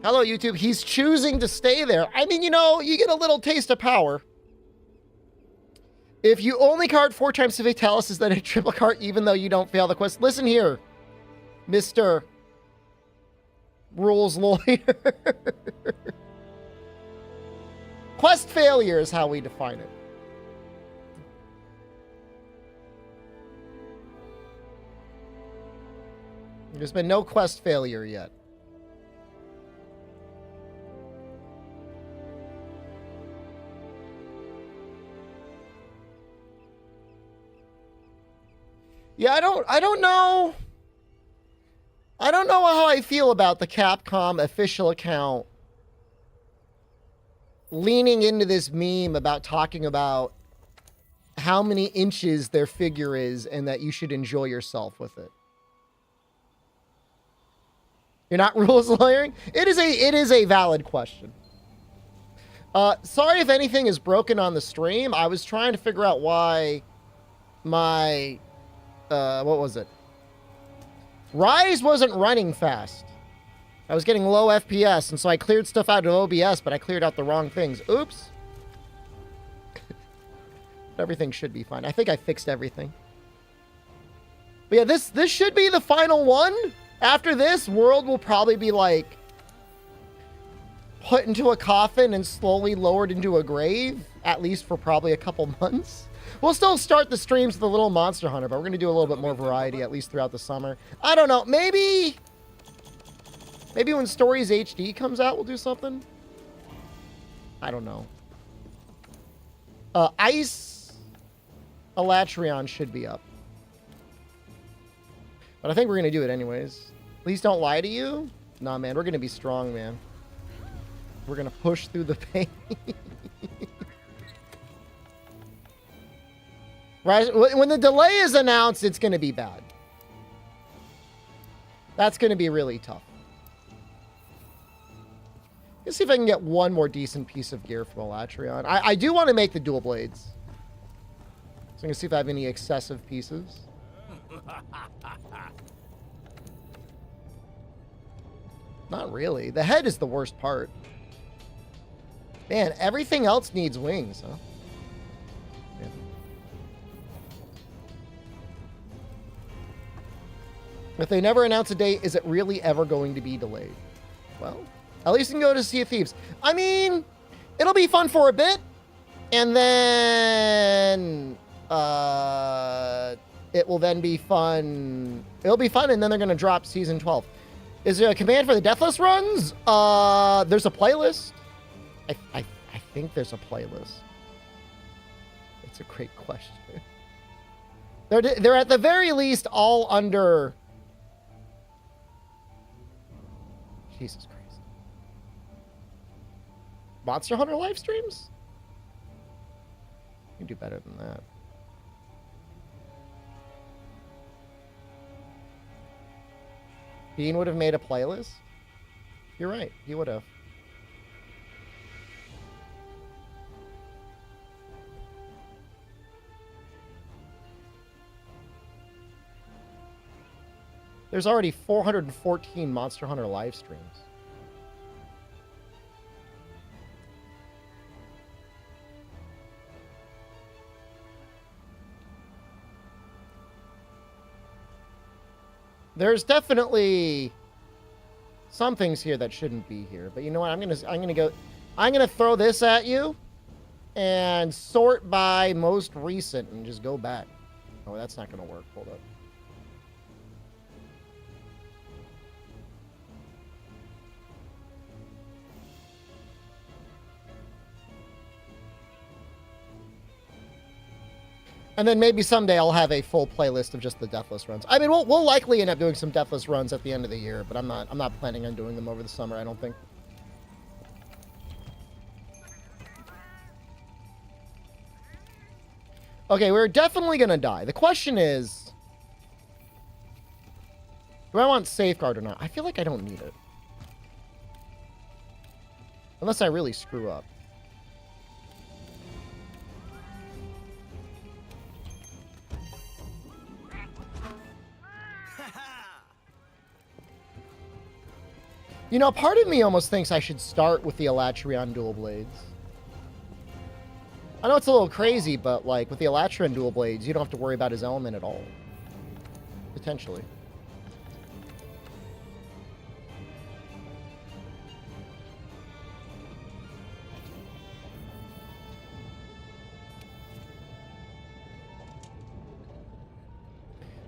Hello, YouTube. He's choosing to stay there. I mean, you know, you get a little taste of power. If you only card 4 times to Fatalis, is that a triple card even though you don't fail the quest? Listen here, Mr. Rules Lawyer. Quest failure is how we define it. There's been no quest failure yet. Yeah, I don't know. I don't know how I feel about the Capcom official account leaning into this meme about talking about how many inches their figure is and that you should enjoy yourself with it. You're not rules lawyering? It is a valid question. Sorry if anything is broken on the stream. I was trying to figure out why my what was it? Rise wasn't running fast. I was getting low FPS, and so I cleared stuff out of OBS, but I cleared out the wrong things. Oops. Everything should be fine. I think I fixed everything. But yeah, this should be the final one. After this, World will probably be like put into a coffin and slowly lowered into a grave, at least for probably a couple months. We'll still start the streams with a little Monster Hunter, but we're going to do a little bit more variety, at least throughout the summer. I don't know. Maybe when Stories HD comes out, we'll do something. I don't know. Ice Alatreon should be up. But I think we're going to do it anyways. Please don't lie to you. Nah, man. We're going to be strong, man. We're going to push through the pain. Right? When the delay is announced, it's going to be bad. That's going to be really tough. Let's see if I can get one more decent piece of gear from Alatreon. I do want to make the dual blades. So I'm going to see if I have any excessive pieces. Not really. The head is the worst part. Man, everything else needs wings, huh? Yeah. If they never announce a date, is it really ever going to be delayed? Well, at least you can go to Sea of Thieves. I mean, it'll be fun for a bit, and then it will then be fun. It'll be fun, and then they're going to drop Season 12. Is there a command for the Deathless runs? There's a playlist. I think there's a playlist. It's a great question. They're at the very least all under... Jesus Christ. Monster Hunter live streams? You can do better than that. Bean would have made a playlist? You're right. He would have. There's already 414 Monster Hunter live streams. There's definitely some things here that shouldn't be here, but you know what? I'm gonna throw this at you and sort by most recent and just go back. Oh, that's not gonna work. Hold up. And then maybe someday I'll have a full playlist of just the Deathless runs. I mean, we'll likely end up doing some Deathless runs at the end of the year, but I'm not planning on doing them over the summer, I don't think. Okay, we're definitely gonna die. The question is, do I want Safeguard or not? I feel like I don't need it. Unless I really screw up. You know, part of me almost thinks I should start with the Alatreon dual blades. I know it's a little crazy, but like with the Alatreon dual blades, you don't have to worry about his element at all. Potentially.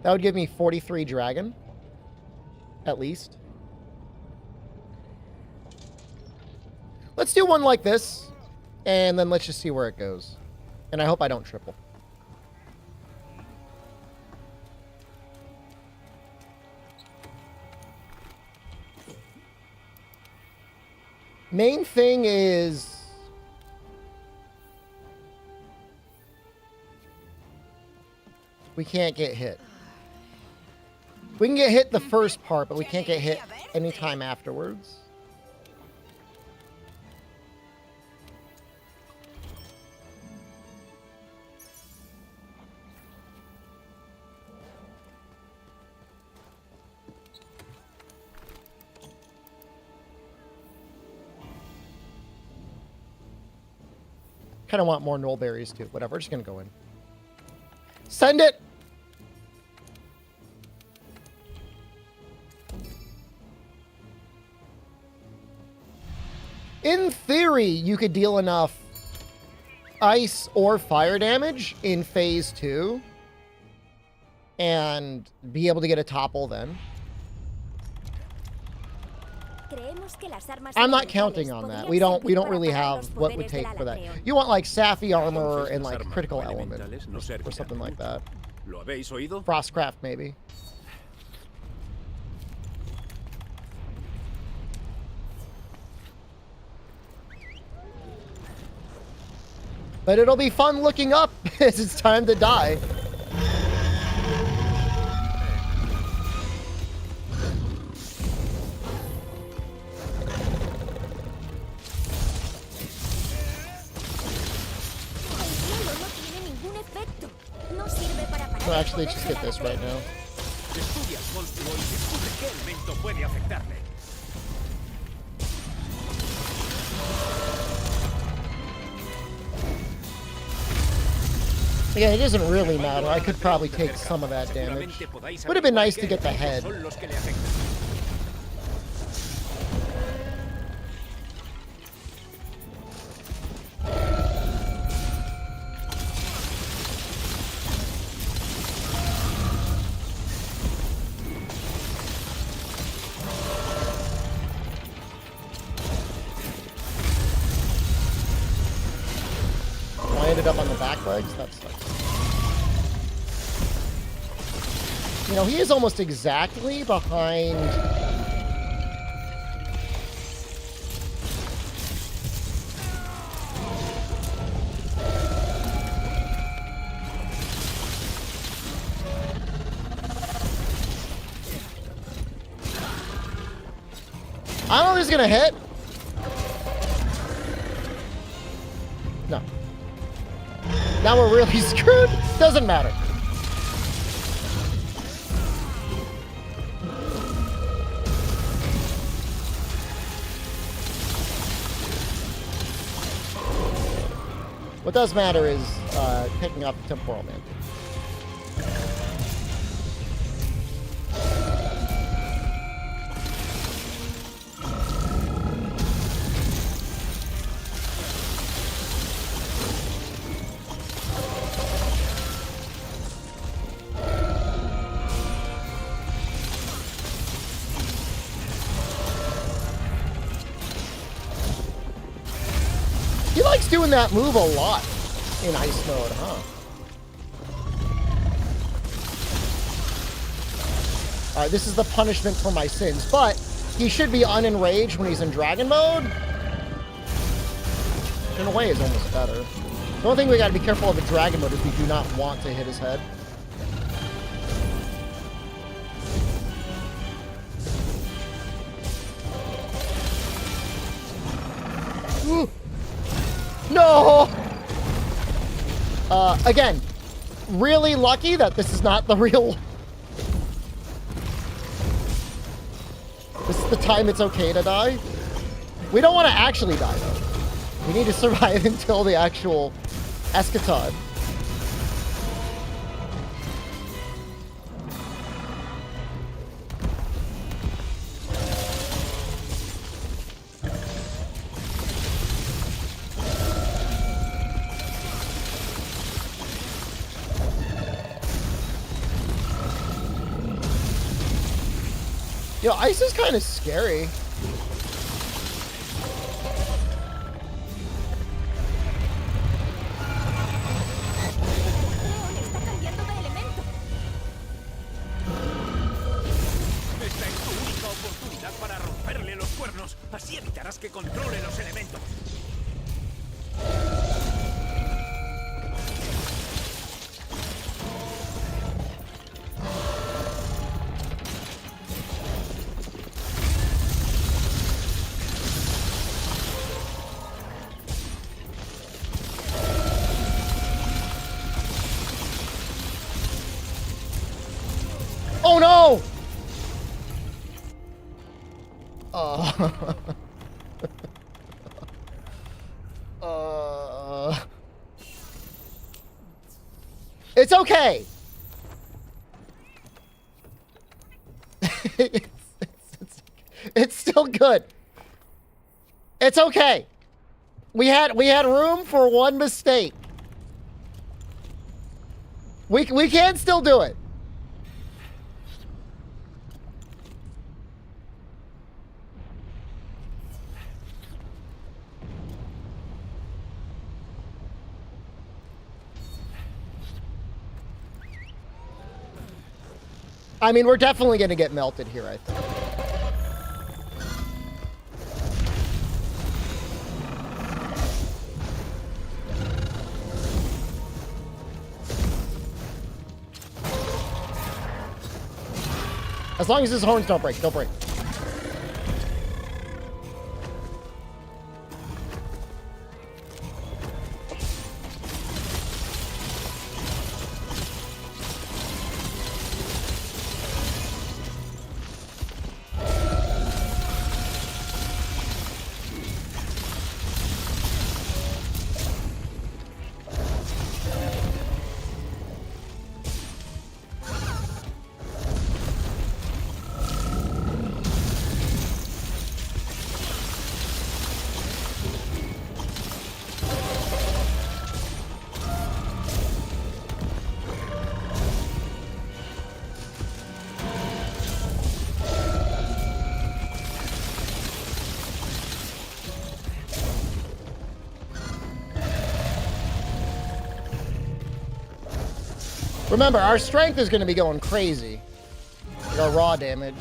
That would give me 43 dragon. At least. Let's do one like this. And then let's just see where it goes. And I hope I don't triple. Main thing is... we can't get hit. We can get hit the first part, but we can't get hit anytime afterwards. Kind of want more null berries too. Whatever, we're just gonna go in. Send it! In theory, you could deal enough ice or fire damage in phase 2 and be able to get a topple then. I'm not counting on that. We don't really have what would take for that. You want like Sapphy armor and like critical element or something like that. Frostcraft maybe. But it'll be fun looking up as it's time to die. So actually, just get this right now. Yeah, it doesn't really matter. I could probably take some of that damage. Would have been nice to get the head. I ended up on the back legs. That sucks. You know, he is almost exactly behind... I don't know if he's gonna hit. No. Now we're really screwed. Doesn't matter. What does matter is picking up Temporal Man. He likes doing that move a lot in ice mode, huh? Alright, this is the punishment for my sins, but he should be unenraged when he's in dragon mode. In a way, is almost better. The only thing we gotta be careful of in dragon mode is we do not want to hit his head. Ooh. No! Again, really lucky that this is not the real... This is the time it's okay to die. We don't want to actually die, though. We need to survive until the actual eschaton. Yo, ice is kind of scary. Esta es tu única oportunidad para romperle los cuernos. Así evitarás que controle los elementos. Oh no! It's okay. It's still good. It's okay. We had room for one mistake. We can still do it. I mean, we're definitely going to get melted here, I think. As long as his horns don't break, don't break. Remember, our strength is going to be going crazy. Like our raw damage.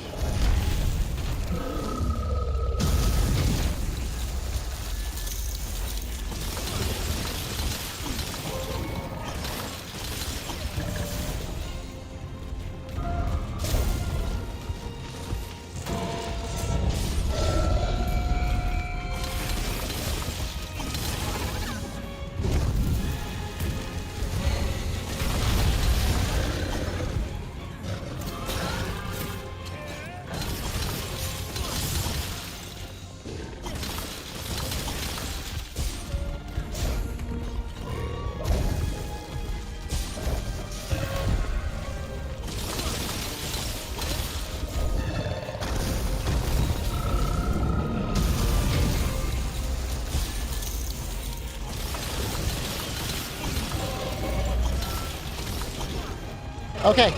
Okay,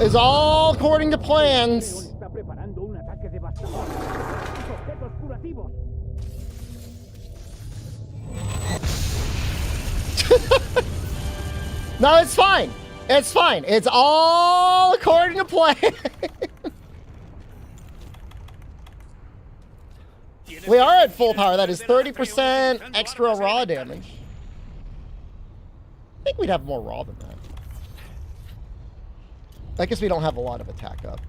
it's all according to plans. No, it's fine. It's fine. It's all according to plan. We are at full power. That is 30% extra raw damage. I think we'd have more raw than that. I guess we don't have a lot of attack up.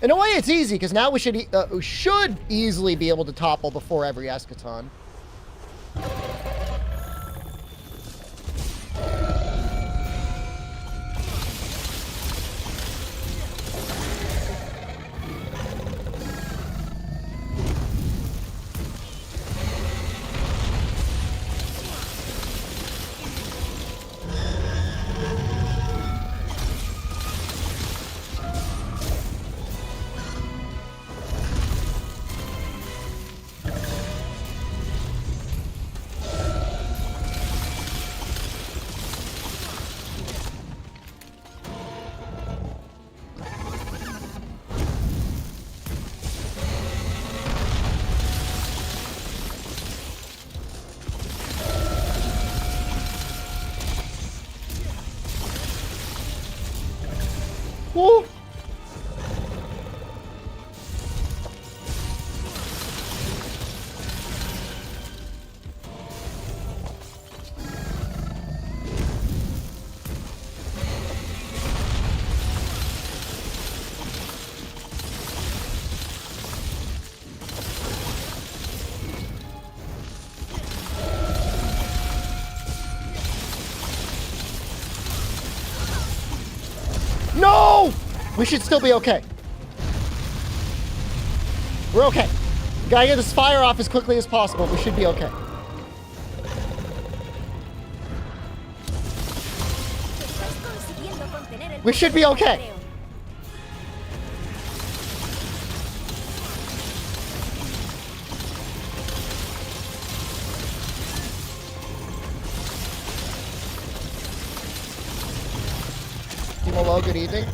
In a way, it's easy, because now we should easily be able to topple before every eschaton. Woo! No! We should still be okay. We're okay. Gotta get this fire off as quickly as possible. We should be okay. We should be okay. Hello, good evening.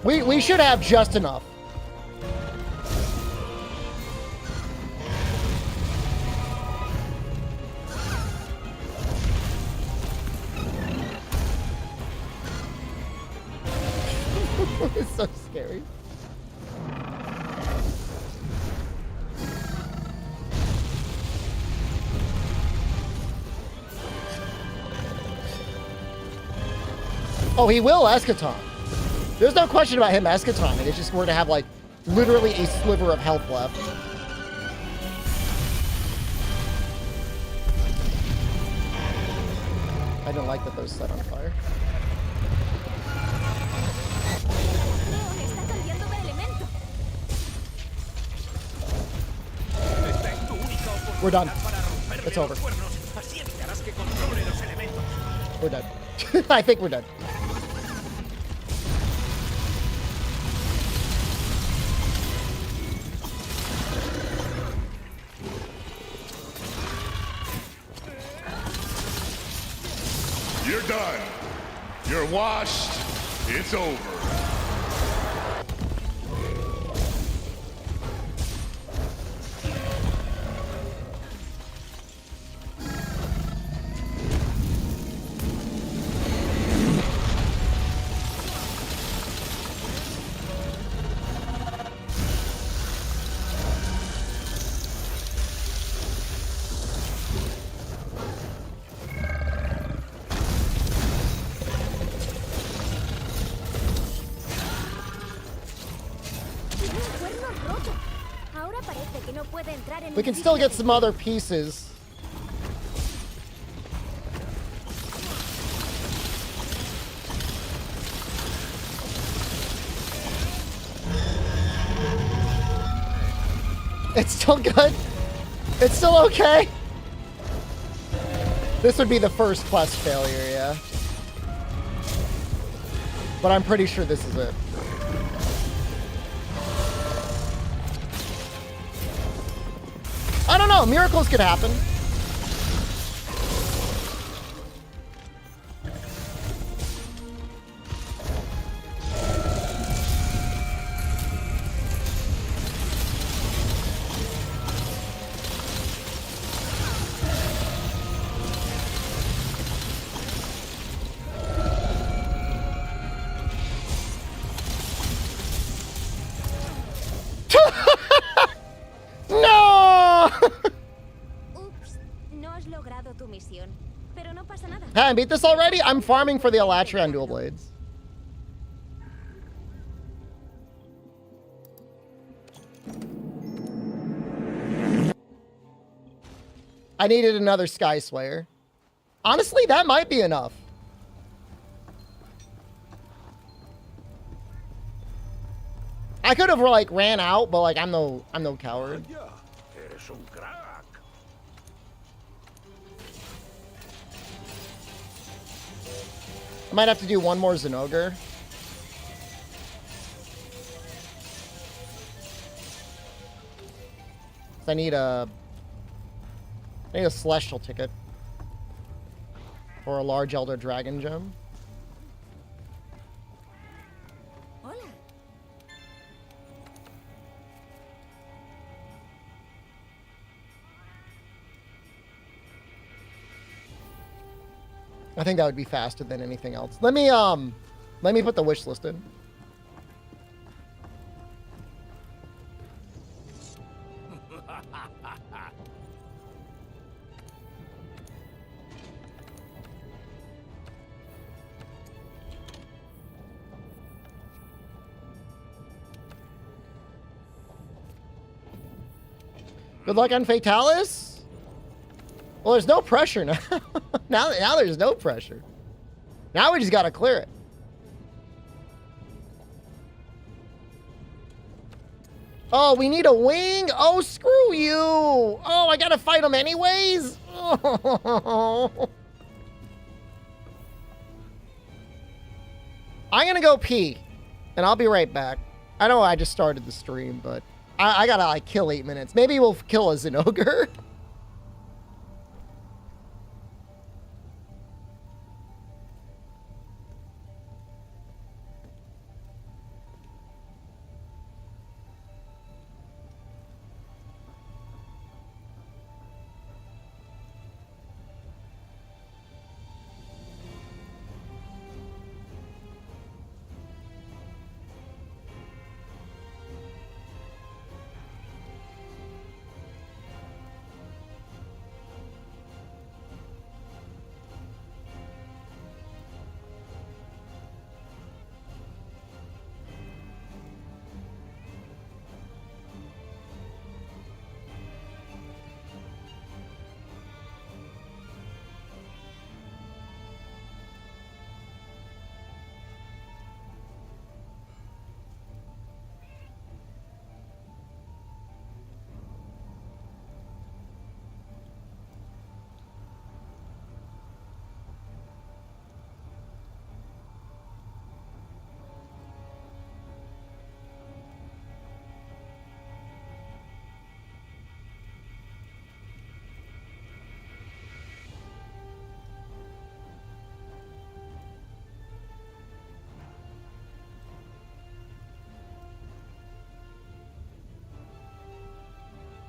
We should have just enough. It's so scary. Oh, he will eschaton. There's no question about him eschatoning. It's just we're to have, like, literally a sliver of health left. I don't like that those set on fire. We're done. It's over. We're done. I think we're done. You're done. You're washed. It's over. We can still get some other pieces. It's still good. It's still okay. This would be the first quest failure, yeah. But I'm pretty sure this is it. I don't know. Miracles could happen. Hey, I beat this already? I'm farming for the Alatreon dual blades. I needed another Sky Slayer. Honestly, that might be enough. I could have like ran out, but like I'm no coward. I might have to do one more Zenogre. I need a Celestial ticket for a large Elder Dragon gem. Hola. I think that would be faster than anything else. Let me put the wish list in. Good luck on Fatalis. Well, there's no pressure now. now there's no pressure. Now we just gotta clear it. Oh, we need a wing? Oh, screw you. Oh, I gotta fight him anyways? Oh. I'm gonna go pee, and I'll be right back. I know I just started the stream, but I gotta like kill 8 minutes. Maybe we'll kill a Zinogre.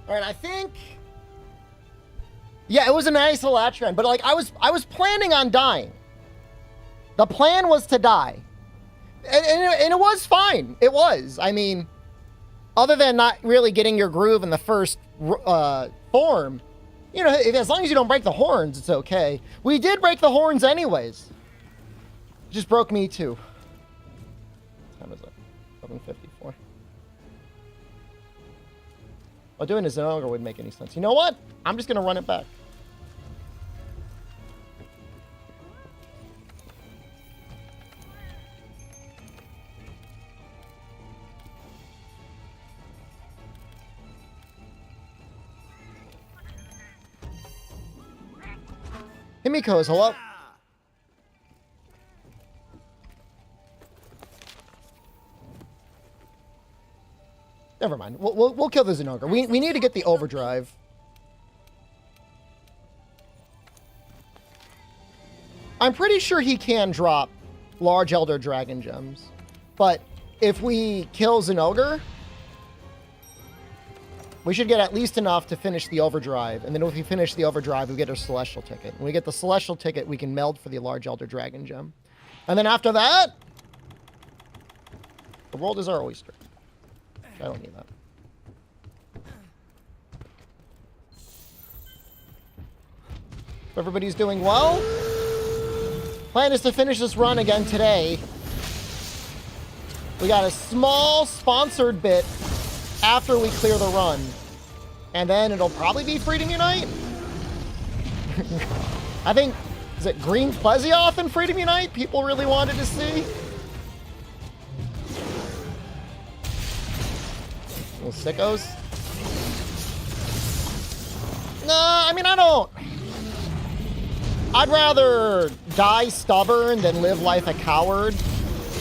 All right, I think. Yeah, it was a nice Alatreon, but like I was planning on dying. The plan was to die, and it was fine. It was. I mean, other than not really getting your groove in the first form, you know, as long as you don't break the horns, it's okay. We did break the horns anyways. It just broke me too. What time is it? 7:54. Well, doing this no longer would make any sense. You know what? I'm just going to run it back. Himiko's, hello? Never mind. We'll kill the Zinogre. We need to get the overdrive. I'm pretty sure he can drop large Elder Dragon gems. But if we kill Zinogre, we should get at least enough to finish the overdrive. And then if we finish the overdrive, we get our Celestial ticket. When we get the Celestial ticket, we can meld for the large Elder Dragon gem. And then after that, the world is our oyster. I don't need that. Everybody's doing well. Plan is to finish this run again today. We got a small sponsored bit after we clear the run. And then it'll probably be Freedom Unite. I think, is it Green Plesioth in Freedom Unite? People really wanted to see. Little sickos. Nah, I mean, I'd rather die stubborn than live life a coward.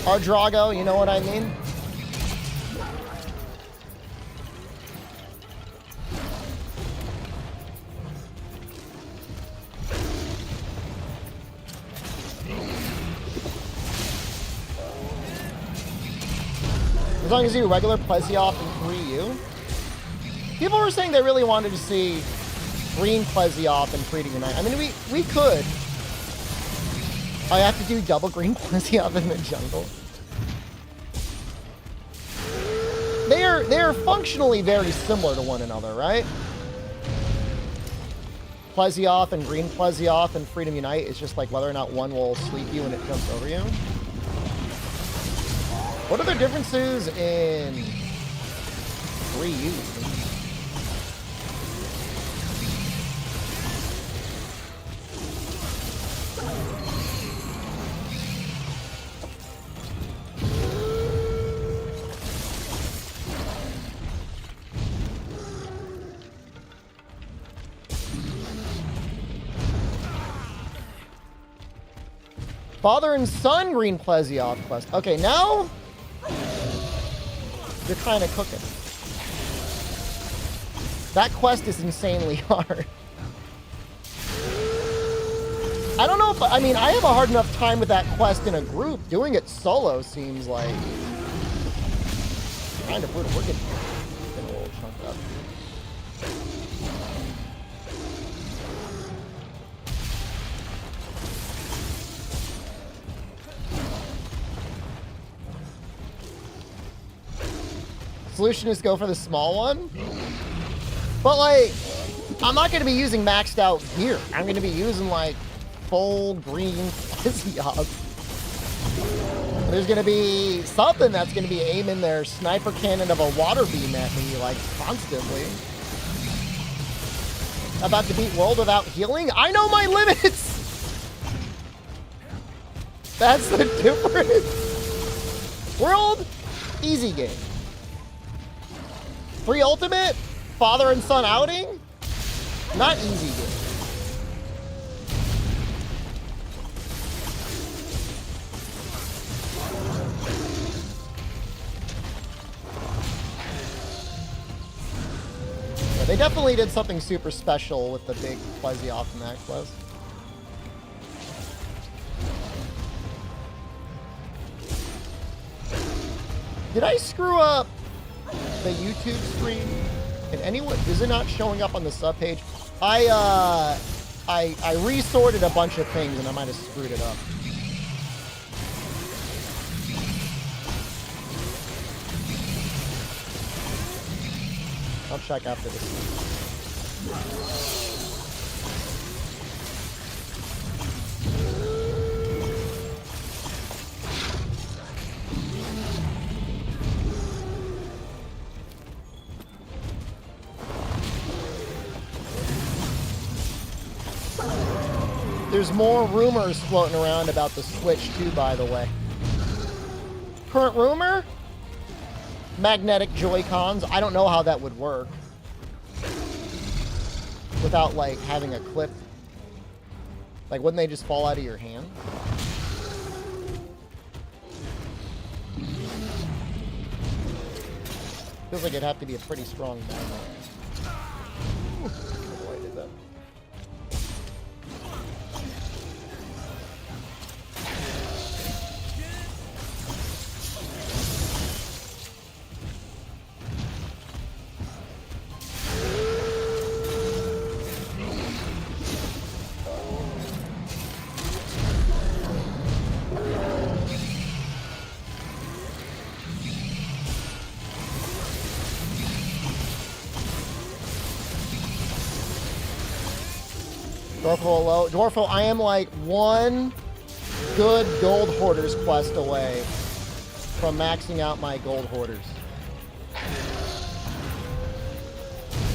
Our Drago, you know what I mean? As long as you do regular Plesioth and 3U. People were saying they really wanted to see Green Plesioth and Freedom Unite. I mean, we could. I have to do double green Plesioth in the jungle. They are functionally very similar to one another, right? Plesioth and green Plesioth and Freedom Unite is just like whether or not one will sleep you when it jumps over you. What are the differences in reuse? Father and son green Plesioth quest. Okay, now you're kind of cooking. That quest is insanely hard. I don't know if, I mean, I have a hard enough time with that quest in a group. Doing it solo seems like kind of brutal. We're getting a little chunked up. Solution is go for the small one. But, like, I'm not going to be using maxed out gear. I'm going to be using, like, full green Plesioth. There's going to be something that's going to be aiming their sniper cannon of a water beam at me, like, constantly. About to beat world without healing? I know my limits! That's the difference. World, easy game. 3 ultimate, father and son outing, not easy game. Yeah, they definitely did something super special with the big Plesioth in that quest. Did I screw up the YouTube stream? And anyone, is it not showing up on the sub page? I resorted a bunch of things and I might have screwed it up. I'll check after this. There's more rumors floating around about the Switch too, by the way. Current rumor? Magnetic Joy-Cons. I don't know how that would work. Without, like, having a clip. Like, wouldn't they just fall out of your hand? Feels like it'd have to be a pretty strong magnet. Ooh, I did that. Dwarfo, I am like one good gold hoarders quest away from maxing out my gold hoarders.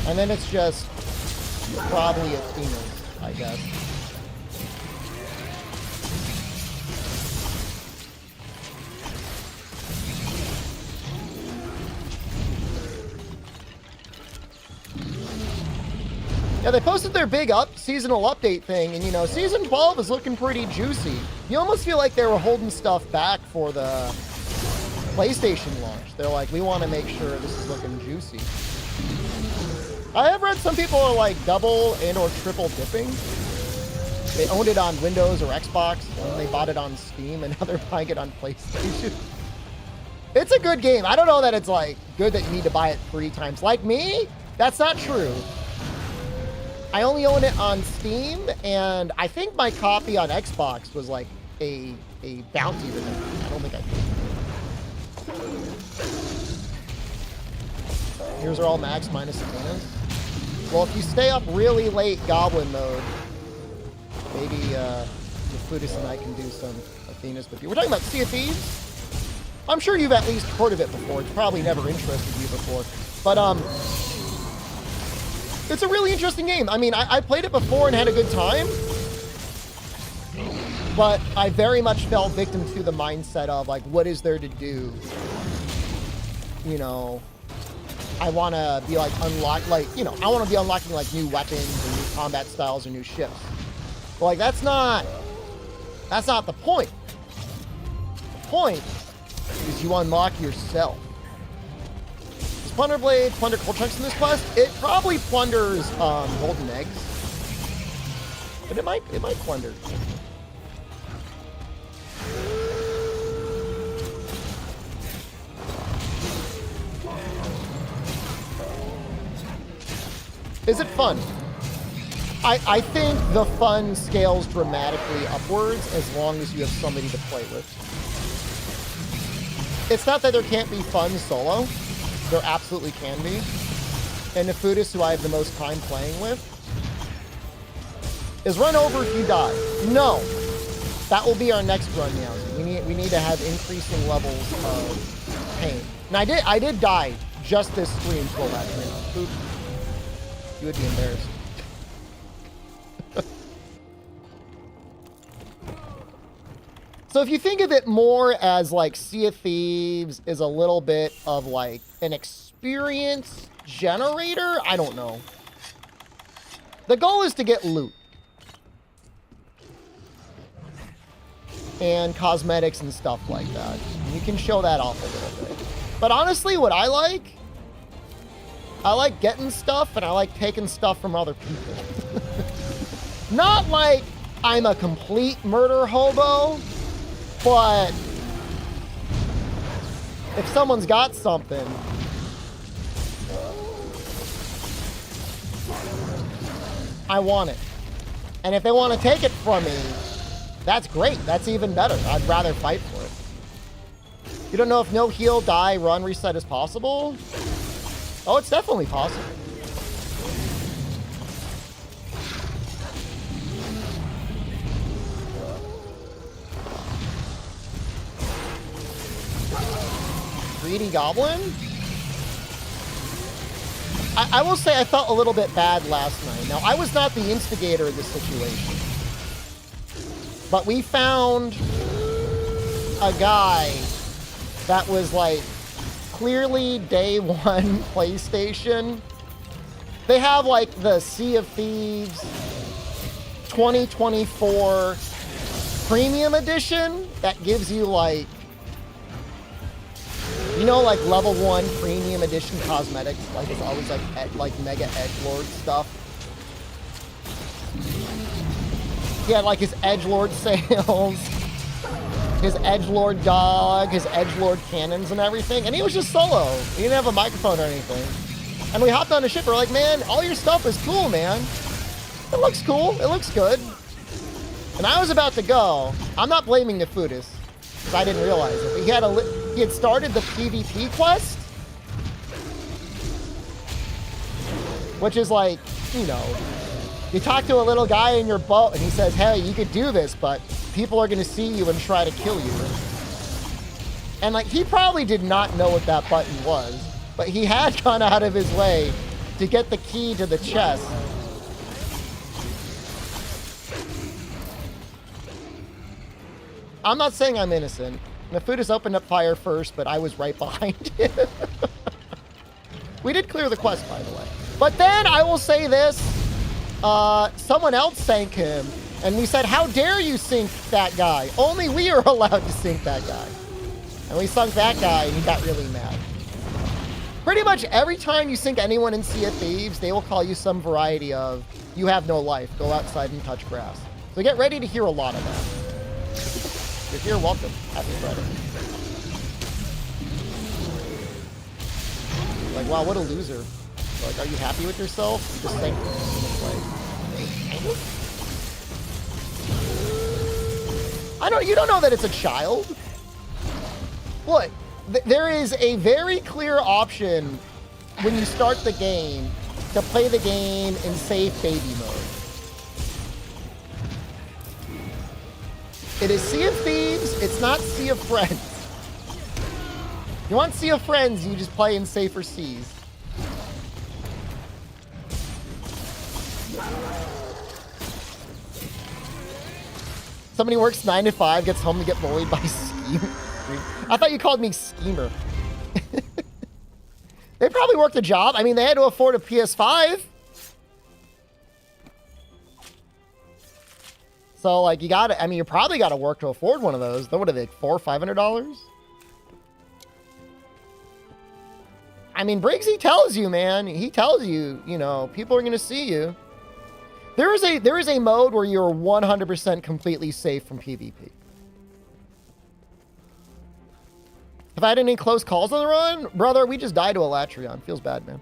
And then it's just probably Athena's, I guess. Yeah, they posted their big seasonal update thing, and, you know, Season 12 is looking pretty juicy. You almost feel like they were holding stuff back for the PlayStation launch. They're like, we want to make sure this is looking juicy. I have read some people are, like, double and or triple dipping. They owned it on Windows or Xbox, and they bought it on Steam, and now they're buying it on PlayStation. It's a good game. I don't know that it's, like, good that you need to buy it 3 times. Like me, that's not true. I only own it on Steam, and I think my copy on Xbox was like a bounty redemption. I don't think I can. Yours are all max minus Athena's. Well, if you stay up really late goblin mode, maybe Fatalis and I can do some Athena's with you. We're talking about Sea of Thieves. I'm sure you've at least heard of it before. It's probably never interested you before. But it's a really interesting game. I mean, I played it before and had a good time. But I very much fell victim to the mindset of, like, what is there to do? You know, I want to be, like, I want to be unlocking, like, new weapons or new combat styles or new ships. But, like, that's not the point. The point is you unlock yourself. Does Plunder Blade plunder coal chunks in this quest? It probably plunders golden eggs. But it might plunder. Is it fun? I think the fun scales dramatically upwards as long as you have somebody to play with. It's not that there can't be fun solo. There absolutely can be. And Fatalis, who I have the most time playing with, is run over if you die. No. That will be our next run now. We need to have increasing levels of pain. And I did die just this stream full last night. Oops. You would be embarrassed. So if you think of it more as like Sea of Thieves is a little bit of like an experience generator, I don't know. The goal is to get loot. And cosmetics and stuff like that. And you can show that off a little bit. But honestly, what I like getting stuff and I like taking stuff from other people. Not like I'm a complete murder hobo, but if someone's got something, I want it. And if they want to take it from me, that's great. That's even better. I'd rather fight for it. You don't know if no heal, die, run, reset is possible? Oh, it's definitely possible. Greedy goblin? I will say I felt a little bit bad last night. Now, I was not the instigator of this situation. But we found a guy that was like clearly day one PlayStation. They have like the Sea of Thieves 2024 Premium Edition that gives you like, you know, like level 1 Premium Edition cosmetics. Like it's always like mega edgelord stuff. He had like his edgelord sails, his edgelord dog, his edgelord cannons and everything. And he was just solo. He didn't have a microphone or anything. And we hopped on the ship. We're like, man, all your stuff is cool, man. It looks cool. It looks good. And I was about to go. I'm not blaming the Fatalis, because I didn't realize it. But he had started the PvP quest, which is like, you know, you talk to a little guy in your boat and he says, hey, you could do this, but people are going to see you and try to kill you. And like, he probably did not know what that button was, but he had gone out of his way to get the key to the chest. I'm not saying I'm innocent. Fatalis opened up fire first, but I was right behind him. We did clear the quest, by the way. But then I will say this. Someone else sank him, and we said, how dare you sink that guy? Only we are allowed to sink that guy. And we sunk that guy, and he got really mad. Pretty much every time you sink anyone in Sea of Thieves, they will call you some variety of, you have no life, go outside and touch grass. So get ready to hear a lot of that. If you're here, welcome. Happy Friday. Like, wow, what a loser. Like, are you happy with yourself? Just think. Like, You don't know that it's a child. Look, there is a very clear option when you start the game to play the game in safe baby mode. It is Sea of Thieves. It's not Sea of Friends. You want Sea of Friends, you just play in safer seas. Somebody works 9 to 5, gets home to get bullied by Scheme. I thought you called me Schemer. They probably worked a job. I mean, they had to afford a PS5. So, like, you probably got to work to afford one of those. What are they, $400 or $500? I mean, Briggsy tells you, man. He tells you, you know, people are going to see you. There is a mode where you're 100% completely safe from PvP. Have I had any close calls on the run? Brother, we just died to Alatreon. Feels bad, man.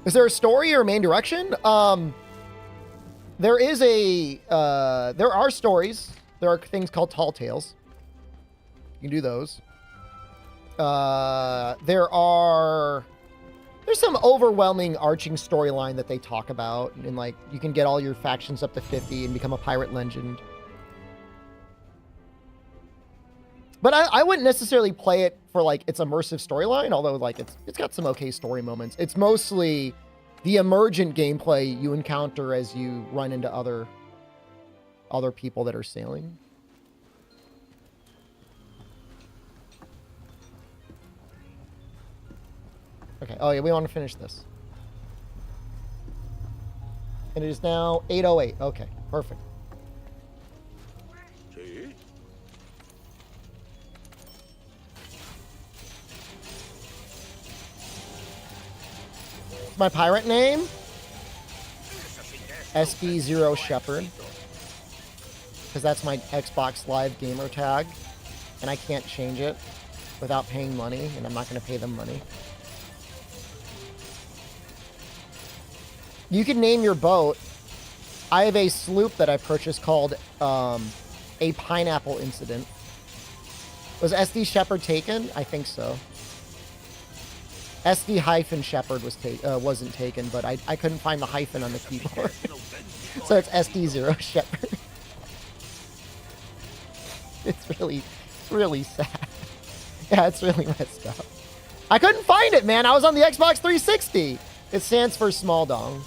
Is there a story or main direction? There are stories. There are things called tall tales. You can do those. There's some overwhelming arching storyline that they talk about, and like you can get all your factions up to 50 and become a pirate legend. But I wouldn't necessarily play it for like its immersive storyline, although like it's got some okay story moments. It's mostly the emergent gameplay you encounter as you run into other people that are sailing. Okay. Oh yeah, we want to finish this. And it is now 8:08. Okay, perfect. My pirate name? SD0 Shepherd. Because that's my Xbox Live gamer tag. And I can't change it without paying money, and I'm not going to pay them money. You can name your boat. I have a sloop that I purchased called a Pineapple Incident. Was SD Shepherd taken? I think so. SD-Shepherd wasn't taken, but I couldn't find the hyphen on the keyboard. So it's SD0 Shepherd. It's really sad. Yeah, it's really messed up. I couldn't find it, man. I was on the Xbox 360. It stands for small dong.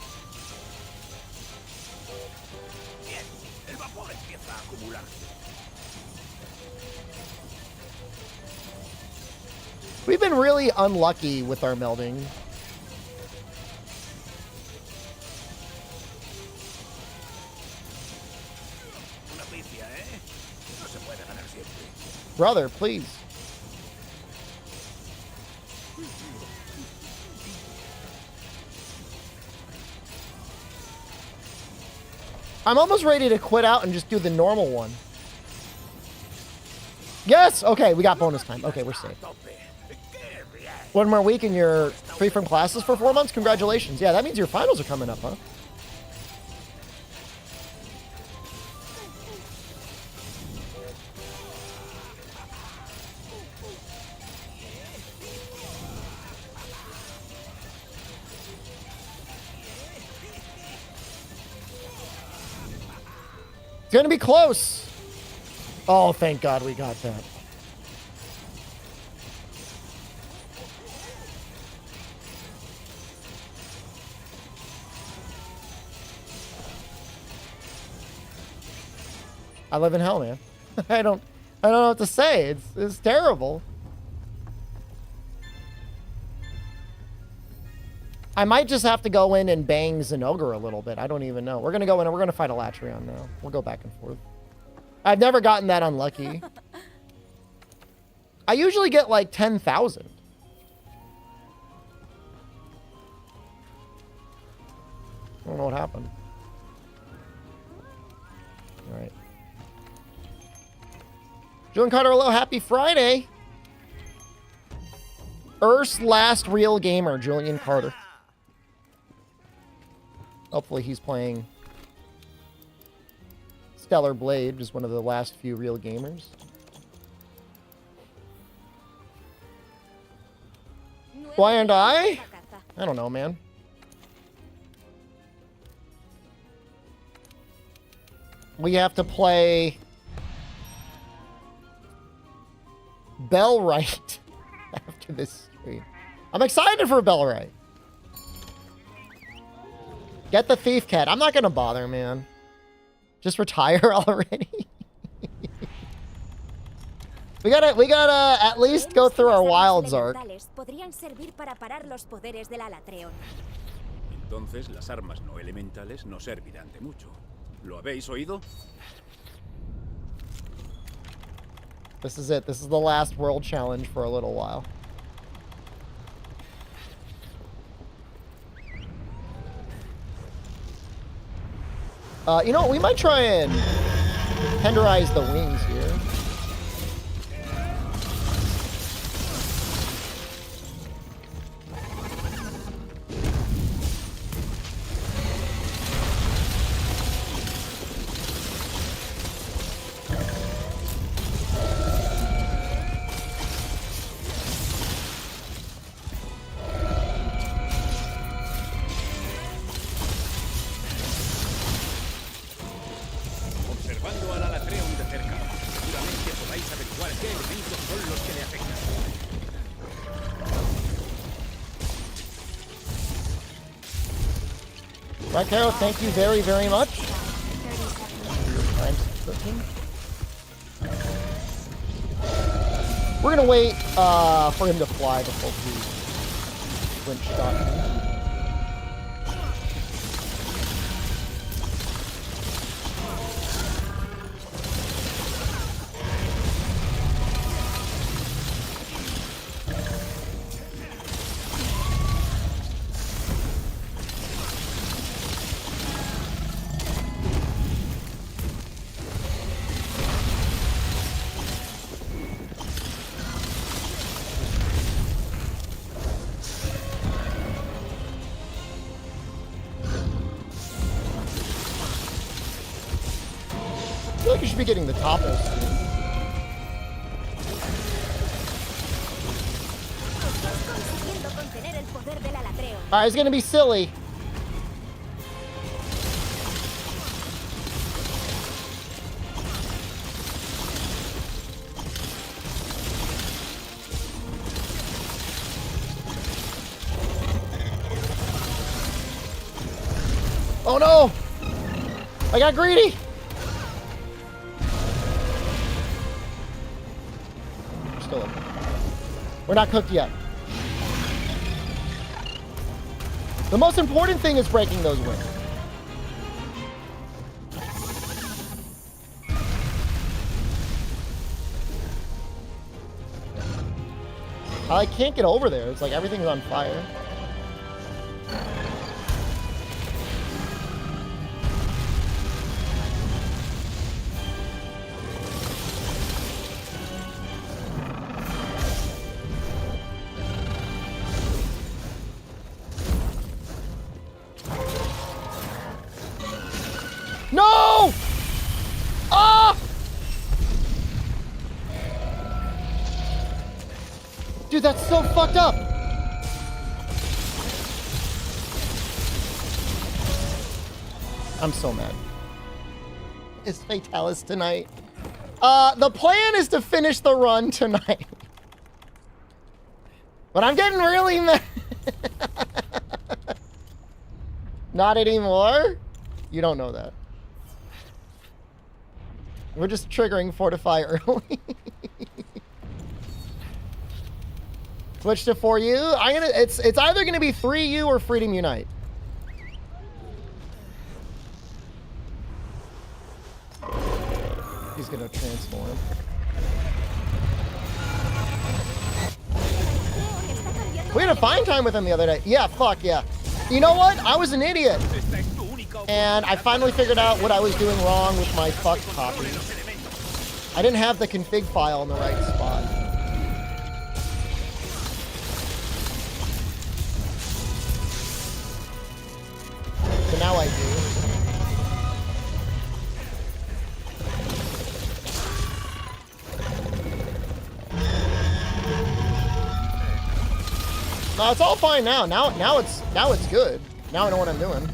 We've been really unlucky with our melding. Brother, please. I'm almost ready to quit out and just do the normal one. Yes! Okay, we got bonus time. Okay, we're safe. One more week and you're free from classes for 4 months? Congratulations. Yeah, that means your finals are coming up, huh? It's gonna be close. Oh, thank God we got that. I live in hell, man. I don't know what to say. It's terrible. I might just have to go in and bang Zinogre a little bit. I don't even know. We're gonna go in and we're gonna fight Alatreon now. We'll go back and forth. I've never gotten that unlucky. I usually get like 10,000. I don't know what happened. All right. Julian Carter, hello, happy Friday. Earth's last real gamer, Julian Carter. Hopefully he's playing Stellar Blade, just one of the last few real gamers. Why and I don't know, man. We have to play Bellright after this stream. I'm excited for Bellright. Get the Thief Cat. I'm not gonna bother, man. Just retire already. we gotta at least go through our Wilds arc. Podrían servir para parar los poderes del Alatreon. Entonces las armas no elementales no servirán de mucho. ¿Lo habéis oído? This is it. This is the last world challenge for a little while. You know what? We might try and tenderize the wings here. Observando al Alatreon de cerca, seguramente podáis averiguar qué elementos son los que le afectan. Right, Carol, thank you very, very much. Prime subscription. We're gonna wait for him to fly before we flinch shot him. I feel like you should be getting the topples soon. Alright, it's gonna be silly. Oh no! I got greedy! We're still in. We're not cooked yet. The most important thing is breaking those wings. I can't get over there. It's like everything's on fire. No! Ah! Dude, that's so fucked up. I'm so mad. It's Fatalis tonight. The plan is to finish the run tonight. But I'm getting really mad. Not anymore? You don't know that. We're just triggering Fortify early. Switch to 4U. It's either gonna be 3U or Freedom Unite. He's gonna transform. We had a fine time with him the other day. Yeah, fuck yeah. You know what? I was an idiot. And I finally figured out what I was doing wrong with my fuck copy. I didn't have the config file in the right spot. So now I No, it's all fine now. Now it's good. Now I know what I'm doing.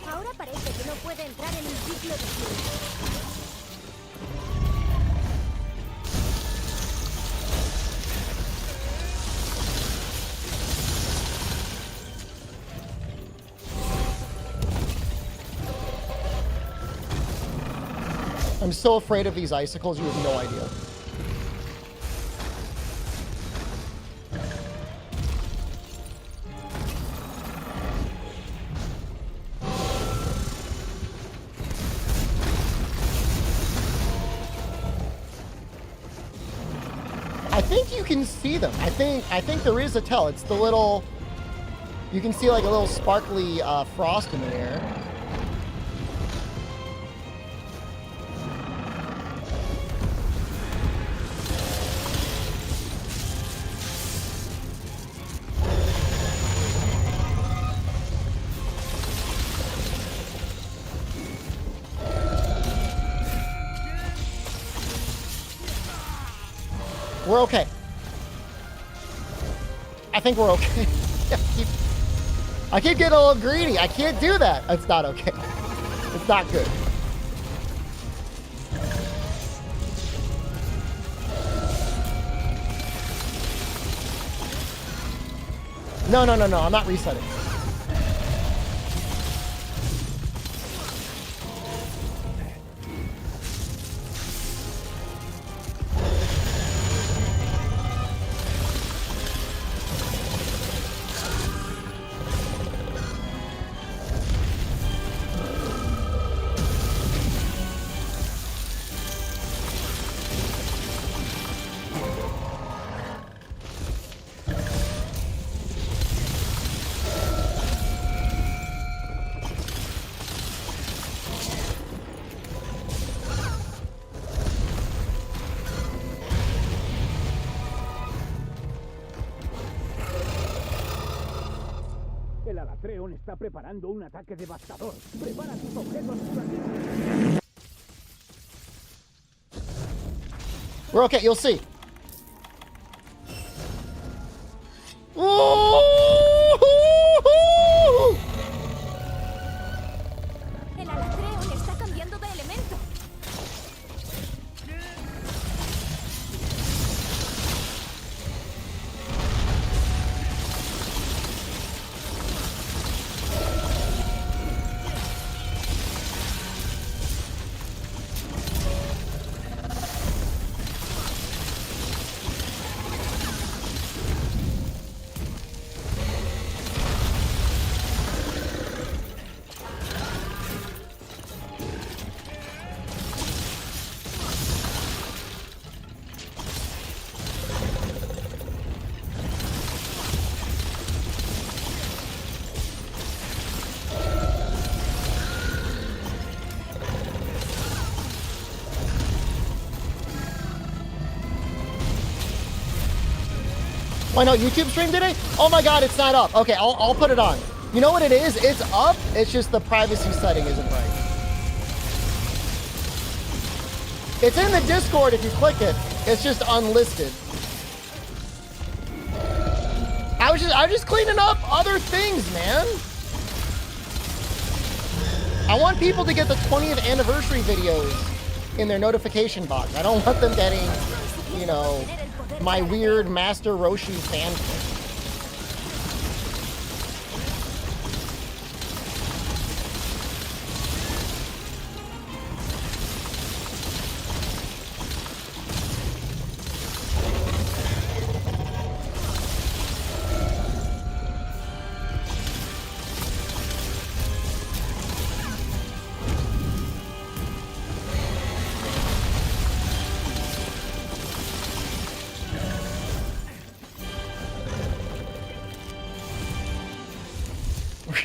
Ahora parece que no puede entrar en un ciclo de flujo. I'm so afraid of these icicles, you have no idea. I think you can see them. I think there is a tell. It's the little, you can see like a little sparkly frost in the air. We're okay. I think we're okay. I keep getting a little greedy. I can't do that. It's not okay. It's not good. No. I'm not resetting. El Alatreon está preparando un ataque devastador. Prepara tus objetos curativos. We're okay. You'll see. El Alatreon está cambiando de elemento. Why no YouTube stream today? Oh my god, it's not up. Okay, I'll put it on. You know what it is? It's up. It's just the privacy setting isn't right. It's in the Discord if you click it. It's just unlisted. I was just cleaning up other things, man. I want people to get the 20th anniversary videos in their notification box. I don't want them getting, you know, my weird Master Roshi fanfic.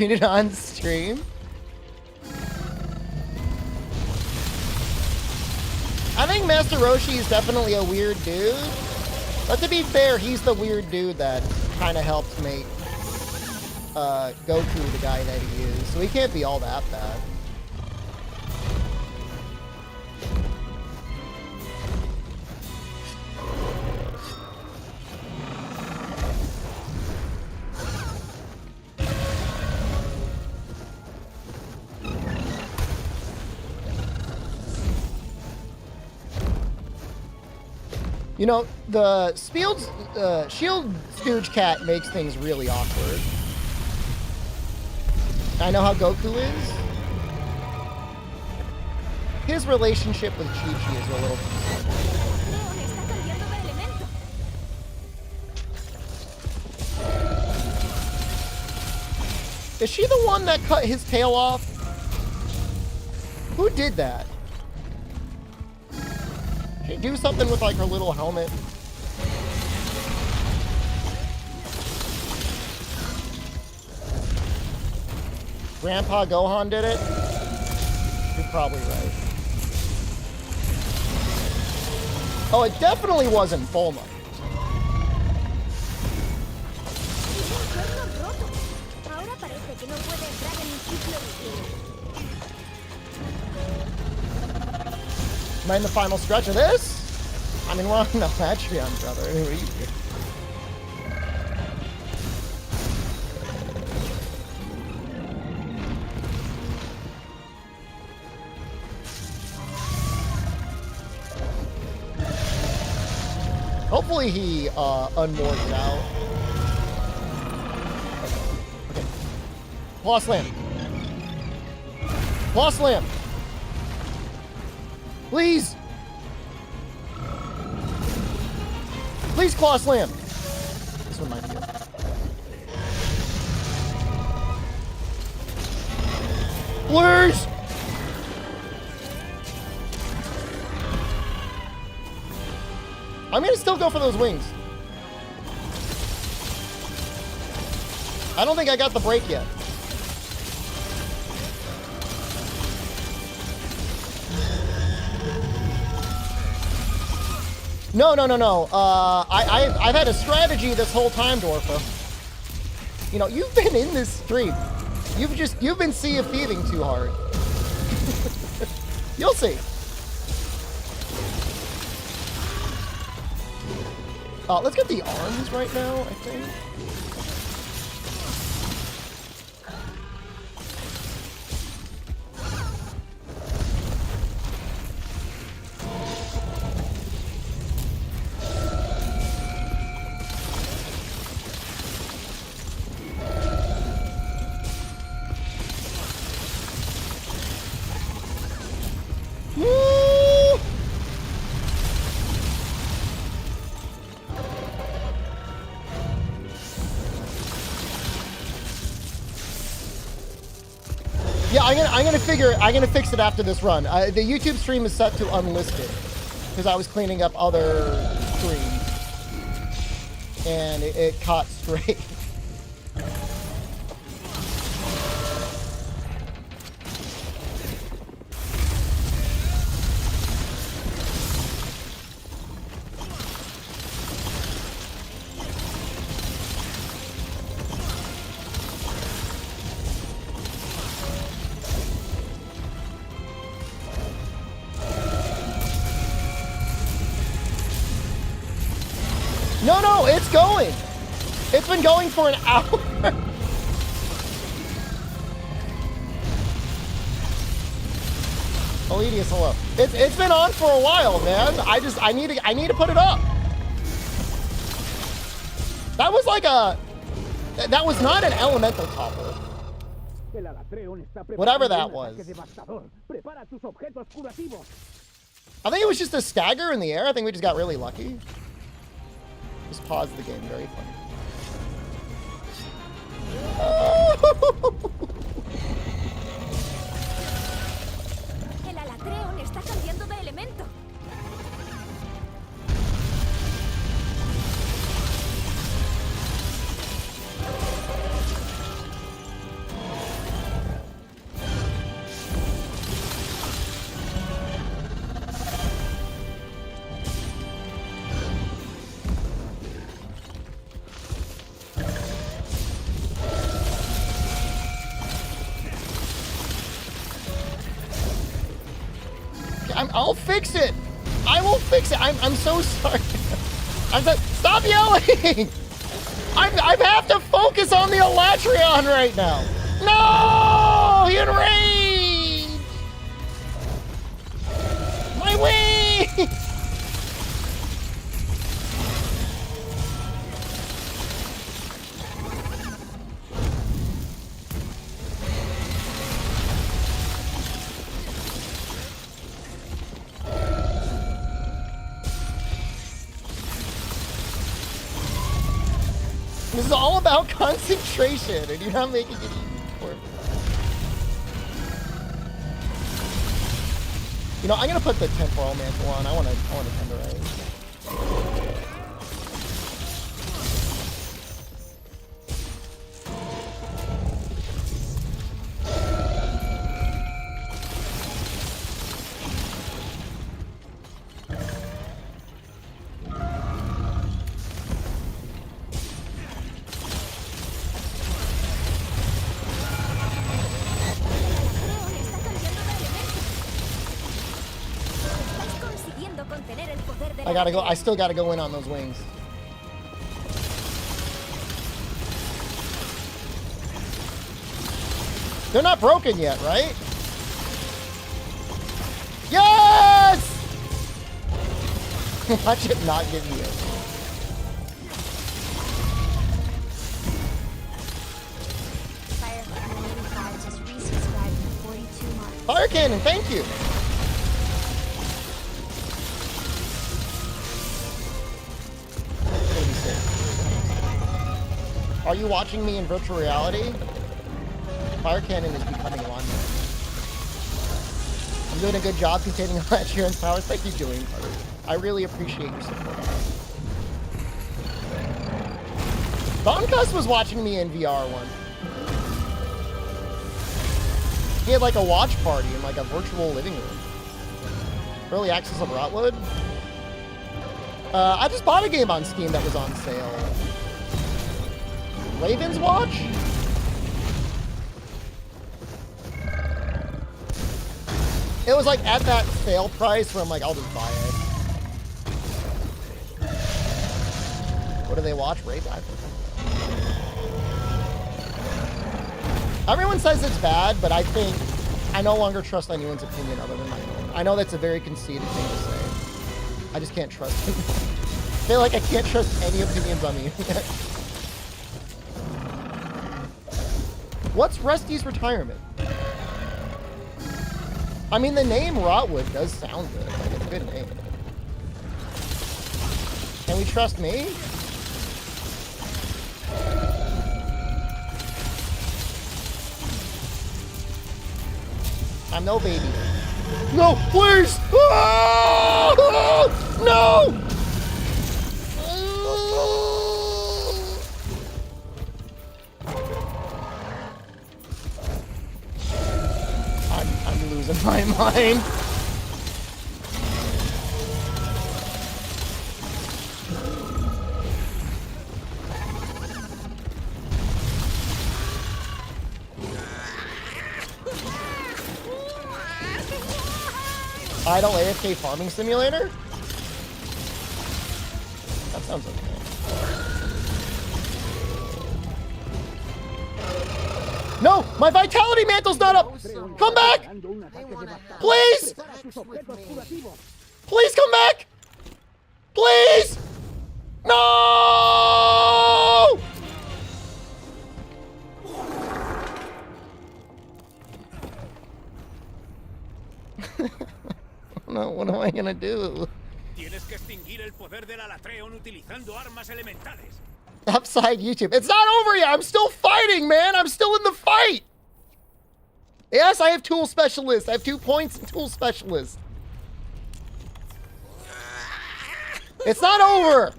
Read it on stream. I think Master Roshi is definitely a weird dude. But to be fair, he's the weird dude that kind of helped make Goku the guy that he is. So he can't be all that bad. You know, the shield Stooge Cat makes things really awkward. I know how Goku is. His relationship with Chi-Chi is a little... Alatreon está cambiando de elemento. Is she the one that cut his tail off? Who did that? Did she do something with like her little helmet? Grandpa Gohan did it? You're probably right. Oh, it definitely wasn't Bulma. Tiene un cuerno roto. Ahora parece que no puede entrar en un ciclo de tiempo. Am I in the final stretch of this? I mean, we're on Alatreon, brother. What are you doing? Hopefully he unmoored out. Okay. Claw slam. Claw slam. Please. Please claw slam. This one might be it. Please. I'm gonna still go for those wings. I don't think I got the break yet. No. I've had a strategy this whole time, Dorfa. You know, you've been in this stream. You've been Sea of Thieving too hard. You'll see. Let's get the arms right now, I think. Woo! Yeah, I'm gonna fix it after this run. The YouTube stream is set to unlisted because I was cleaning up other streams and it caught straight. No, it's going. It's been going for an hour. Eledius, hello. It's been on for a while, man. I need to put it up. That was like that was not an elemental topper. El Alatreon está Whatever preparando that un was. ataque devastador. Prepara tus objetos curativos. I think it was just a stagger in the air. I think we just got really lucky. Just paused the game. Very funny. El Alatreon está cambiando de elemento. I'll fix it. I will fix it. I'm so sorry. Stop yelling. I have to focus on the Alatreon right now. No, he enraged. My wing. This is all about concentration, and you're not making it easy for me. You know, I'm gonna put the temporal mantle on. I want to tenderize. I gotta go. I still gotta go in on those wings. They're not broken yet, right? Yes! Watch it not give me it. Fire cannon, thank you. Are you watching me in virtual reality? Fire cannon is becoming a lawnmower. I'm doing a good job containing Alatreon's powers. Thank you, Julian Carter. I really appreciate your support. Donkus was watching me in VR one. He had like a watch party in like a virtual living room. Early access of Rotwood. I just bought a game on Steam that was on sale. Raven's Watch? It was like at that sale price where I'm like, I'll just buy it. What do they watch? Raven? Everyone says it's bad, but I think I no longer trust anyone's opinion other than my own. I know that's a very conceited thing to say. I just can't trust them. I feel like I can't trust any opinions on the internet. What's Rusty's retirement? I mean, the name Rotwood does sound good. Like, it's a good name. Can we trust me? I'm no baby. No, please! Ah! No! I'm losing my mind. Idle AFK farming simulator? That sounds okay. No! My vitality mantle's not up! Come back! Please! Please come back! Please! No! No, what am I gonna do? Tienes que extinguir el poder del Alatreon utilizando armas elementales. Upside YouTube. It's not over yet. I'm still fighting, man. I'm still in the fight. Yes, I have tool specialist. I have 2 points in tool specialist. It's not over.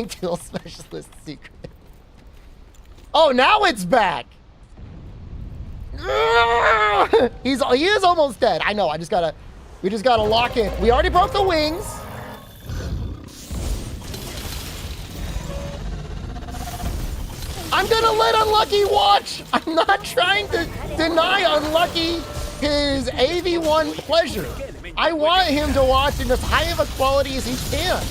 Tool specialist secret. Oh, now it's back. He is almost dead. I know. We just gotta lock in. We already broke the wings. I'm gonna let Unlucky watch. I'm not trying to deny Unlucky his AV1 pleasure. I want him to watch in as high of a quality as he can.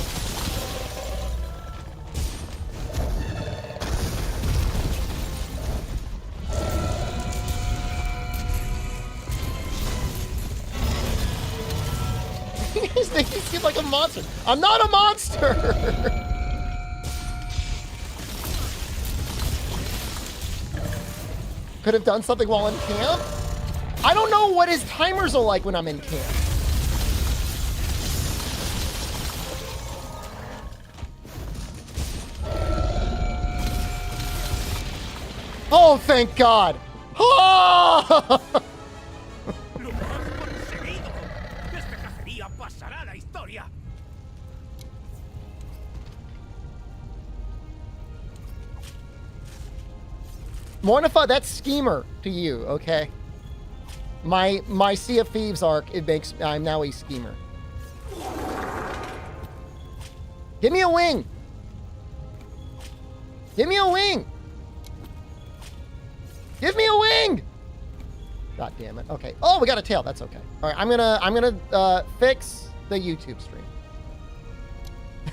He seems like a monster. I'm not a monster. Could have done something while in camp. I don't know what his timers are like when I'm in camp. Oh, thank God. Oh! ¡Lo hemos conseguido! ¡Esta cacería pasará a la historia! Mornifa, that's schemer to you, okay? My Sea of Thieves arc, it makes I'm now a schemer. Give me a wing. Give me a wing. Give me a wing. God damn it. Okay. Oh, we got a tail. That's okay. All right. I'm gonna fix the YouTube stream.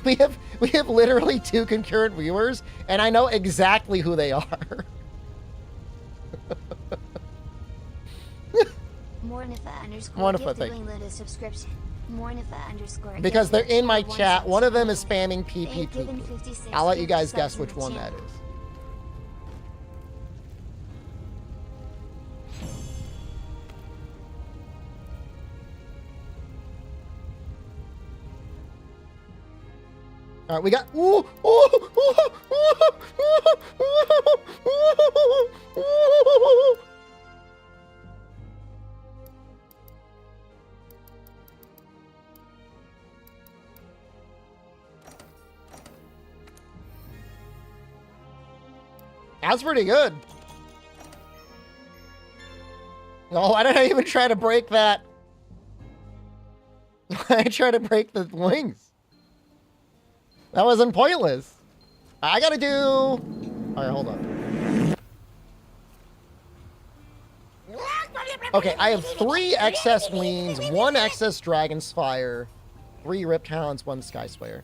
We have literally 2 concurrent viewers, and I know exactly who they are. Mornifa, thank you. A subscription. Mornifa_. Because they're in my chat. One of them is spamming PP. I'll let you guys guess which one that is. All right, we got. That's pretty good. Oh, why did I even try to break that? I tried to break the wings. That wasn't pointless. I gotta do... All right, hold on. Okay, I have 3 excess wings, 1 excess dragon's fire, 3 ripped hounds, 1 sky slayer.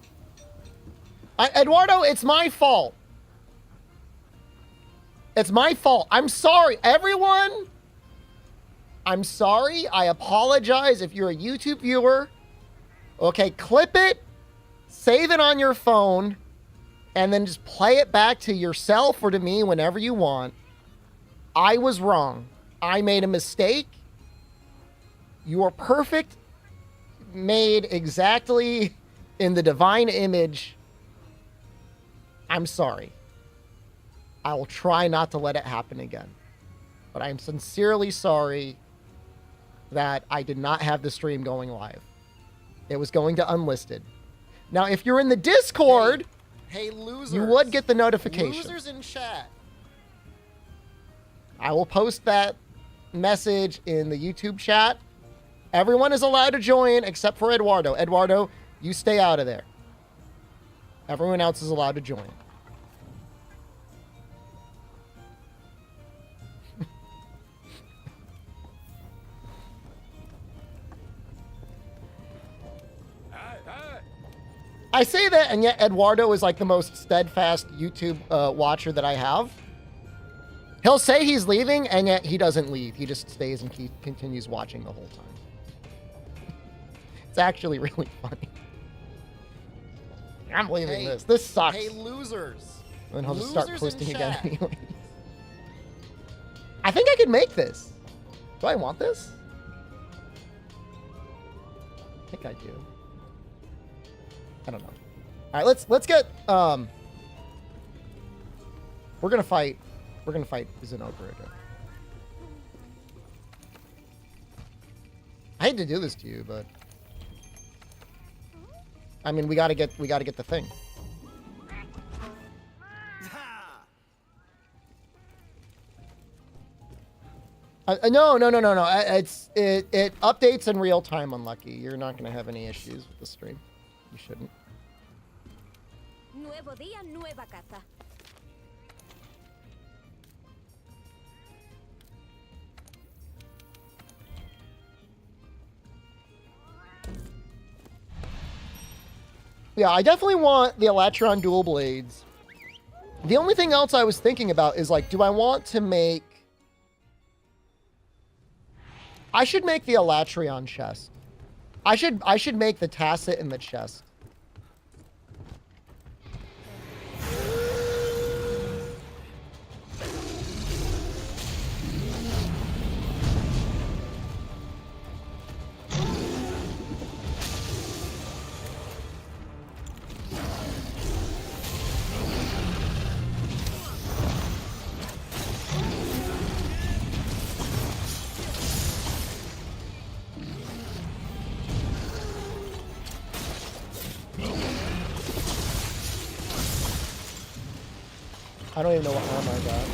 Eduardo, it's my fault. It's my fault. I'm sorry, everyone. I'm sorry. I apologize if you're a YouTube viewer. Okay, clip it, save it on your phone, and then just play it back to yourself or to me whenever you want. I was wrong. I made a mistake. You are perfect, made exactly in the divine image. I'm sorry. I will try not to let it happen again. But I'm sincerely sorry that I did not have the stream going live. It was going to unlisted. Now, if you're in the Discord, hey losers, you would get the notification. Losers in chat. I will post that message in the YouTube chat. Everyone is allowed to join except for Eduardo. Eduardo, you stay out of there. Everyone else is allowed to join. I say that, and yet Eduardo is like the most steadfast YouTube watcher that I have. He'll say he's leaving, and yet he doesn't leave. He just stays and continues watching the whole time. It's actually really funny. I'm leaving this. This sucks. Hey, losers. And he'll just start posting again anyway. I think I could make this. Do I want this? I think I do. I don't know. All right, let's get we're gonna fight Zinogre again. I hate to do this to you, but I mean we gotta get the thing. No. It updates in real time. Unlucky, you're not gonna have any issues with the stream. You shouldn't. Nuevo día, nueva caza. Yeah, I definitely want the Alatreon dual blades. The only thing else I was thinking about is like, do I want to make... I should make the Alatreon chest. I should make the Tacit in the chest. I don't even know what armor I got.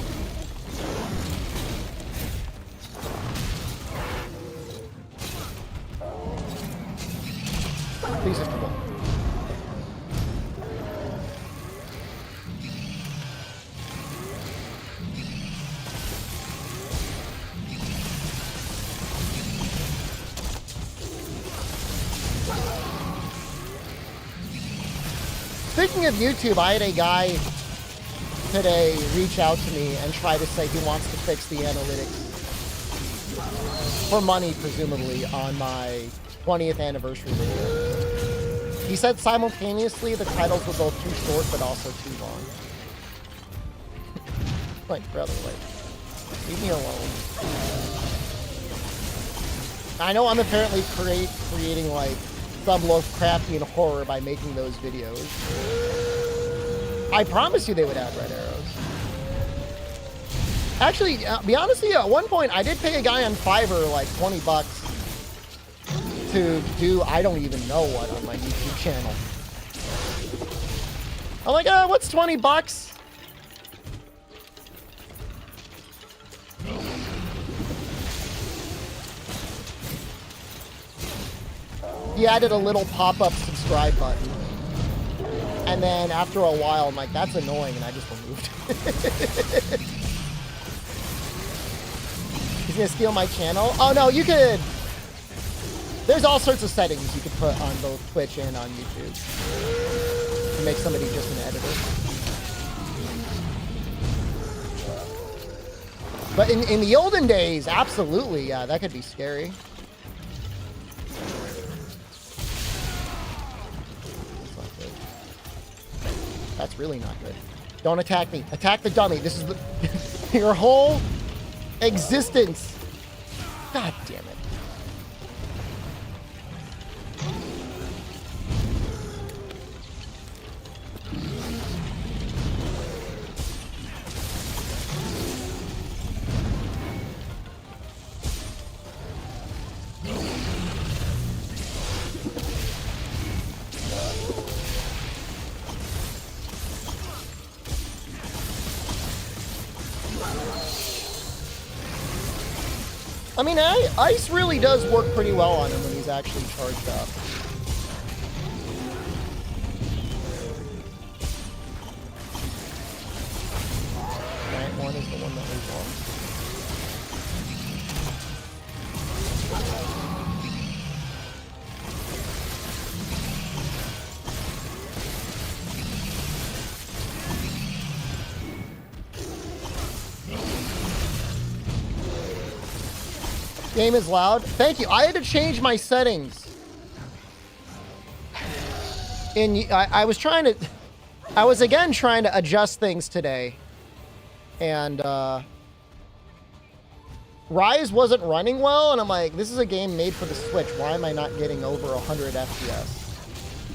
Please hit the ball. Speaking of YouTube, I had a guy today reach out to me and try to say he wants to fix the analytics for money, presumably, on my 20th anniversary video. He said simultaneously the titles were both too short but also too long. Like, brother, like, leave me alone. I know I'm apparently creating like some Lovecraftian horror by making those videos. I promise you they would have red arrows. Actually, be honest with you, at one point I did pay a guy on Fiverr like 20 bucks to do I don't even know what on my YouTube channel. I'm like, what's 20 bucks? He added a little pop-up subscribe button. And then after a while, I'm like, that's annoying, and I just removed it. He's gonna steal my channel? Oh no, you could... There's all sorts of settings you could put on both Twitch and on YouTube to make somebody just an editor. But in the olden days, absolutely, yeah, that could be scary. That's really not good. Don't attack me. Attack the dummy. This is the your whole existence. God damn it. I mean, ice really does work pretty well on him when he's actually charged up. Giant one is the one that we want. Game is loud. Thank you. I had to change my settings. I was again trying to adjust things today. And Rise wasn't running well, and I'm like, this is a game made for the Switch. Why am I not getting over 100 FPS?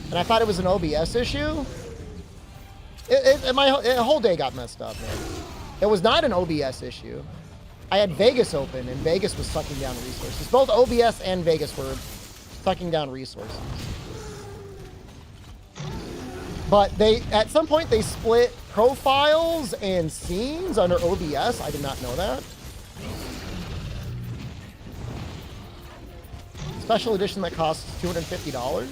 And I thought it was an OBS issue. My whole day got messed up, man. It was not an OBS issue. I had Vegas open, and Vegas was sucking down resources. Both OBS and Vegas were sucking down resources. But at some point, they split profiles and scenes under OBS. I did not know that. Special edition that costs $250.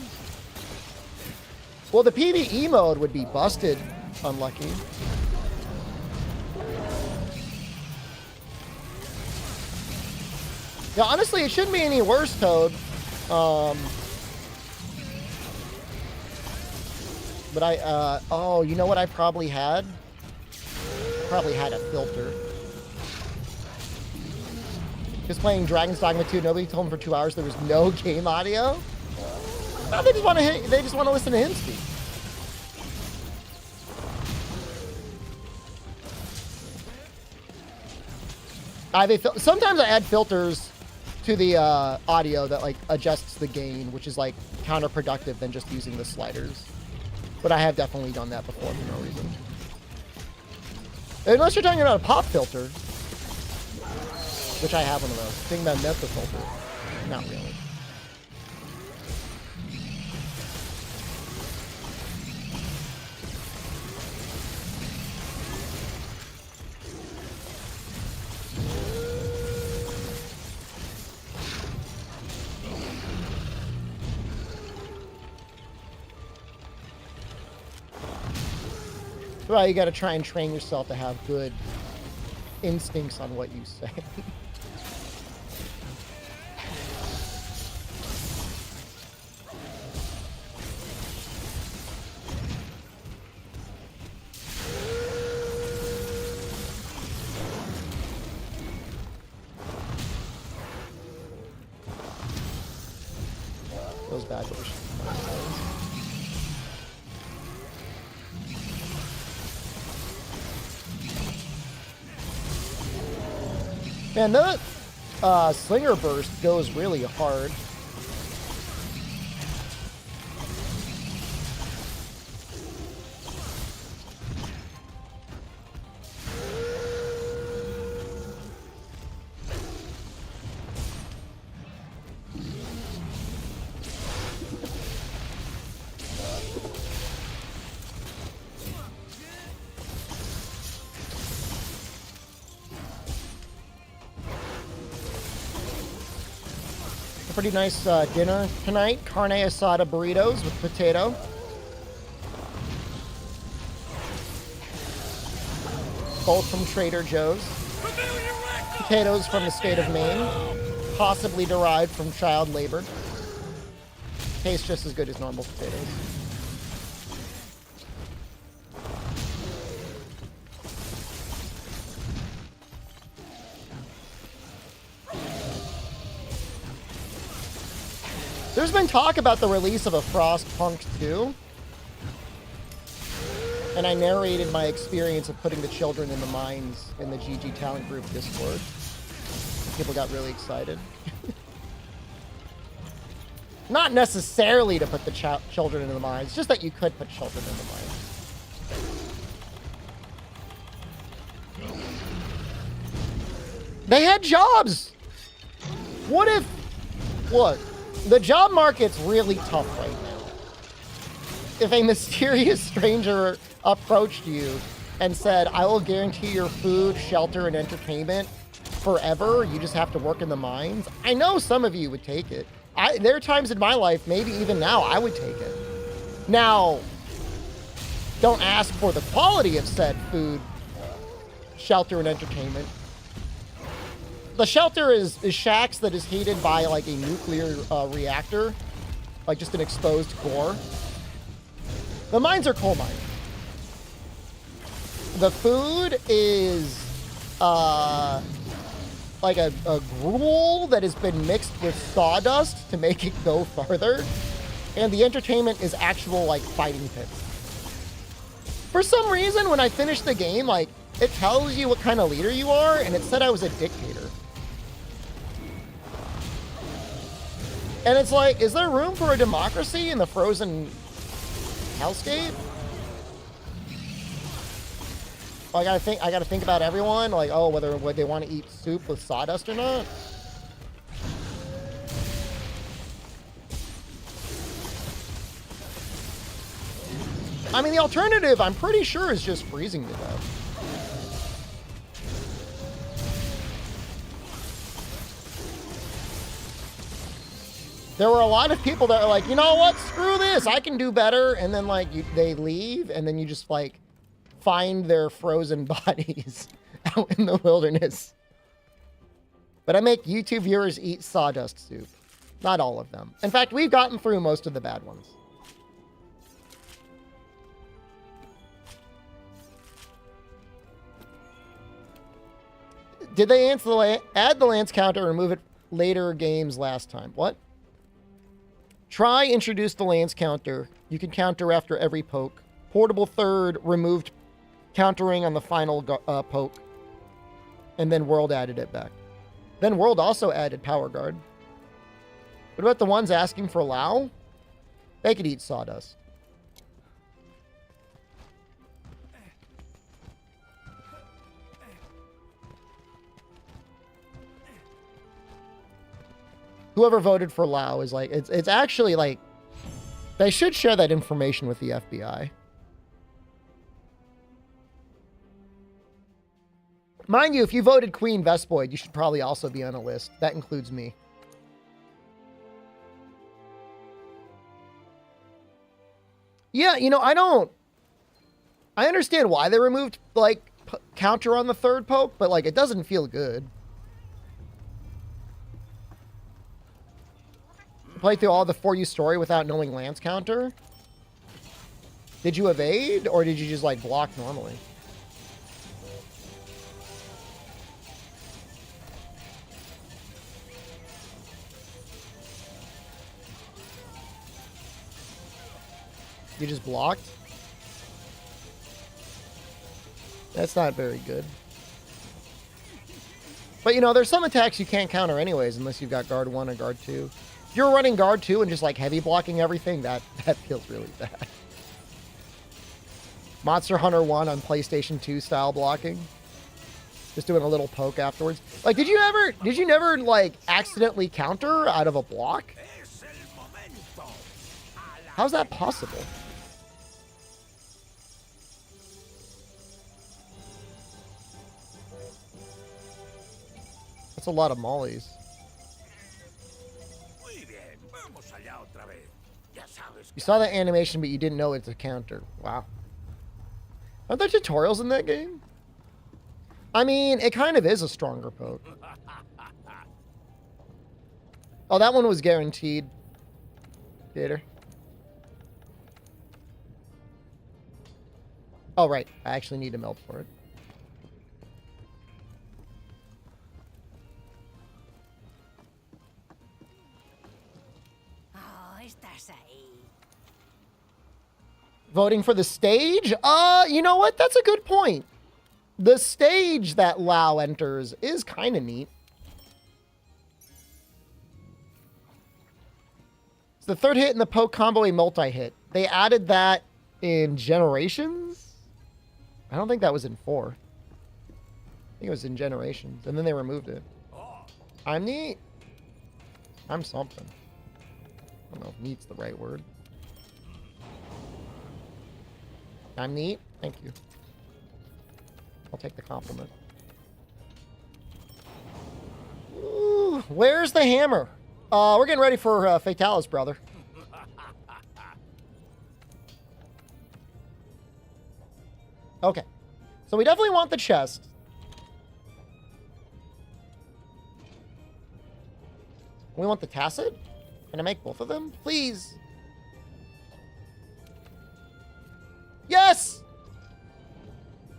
Well, the PvE mode would be busted. Unlucky. Yeah, honestly, it shouldn't be any worse, Toad. But oh, you know what I probably had? Probably had a filter. Just playing Dragon's Dogma 2, nobody told him for 2 hours there was no game audio. No, they just want to listen to him speak. Sometimes I add filters to the audio that like adjusts the gain, which is like counterproductive than just using the sliders. But I have definitely done that before for no reason. Unless you're talking about a pop filter, which I have one of those. Thinking about Nether filter, not really. Well, you got to try and train yourself to have good instincts on what you say. Those bad boys. Man, the Slinger Burst goes really hard. Pretty nice dinner tonight. Carne asada burritos with potato. Both from Trader Joe's. Potatoes from the state of Maine. Possibly derived from child labor. Tastes just as good as normal potatoes. There's been talk about the release of a Frostpunk 2. And I narrated my experience of putting the children in the mines in the GG Talent Group Discord. People got really excited. Not necessarily to put the children in the mines, just that you could put children in the mines. They had jobs! What if... Look. The job market's really tough right now. If a mysterious stranger approached you and said, I will guarantee your food, shelter, and entertainment forever, you just have to work in the mines, I know some of you would take it. There are times in my life, maybe even now, I would take it. Now, don't ask for the quality of said food, shelter, and entertainment. The shelter is shacks that is heated by like a nuclear reactor, like just an exposed core. The mines are coal mines. The food is like a gruel that has been mixed with sawdust to make it go farther. And the entertainment is actual like fighting pits. For some reason, when I finished the game, like it tells you what kind of leader you are, and it said I was a dictator. And it's like, is there room for a democracy in the frozen hellscape? I gotta think about everyone, like, oh, whether they want to eat soup with sawdust or not. I mean, the alternative, I'm pretty sure, is just freezing to death. There were a lot of people that are like, you know what, screw this, I can do better. And then like they leave, and then you just like find their frozen bodies out in the wilderness. But I make YouTube viewers eat sawdust soup. Not all of them. In fact, we've gotten through most of the bad ones. Did they add the lance counter and remove it later games last time? What? Try introduce the lance counter. You can counter after every poke. Portable third removed countering on the final poke. And then World added it back. Then World also added Power Guard. What about the ones asking for Lao? They could eat sawdust. Whoever voted for Lao is like, it's actually like, they should share that information with the FBI. Mind you, if you voted Queen Vespoid, you should probably also be on a list. That includes me. Yeah, you know, I don't I understand why they removed, like, counter on the third poke, but, like, it doesn't feel good. Play through all the For You story without knowing Lance counter. Did you evade, or did you just, like, block normally? You just blocked? That's not very good. But, you know, there's some attacks you can't counter anyways, unless you've got guard 1 or guard 2. If you're running guard 2 and just, like, heavy blocking everything, that feels really bad. Monster Hunter 1 on PlayStation 2 style blocking. Just doing a little poke afterwards. Like, did you never, like, accidentally counter out of a block? How's that possible? That's a lot of mollies. You saw that animation, but you didn't know it's a counter. Wow. Aren't there tutorials in that game? I mean, it kind of is a stronger poke. Oh, that one was guaranteed. Theater. Oh, right. I actually need to melt for it. Voting for the stage? You know what? That's a good point. The stage that Lao enters is kind of neat. It's the third hit in the poke combo, a multi-hit. They added that in Generations? I don't think that was in 4. I think it was in Generations, and then they removed it. I'm neat. I'm something. I don't know if neat's the right word. I'm neat. Thank you. I'll take the compliment. Ooh, where's the hammer? We're getting ready for Fatalis, brother. Okay. So we definitely want the chest. We want the tacit? Can I make both of them? Please. Yes!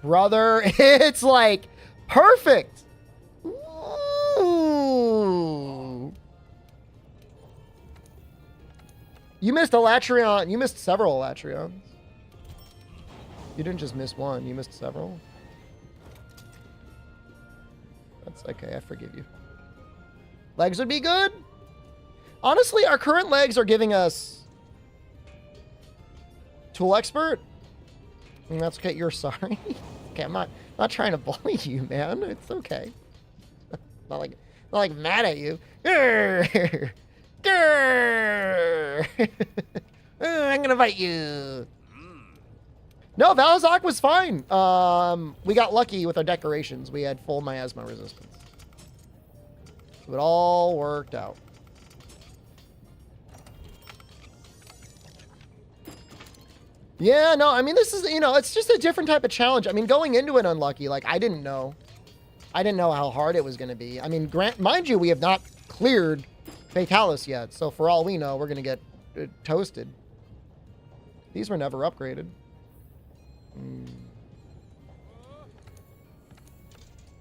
Brother, it's like perfect. Ooh. You missed Alatreon. You missed several Alatreons. You didn't just miss one. You missed several. That's okay. I forgive you. Legs would be good. Honestly, our current legs are giving us Tool Expert. And that's okay. You're sorry. Okay, I'm not trying to bully you, man. It's okay. not like mad at you. Grr. Grr. I'm gonna bite you. No, Valazak was fine. We got lucky with our decorations. We had full miasma resistance. So it all worked out. Yeah, no, I mean, this is, you know, it's just a different type of challenge. I mean, going into it unlucky, like, I didn't know how hard it was going to be. I mean, mind you, we have not cleared Fatalis yet. So for all we know, we're going to get toasted. These were never upgraded.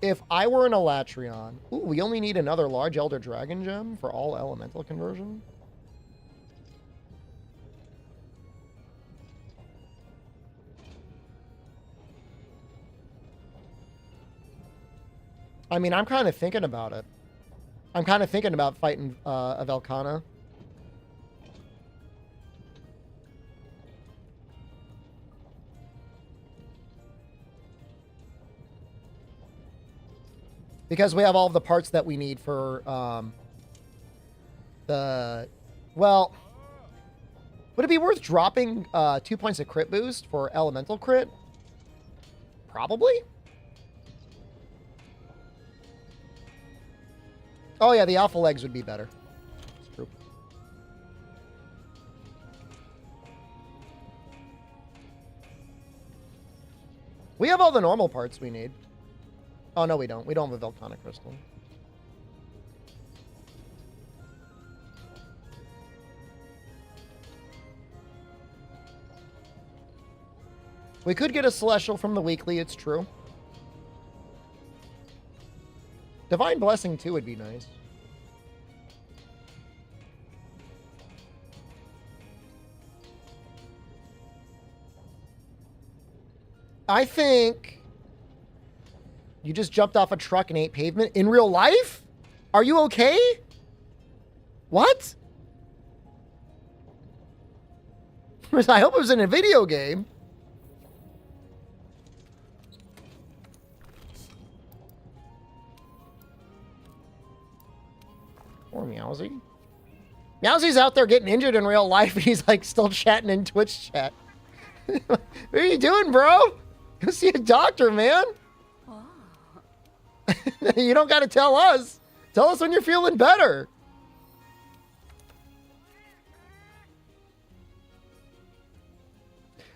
If I were an Alatreon, ooh, we only need another large Elder Dragon gem for all elemental conversion. I mean, I'm kind of thinking about it. I'm kind of thinking about fighting a Velkhana. Because we have all of the parts that we need for well, would it be worth dropping 2 points of crit boost for elemental crit? Probably. Oh yeah, the alpha legs would be better. It's true. We have all the normal parts we need. Oh, no, we don't. We don't have a Volcanic Crystal. We could get a Celestial from the weekly, it's true. Divine Blessing, too, would be nice. I think you just jumped off a truck and ate pavement in real life? Are you okay? What? I hope it was in a video game. Poor Meowsy. Meowsy's out there getting injured in real life, and he's like still chatting in Twitch chat. What are you doing, bro? Go see a doctor, man. Oh. You don't got to tell us. Tell us when you're feeling better.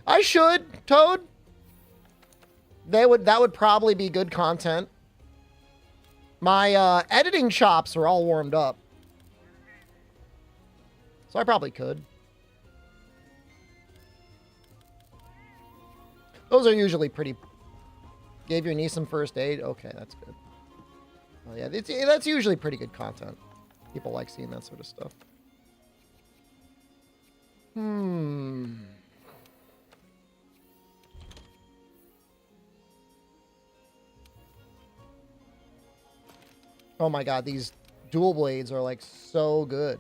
I should, Toad. That would probably be good content. My editing chops are all warmed up. So I probably could. Those are usually pretty... Gave your niece some first aid? Okay, that's good. Oh yeah, that's usually pretty good content. People like seeing that sort of stuff. Oh my god, these dual blades are like so good.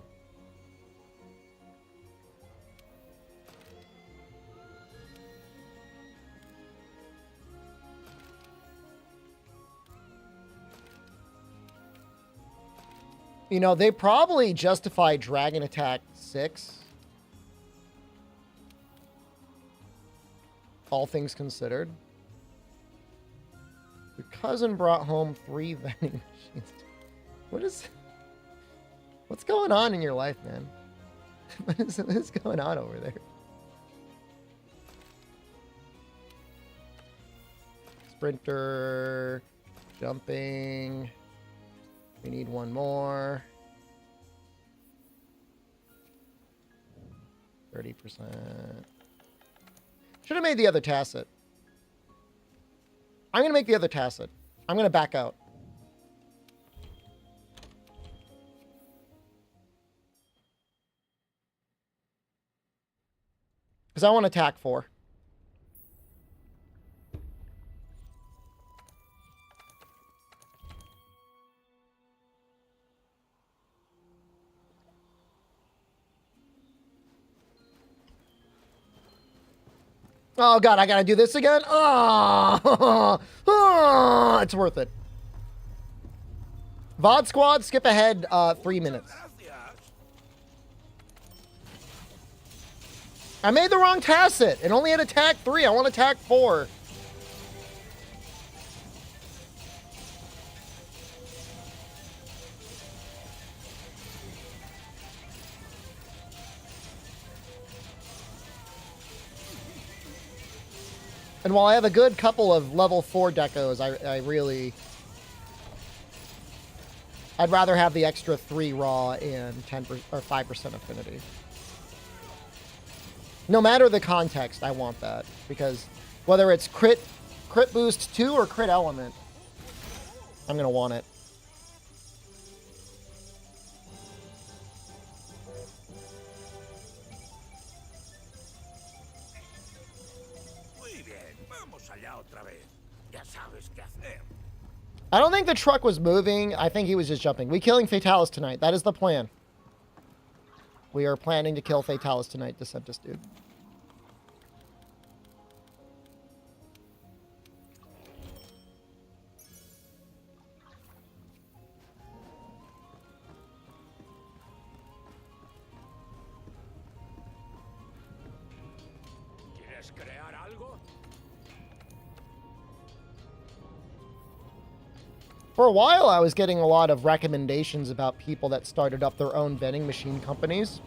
You know, they probably justify Dragon Attack 6. All things considered. Your cousin brought home 3 vending machines. What's going on in your life, man? What is going on over there? Sprinter, jumping. We need one more. 30%. Should have made the other tacit. I'm going to make the other tacit. I'm going to back out. Because I want to attack 4. Oh god, I gotta do this again? Oh, oh, it's worth it. VOD squad, skip ahead 3 minutes. I made the wrong tacit. It only had attack 3. I want attack 4. And while I have a good couple of level 4 decos, I'd rather have the extra 3 raw and 10% or 5% affinity. No matter the context, I want that. Because whether it's crit boost 2 or crit element, I'm going to want it. I don't think the truck was moving. I think he was just jumping. We killing Fatalis tonight. That is the plan. We are planning to kill Fatalis tonight, Decentus dude. For a while, I was getting a lot of recommendations about people that started up their own vending machine companies.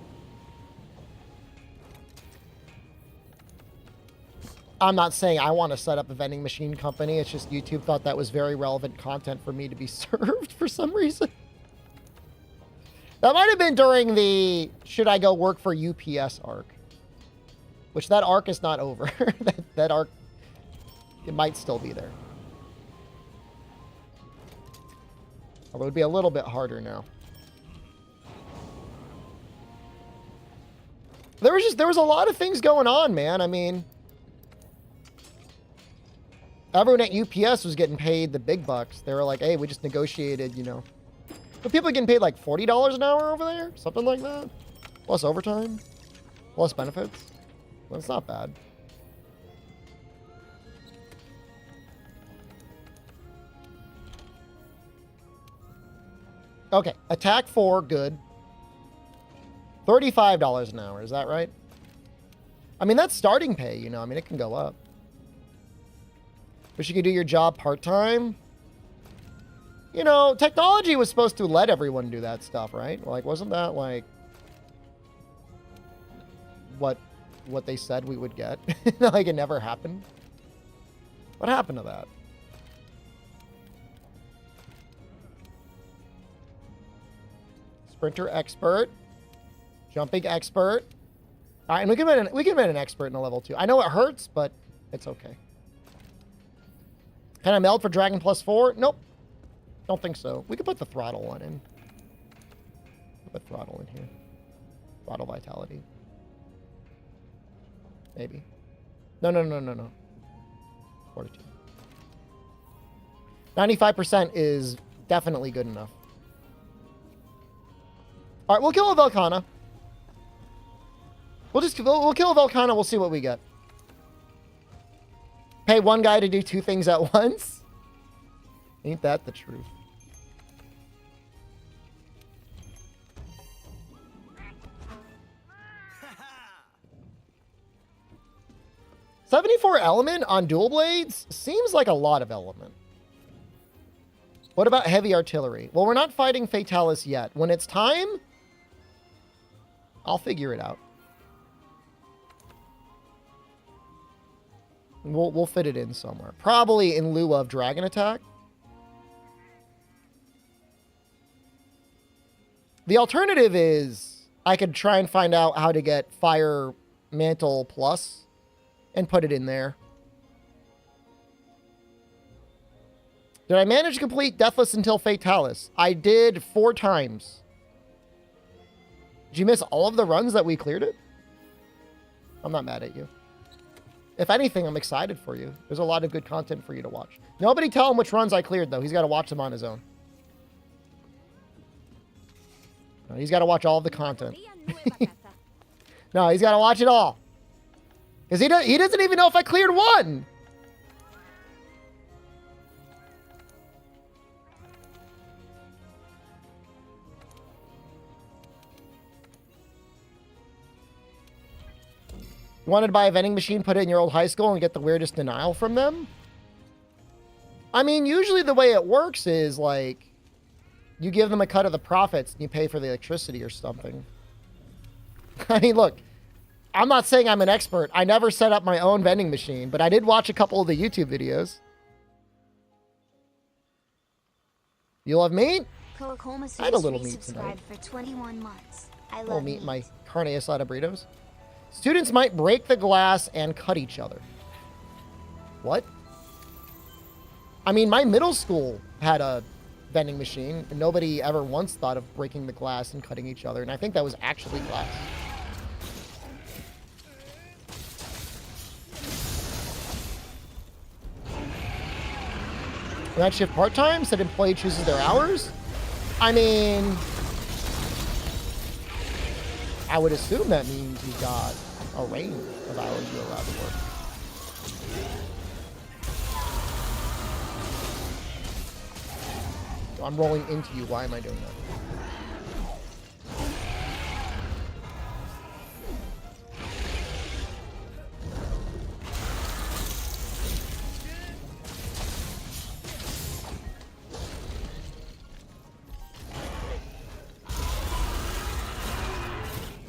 I'm not saying I want to set up a vending machine company. It's just YouTube thought that was very relevant content for me to be served for some reason. That might have been during the should I go work for UPS arc. Which that arc is not over. that arc, it might still be there. Although it would be a little bit harder now. There was a lot of things going on, man. I mean, everyone at UPS was getting paid the big bucks. They were like, hey, we just negotiated, you know. But people are getting paid like $40 an hour over there. Something like that. Plus overtime. Plus benefits. Well, it's not bad. Okay. Attack 4, good. $35 an hour. Is that right? I mean, that's starting pay, you know. I mean, it can go up. Wish you could do your job part-time. You know, technology was supposed to let everyone do that stuff, right? Like, wasn't that, like, what they said we would get? Like, it never happened? What happened to that? Sprinter expert. Jumping expert. All right, and we can make an expert in a level 2. I know it hurts, but it's okay. Can I meld for Dragon +4? Nope. Don't think so. We could put the throttle one in. Put throttle in here. Throttle vitality. Maybe. No. Fortitude. 95% is definitely good enough. All right, we'll kill a Velkhana. We'll kill a Velkhana. We'll see what we get. Pay one guy to do 2 things at once. Ain't that the truth? $74 element on dual blades seems like a lot of element. What about heavy artillery? Well, we're not fighting Fatalis yet. When it's time, I'll figure it out. We'll fit it in somewhere. Probably in lieu of dragon attack. The alternative is I could try and find out how to get Fire Mantle Plus and put it in there. Did I manage to complete Deathless until Fatalis? I did 4 times. Did you miss all of the runs that we cleared it? I'm not mad at you. If anything, I'm excited for you. There's a lot of good content for you to watch. Nobody tell him which runs I cleared, though. He's got to watch them on his own. No, he's got to watch all of the content. No, he's got to watch it all. Because he doesn't even know if I cleared 1. You wanted to buy a vending machine, put it in your old high school, and get the weirdest denial from them? I mean, usually the way it works is, like, you give them a cut of the profits, and you pay for the electricity or something. I mean, look, I'm not saying I'm an expert. I never set up my own vending machine, but I did watch a couple of the YouTube videos. You love meat? I had a little meat tonight. For 21 months. I love meat in my carne asada burritos. Students might break the glass and cut each other. What? I mean, my middle school had a vending machine, and nobody ever once thought of breaking the glass and cutting each other, and I think that was actually glass. Night shift part-time, said employee chooses their hours? I mean, I would assume that means you got a range of hours you're allowed to work. So I'm rolling into you. Why am I doing that?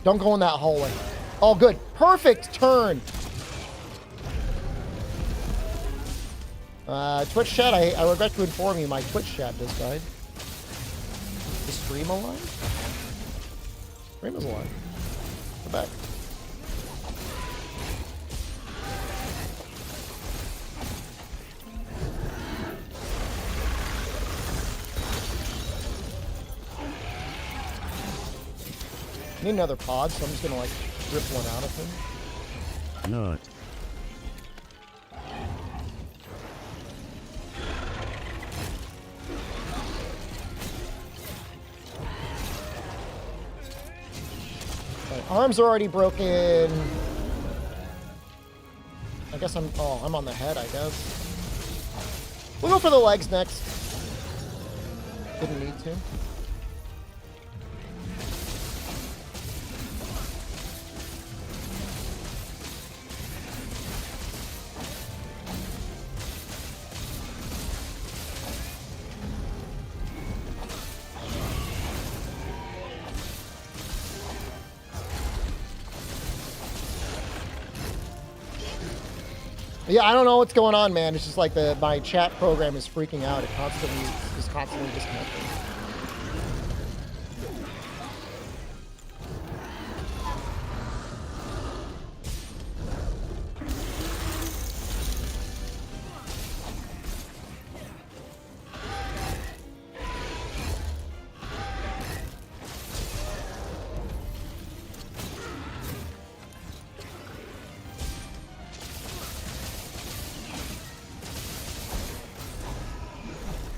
Don't go in that hallway. Oh, good. Perfect turn. Twitch chat, I regret to inform you, my Twitch chat just died. Is the stream alive? Stream is alive. We're back. I need another pod, so I'm just gonna like rip one out of him. No. My arms are already broken. I guess I'm on the head, I guess. We'll go for the legs next. Didn't need to. Yeah, I don't know what's going on, man. It's just like my chat program is freaking out. It is constantly disconnecting.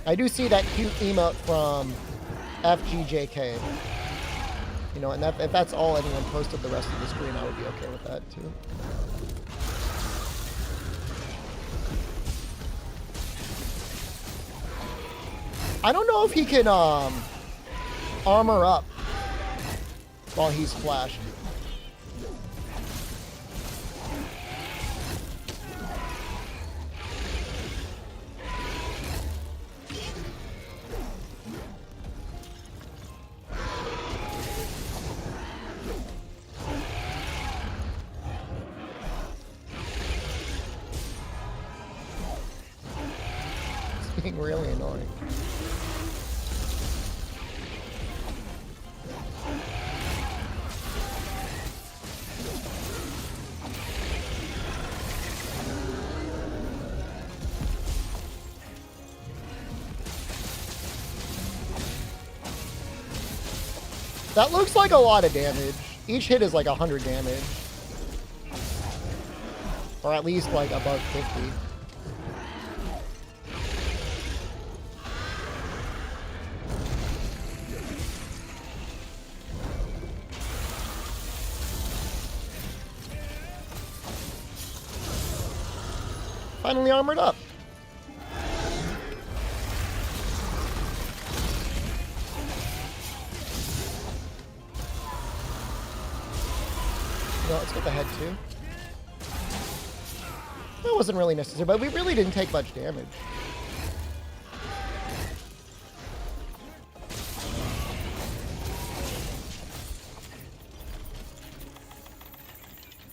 I do see that cute emote from FGJK. You know, and if that's all anyone posted the rest of the screen, I would be okay with that too. I don't know if he can armor up while he's flashed. Being really annoying. That looks like a lot of damage. Each hit is like 100 damage. Or at least like above 50. Finally armored up. No, let's get the head too. That wasn't really necessary, but we really didn't take much damage.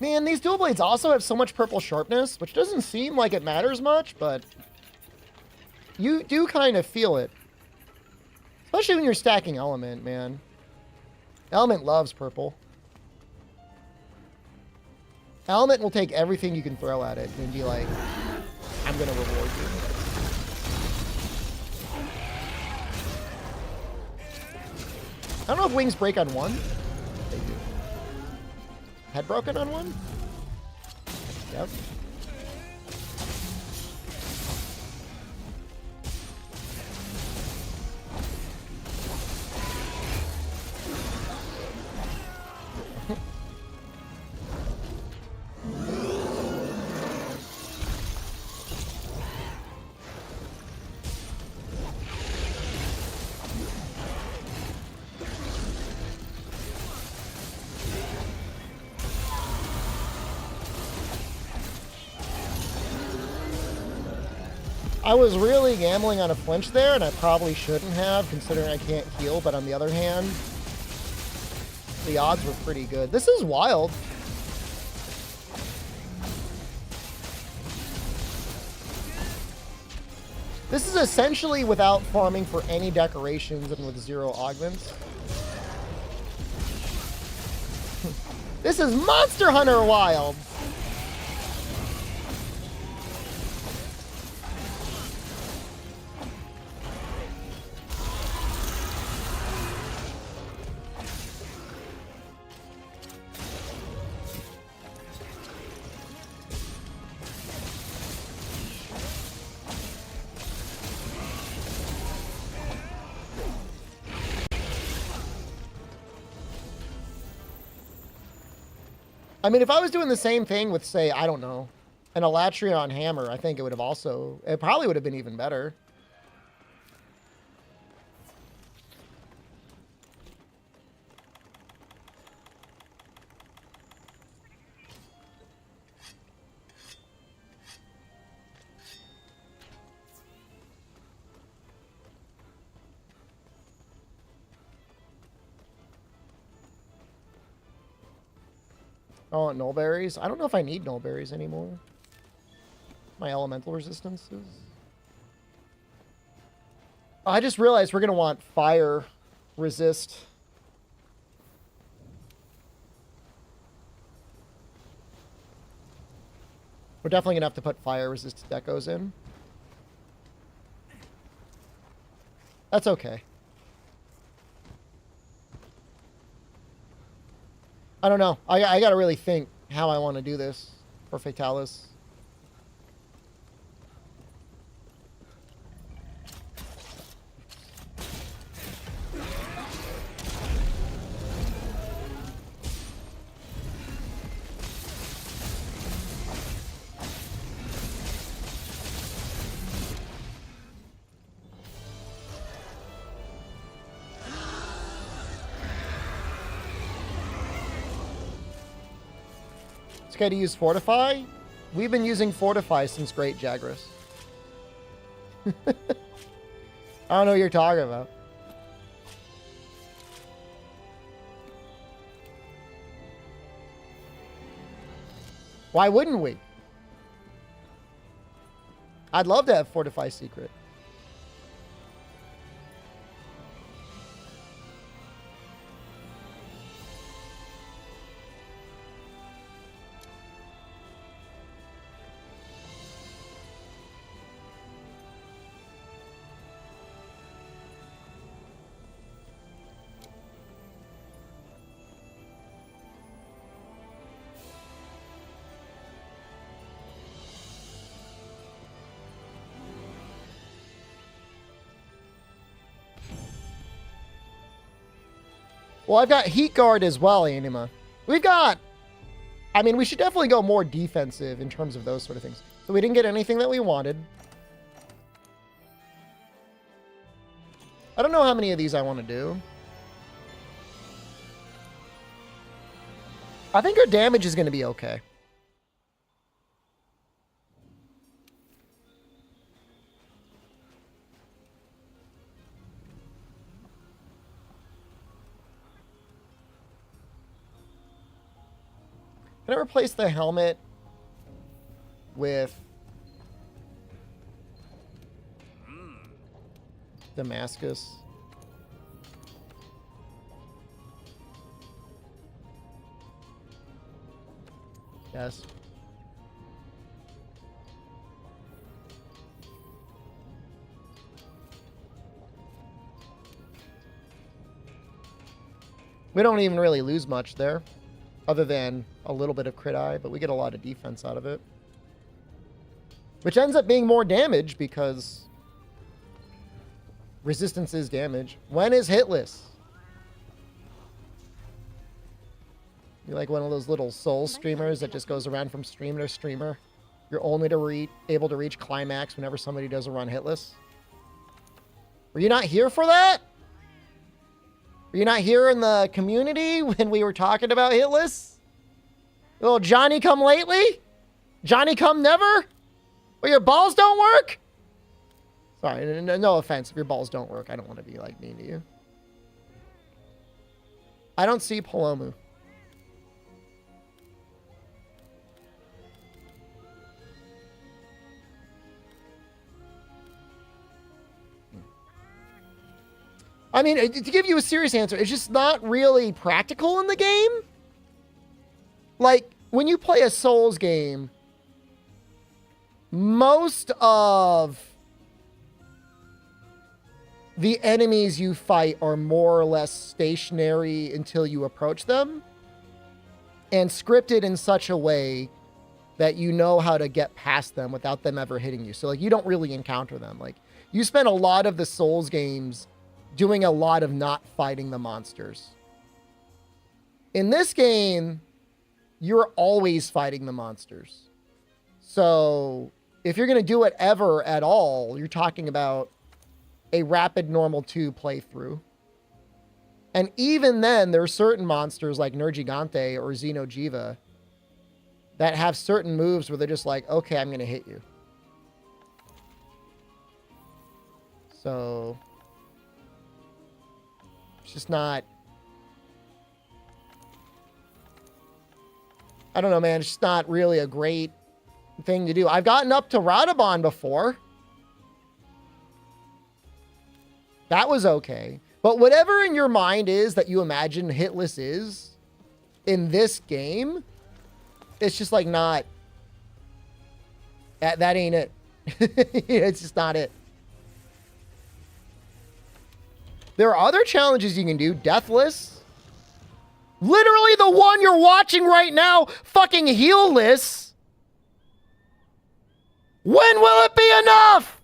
Man, these dual blades also have so much purple sharpness, which doesn't seem like it matters much, but you do kind of feel it. Especially when you're stacking element, man. Element loves purple. Element will take everything you can throw at it and be like, I'm gonna reward you. I don't know if wings break on one. They do. Head broken on one? Yep. I was really gambling on a flinch there, and I probably shouldn't have, considering I can't heal, but on the other hand, the odds were pretty good. This is wild. This is essentially without farming for any decorations and with 0 augments. This is Monster Hunter Wild! I mean, if I was doing the same thing with, say, I don't know, an Alatreon hammer, I think it would have also... It probably would have been even better. I want null berries. I don't know if I need null berries anymore. My elemental resistances. I just realized we're going to want fire resist. We're definitely going to have to put fire resist decos in. That's okay. I don't know. I gotta really think how I want to do this for Fatalis. Okay to use Fortify? We've been using Fortify since Great Jagras. I don't know what you're talking about. Why wouldn't we? I'd love to have Fortify Secret. Well, I've got Heat Guard as well, Anima. We've got... I mean, we should definitely go more defensive in terms of those sort of things. So we didn't get anything that we wanted. I don't know how many of these I want to do. I think our damage is going to be okay. Can I replace the helmet with Damascus? Yes. We don't even really lose much there, other than a little bit of crit eye, but we get a lot of defense out of it. Which ends up being more damage because resistance is damage. When is hitless? You're like one of those little soul streamers that just goes around from streamer to streamer. You're only able to reach climax whenever somebody does a run hitless. Were you not here for that? Were you not here in the community when we were talking about hitless? Little Johnny come lately? Johnny come never? Where your balls don't work? Sorry, no offense if your balls don't work. I don't want to be like mean to you. I don't see Palomu. I mean, to give you a serious answer, it's just not really practical in the game. Like, when you play a Souls game, most of the enemies you fight are more or less stationary until you approach them, and scripted in such a way that you know how to get past them without them ever hitting you. So, like, you don't really encounter them. Like, you spend a lot of the Souls games doing a lot of not fighting the monsters. In this game, you're always fighting the monsters. So if you're going to do it ever at all, you're talking about a rapid normal 2 playthrough. And even then, there are certain monsters like Nergigante or Xenojiva that have certain moves where they're just like, okay, I'm going to hit you. So it's just not... I don't know, man. It's just not really a great thing to do. I've gotten up to Radabon before. That was okay. But whatever in your mind is that you imagine hitless is in this game, it's just like not... That ain't it. It's just not it. There are other challenges you can do. Deathless. Literally the one you're watching right now, fucking healless. When will it be enough?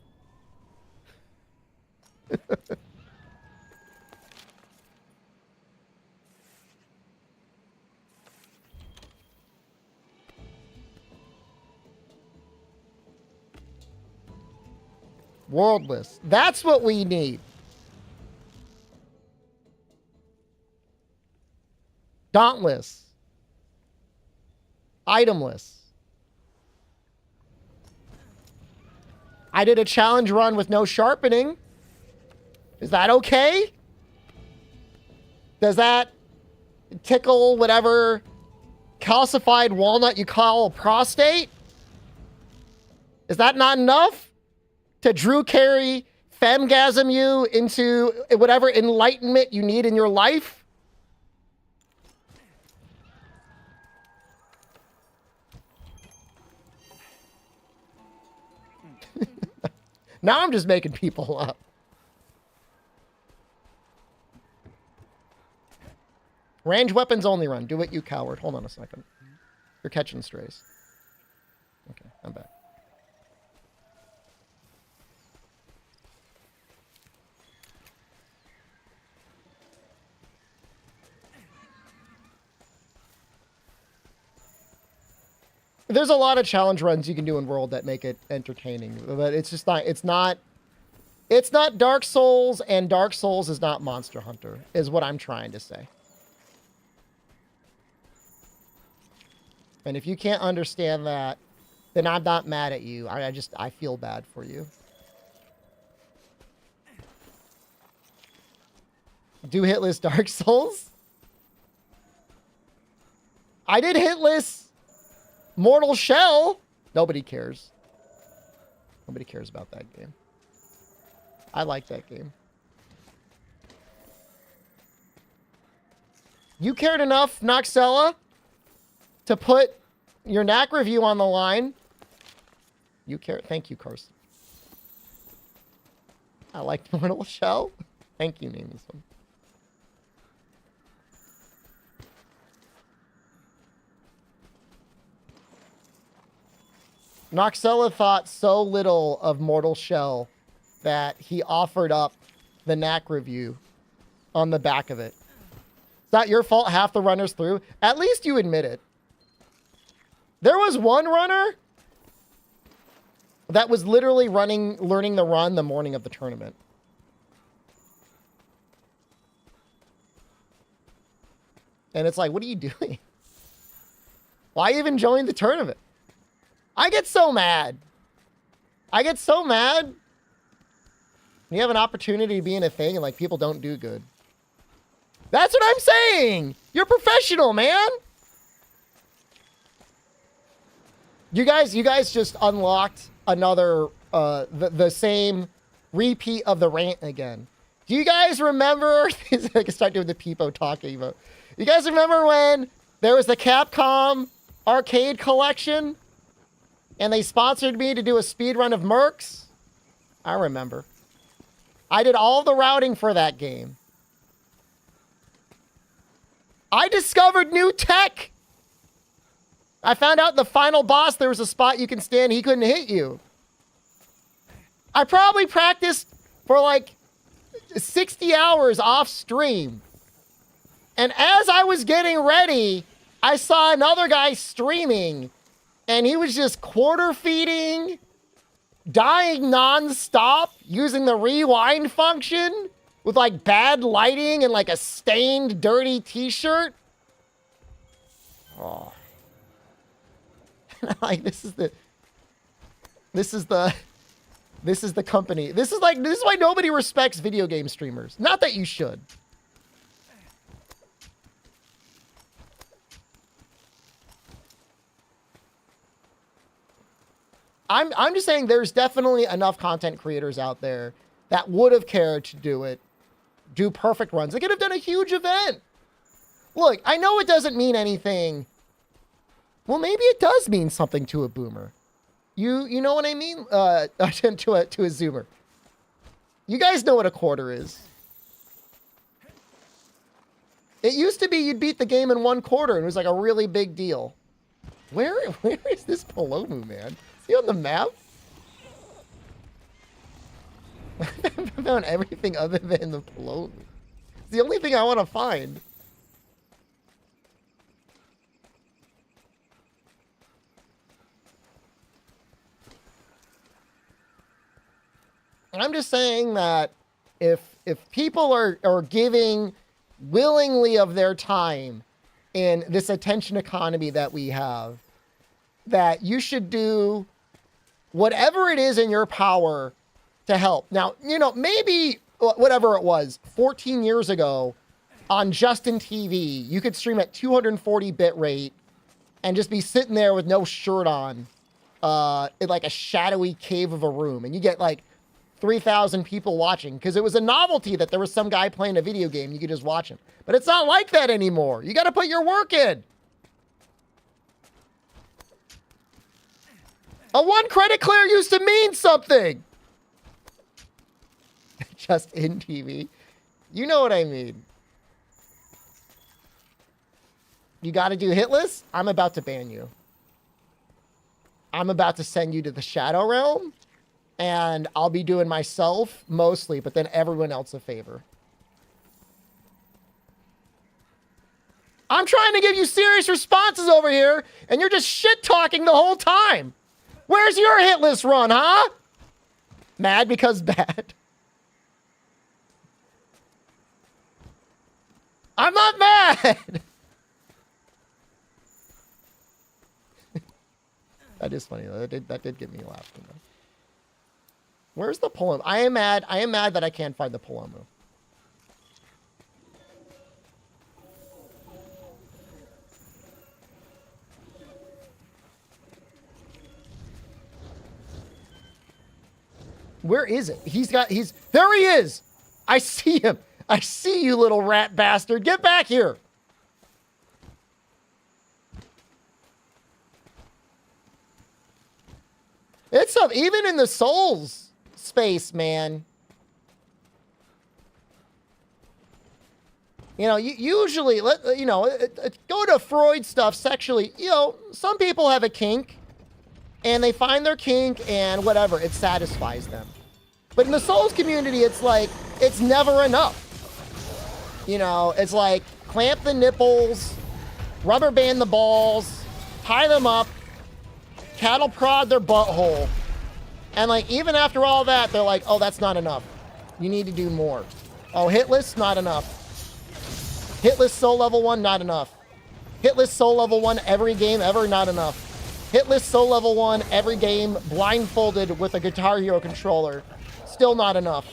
Worldless. That's what we need. Dauntless. Itemless. I did a challenge run with no sharpening. Is that okay? Does that tickle whatever calcified walnut you call a prostate? Is that not enough to Drew Carey femgasm you into whatever enlightenment you need in your life? Now I'm just making people up. Range weapons only run. Do it, you coward. Hold on a second. You're catching strays. Okay, I'm back. There's a lot of challenge runs you can do in World that make it entertaining, but it's just not, it's not Dark Souls, and Dark Souls is not Monster Hunter, is what I'm trying to say. And if you can't understand that, then I'm not mad at you. I feel bad for you. Do hitless Dark Souls? I did hitless Mortal Shell. Nobody cares. Nobody cares about that game. I like that game. You cared enough, Noxella, to put your knack review on the line. You care. Thank you, Carson. I like Mortal Shell. Thank you, Namison. Noxella thought so little of Mortal Shell that he offered up the knack review on the back of it. It's not your fault half the runners through. At least you admit it. There was one runner that was literally learning the run the morning of the tournament. And it's like, what are you doing? Why even join the tournament? I get so mad. I get so mad. You have an opportunity to be in a thing and like people don't do good. That's what I'm saying. You're professional, man. You guys just unlocked another the same repeat of the rant again. Do you guys remember? I can start doing the Peepo talking about. You guys remember when there was the Capcom arcade collection, and they sponsored me to do a speed run of Mercs? I remember. I did all the routing for that game. I discovered new tech. I found out the final boss, there was a spot you can stand, he couldn't hit you. I probably practiced for like 60 hours off stream. And as I was getting ready, I saw another guy streaming, and he was just quarter feeding, dying nonstop, using the rewind function with like bad lighting and like a stained, dirty t-shirt. Oh. Like, this is the company. This is why nobody respects video game streamers. Not that you should. I'm just saying there's definitely enough content creators out there that would have cared to do perfect runs. They could have done a huge event. Look, I know it doesn't mean anything. Well, maybe it does mean something to a boomer. You know what I mean? To a zoomer. You guys know what a quarter is. It used to be you'd beat the game in 1 quarter, and it was like a really big deal. Where is this Palomu, man? Is he on the map? I found everything other than the Palomu. It's the only thing I want to find. I'm just saying that if people are giving willingly of their time in this attention economy that we have, that you should do whatever it is in your power to help. Now, you know, maybe whatever it was, 14 years ago on Justin TV, you could stream at 240 bit rate and just be sitting there with no shirt on in like a shadowy cave of a room, and you get like 3,000 people watching because it was a novelty that there was some guy playing a video game. You could just watch him. But it's not like that anymore. You got to put your work in. A 1 credit clear used to mean something. Just in TV. You know what I mean. You got to do hitless? I'm about to ban you. I'm about to send you to the Shadow Realm. And I'll be doing myself mostly, but then everyone else a favor. I'm trying to give you serious responses over here, and you're just shit-talking the whole time. Where's your hitless run, huh? Mad because bad. I'm not mad. That is funny, though. That did get me laughing, though. Where's the Palomu? I am mad that I can't find the Palomu. Where is it? There he is! I see him! I see you, little rat bastard! Get back here! It's up, even in the Souls space, man. You know, usually, go to Freud stuff sexually. You know, some people have a kink, and they find their kink, and whatever, it satisfies them. But in the Souls community, it's like, it's never enough. You know, it's like, clamp the nipples, rubber band the balls, tie them up, cattle prod their butthole. And like, even after all that, they're like, oh, that's not enough. You need to do more. Oh, hitless, not enough. Hitless soul level 1, not enough. Hitless soul level 1 every game ever, not enough. Hitless soul level 1 every game blindfolded with a Guitar Hero controller. Still not enough.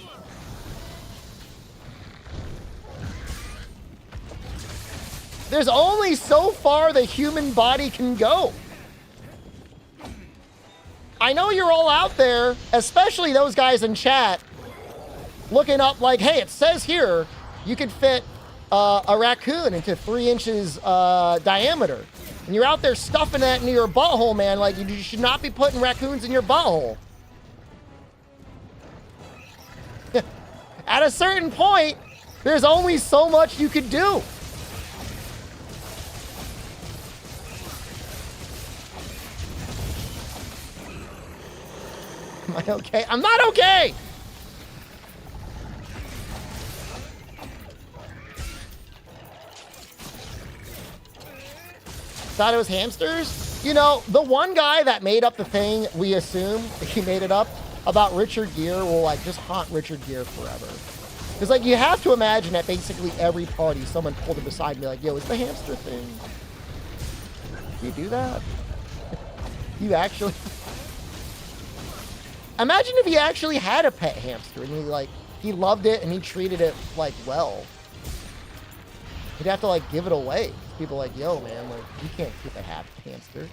There's only so far the human body can go. I know you're all out there, especially those guys in chat, looking up like, hey, it says here you could fit a raccoon into 3 inches diameter. And you're out there stuffing that into your butthole, man. Like, you should not be putting raccoons in your butthole. At a certain point, there's only so much you could do. Am I okay? I'm not okay! Thought it was hamsters? You know, the one guy that made up the thing, we assume, he made it up, about Richard Gere will, like, just haunt Richard Gere forever. Because, like, you have to imagine at basically every party, someone pulled him aside and be like, yo, is the hamster thing? Do you do that? You actually... Imagine if he actually had a pet hamster and he loved it and he treated it, like, well. He'd have to, like, give it away. People are like, yo, man, like, you can't keep a hamster.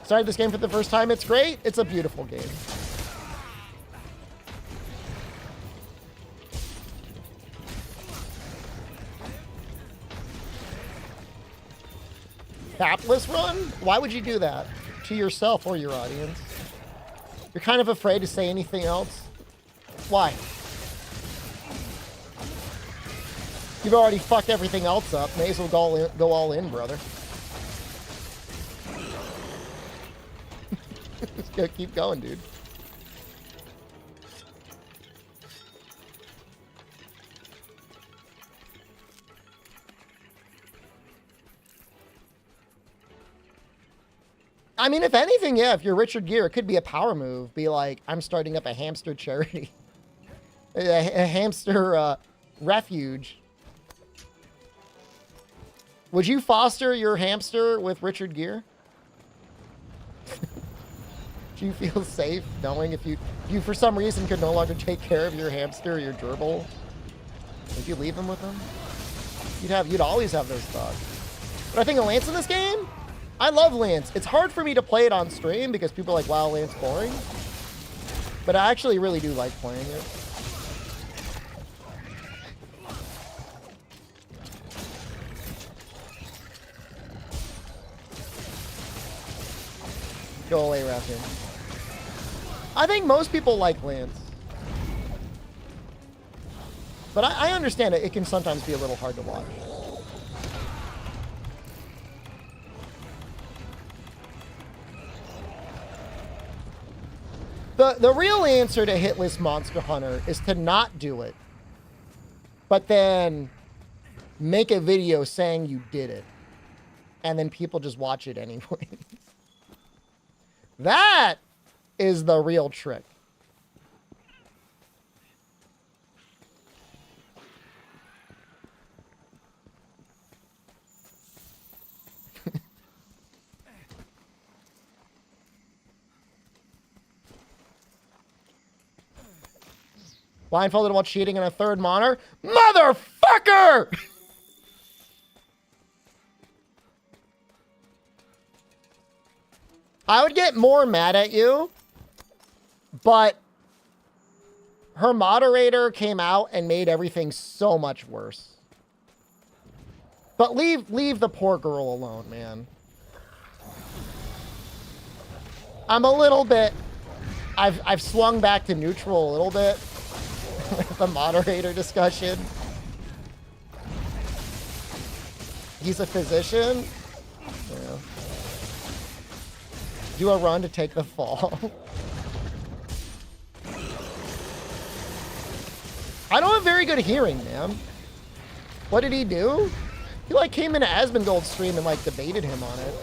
Started this game for the first time. It's great. It's a beautiful game. Hapless run? Why would you do that to yourself or your audience? You're kind of afraid to say anything else? Why? You've already fucked everything else up. May as well go all in, brother. Just gotta keep going, dude. I mean, if anything, yeah, if you're Richard Gere, it could be a power move. Be like, I'm starting up a hamster charity. a hamster refuge. Would you foster your hamster with Richard Gere? Do you feel safe knowing if you for some reason could no longer take care of your hamster or your gerbil? Would you leave him with him? You'd always have those thoughts. But I think of Lance in this game? I love Lance. It's hard for me to play it on stream because people are like, wow, Lance boring. But I actually really do like playing it. Go away, Raccoon. I think most people like Lance. But I understand it. It can sometimes be a little hard to watch. The real answer to Hitless Monster Hunter is to not do it, but then make a video saying you did it, and then people just watch it anyway. That is the real trick. Blindfolded while cheating in a third monitor? Motherfucker! I would get more mad at you, but her moderator came out and made everything so much worse. But leave the poor girl alone, man. I'm a little bit... I've swung back to neutral a little bit with the moderator discussion. He's a physician. Yeah. Do a run to take the fall. I don't have very good hearing, man. What did he do? He like came into Asmongold's stream and like debated him on it.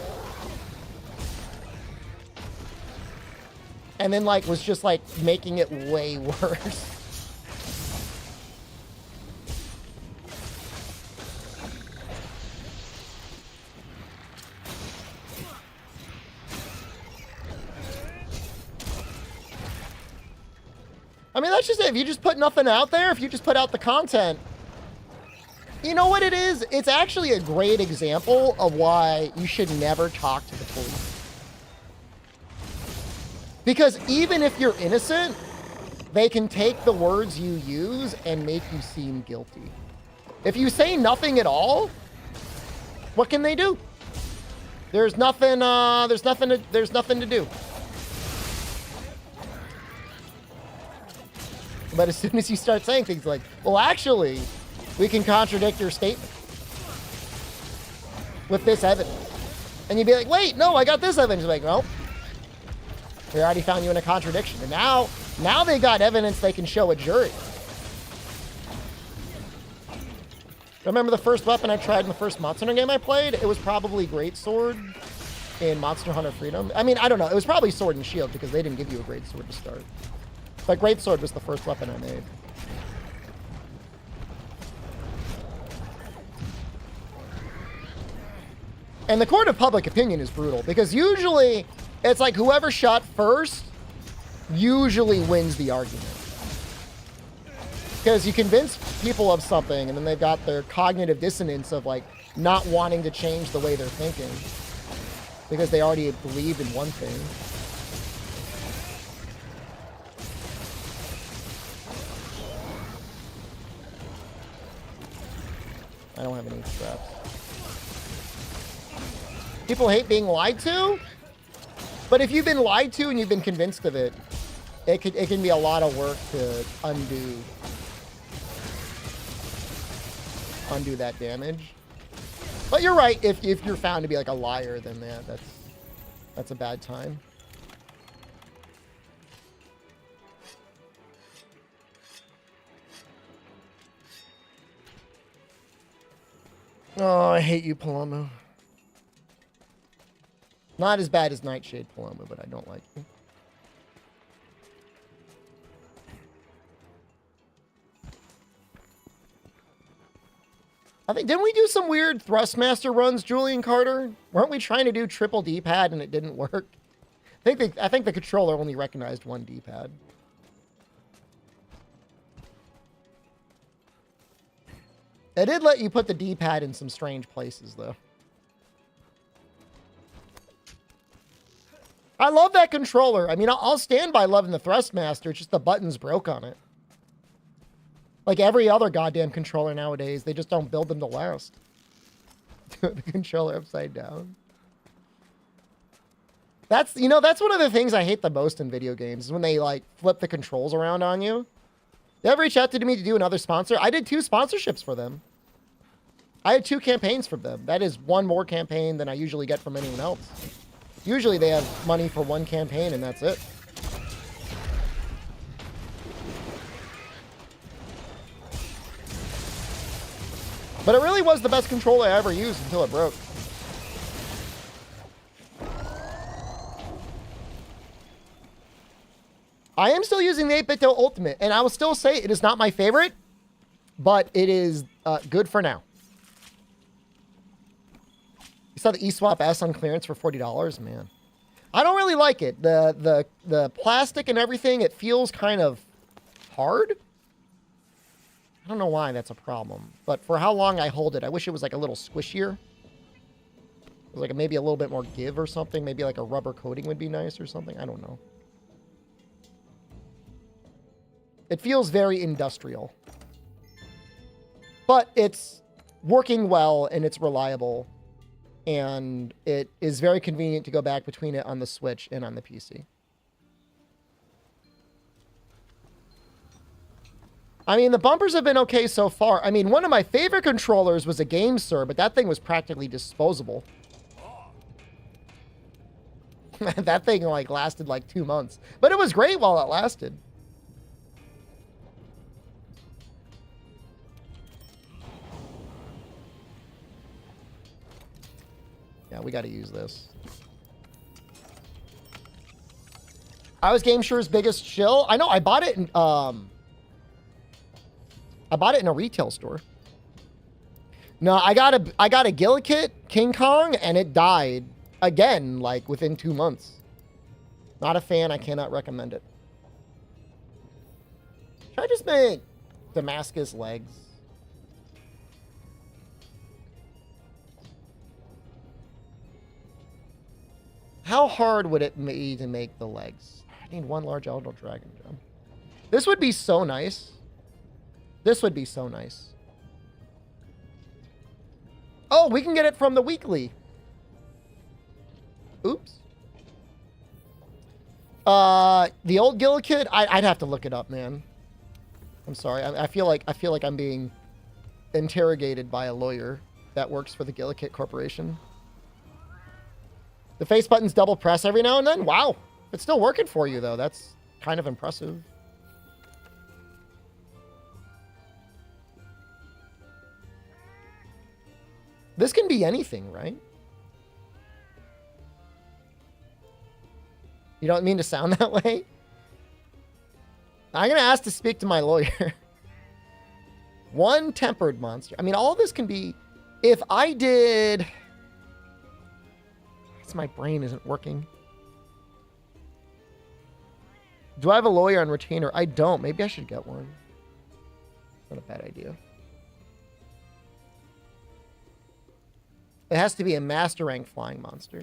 And then like was just like making it way worse. I mean, that's just it. If you just put nothing out there, if you just put out the content, you know what it is? It's actually a great example of why you should never talk to the police. Because even if you're innocent, they can take the words you use and make you seem guilty. If you say nothing at all, what can they do? There's nothing to do. But as soon as you start saying things like, well, actually, we can contradict your statement with this evidence. And you'd be like, wait, no, I got this evidence. You're like, well, they already found you in a contradiction. And now they got evidence they can show a jury. Remember the first weapon I tried in the first Monster Hunter game I played? It was probably Greatsword in Monster Hunter Freedom. I mean, I don't know. It was probably Sword and Shield because they didn't give you a Greatsword to start. But Greatsword was the first weapon I made. And the court of public opinion is brutal because usually it's like whoever shot first usually wins the argument. Because you convince people of something and then they've got their cognitive dissonance of like not wanting to change the way they're thinking because they already believed in one thing. I don't have any traps. People hate being lied to, but if you've been lied to and you've been convinced of it, it can be a lot of work to undo that damage. But you're right, if you're found to be like a liar, then that's a bad time. Oh, I hate you, Palomo. Not as bad as Nightshade Palomo, but I don't like you. I think, didn't we do some weird Thrustmaster runs, Julian Carter? Weren't we trying to do triple D-pad and it didn't work? I think the controller only recognized one D-pad. It did let you put the D-pad in some strange places, though. I love that controller. I mean, I'll stand by loving the Thrustmaster. It's just the buttons broke on it. Like every other goddamn controller nowadays, they just don't build them to last. The controller upside down. That's one of the things I hate the most in video games is when they like flip the controls around on you. They ever reach out to me to do another sponsor? I did 2 sponsorships for them. I had 2 campaigns from them. That is one more campaign than I usually get from anyone else. Usually they have money for 1 campaign and that's it. But it really was the best controller I ever used until it broke. I am still using the 8-bit Ultimate, and I will still say it is not my favorite, but it is good for now. You saw the eSwap S on clearance for $40, man. I don't really like it. The plastic and everything, it feels kind of hard. I don't know why that's a problem, but for how long I hold it, I wish it was like a little squishier. Like maybe a little bit more give or something. Maybe like a rubber coating would be nice or something. I don't know. It feels very industrial. But it's working well and it's reliable. And it is very convenient to go back between it on the Switch and on the PC. I mean, the bumpers have been okay so far. I mean, one of my favorite controllers was a GameSir, but that thing was practically disposable. That thing like lasted like 2 months. But it was great while it lasted. Yeah, we got to use this. I was GameSure's biggest shill. I know, I bought it in a retail store. No, I got a Gillikit King Kong and it died again, like within 2 months. Not a fan. I cannot recommend it. Should I just make Damascus legs? How hard would it be to make the legs? I need one large Elder Dragon gem. This would be so nice. This would be so nice. Oh, we can get it from the weekly. Oops. The old Gillikid, I'd have to look it up, man. I'm sorry. I feel like I'm being interrogated by a lawyer that works for the Gillikid Corporation. The face button's double press every now and then. Wow. It's still working for you, though. That's kind of impressive. This can be anything, right? You don't mean to sound that way? I'm going to ask to speak to my lawyer. One tempered monster. I mean, all this can be... If I did... My brain isn't working. Do I have a lawyer on retainer? I don't. Maybe I should get one. Not a bad idea. It has to be a master rank flying monster.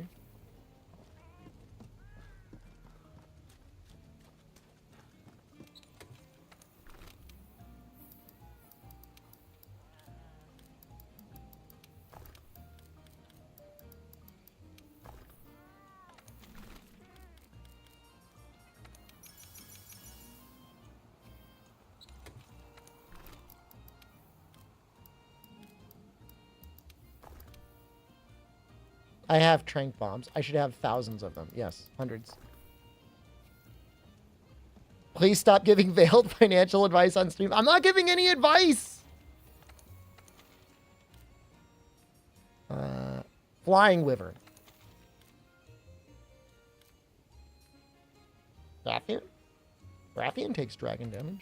I have trank bombs. I should have thousands of them. Yes, hundreds. Please stop giving veiled financial advice on stream. I'm not giving any advice. Flying Wyvern. Rathian? Rathian takes dragon damage.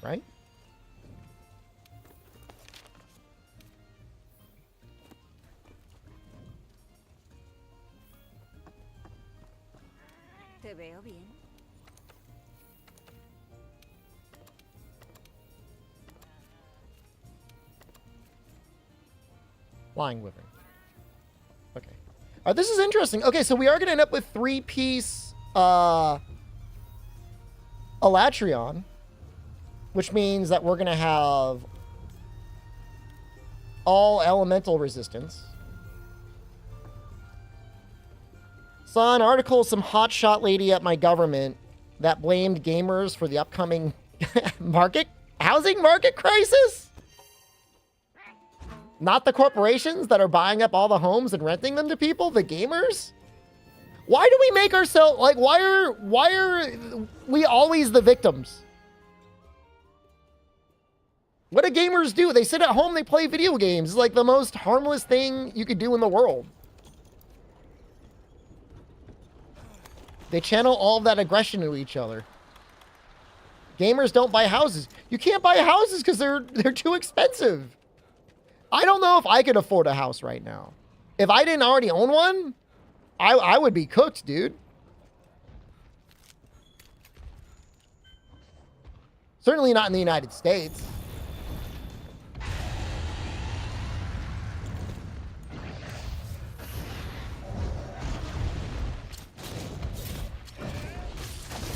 Right? Te veo bien. Flying Wyvern. Okay. This is interesting. Okay, so we are going to end up with 3-piece Alatreon, which means that we're going to have all elemental resistance. Saw an article, some hotshot lady at my government that blamed gamers for the upcoming housing market crisis. Not the corporations that are buying up all the homes and renting them to people, the gamers. Why do we make ourselves, like, why are we always the victims? What do gamers do? They sit at home, they play video games. It's like the most harmless thing you could do in the world. They channel all of that aggression to each other. Gamers don't buy houses. You can't buy houses because they're too expensive. I don't know if I could afford a house right now. If I didn't already own one, I would be cooked, dude. Certainly not in the United States.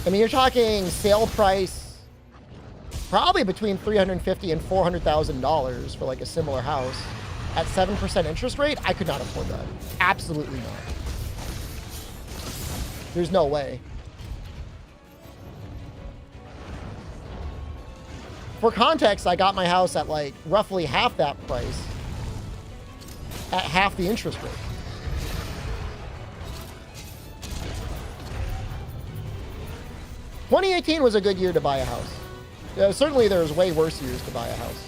I mean, you're talking sale price probably between $350,000 and $400,000 for like a similar house at 7% interest rate. I could not afford that. Absolutely not. There's no way. For context, I got my house at like roughly half that price at half the interest rate. '18 was a good year to buy a house. Certainly there's way worse years to buy a house.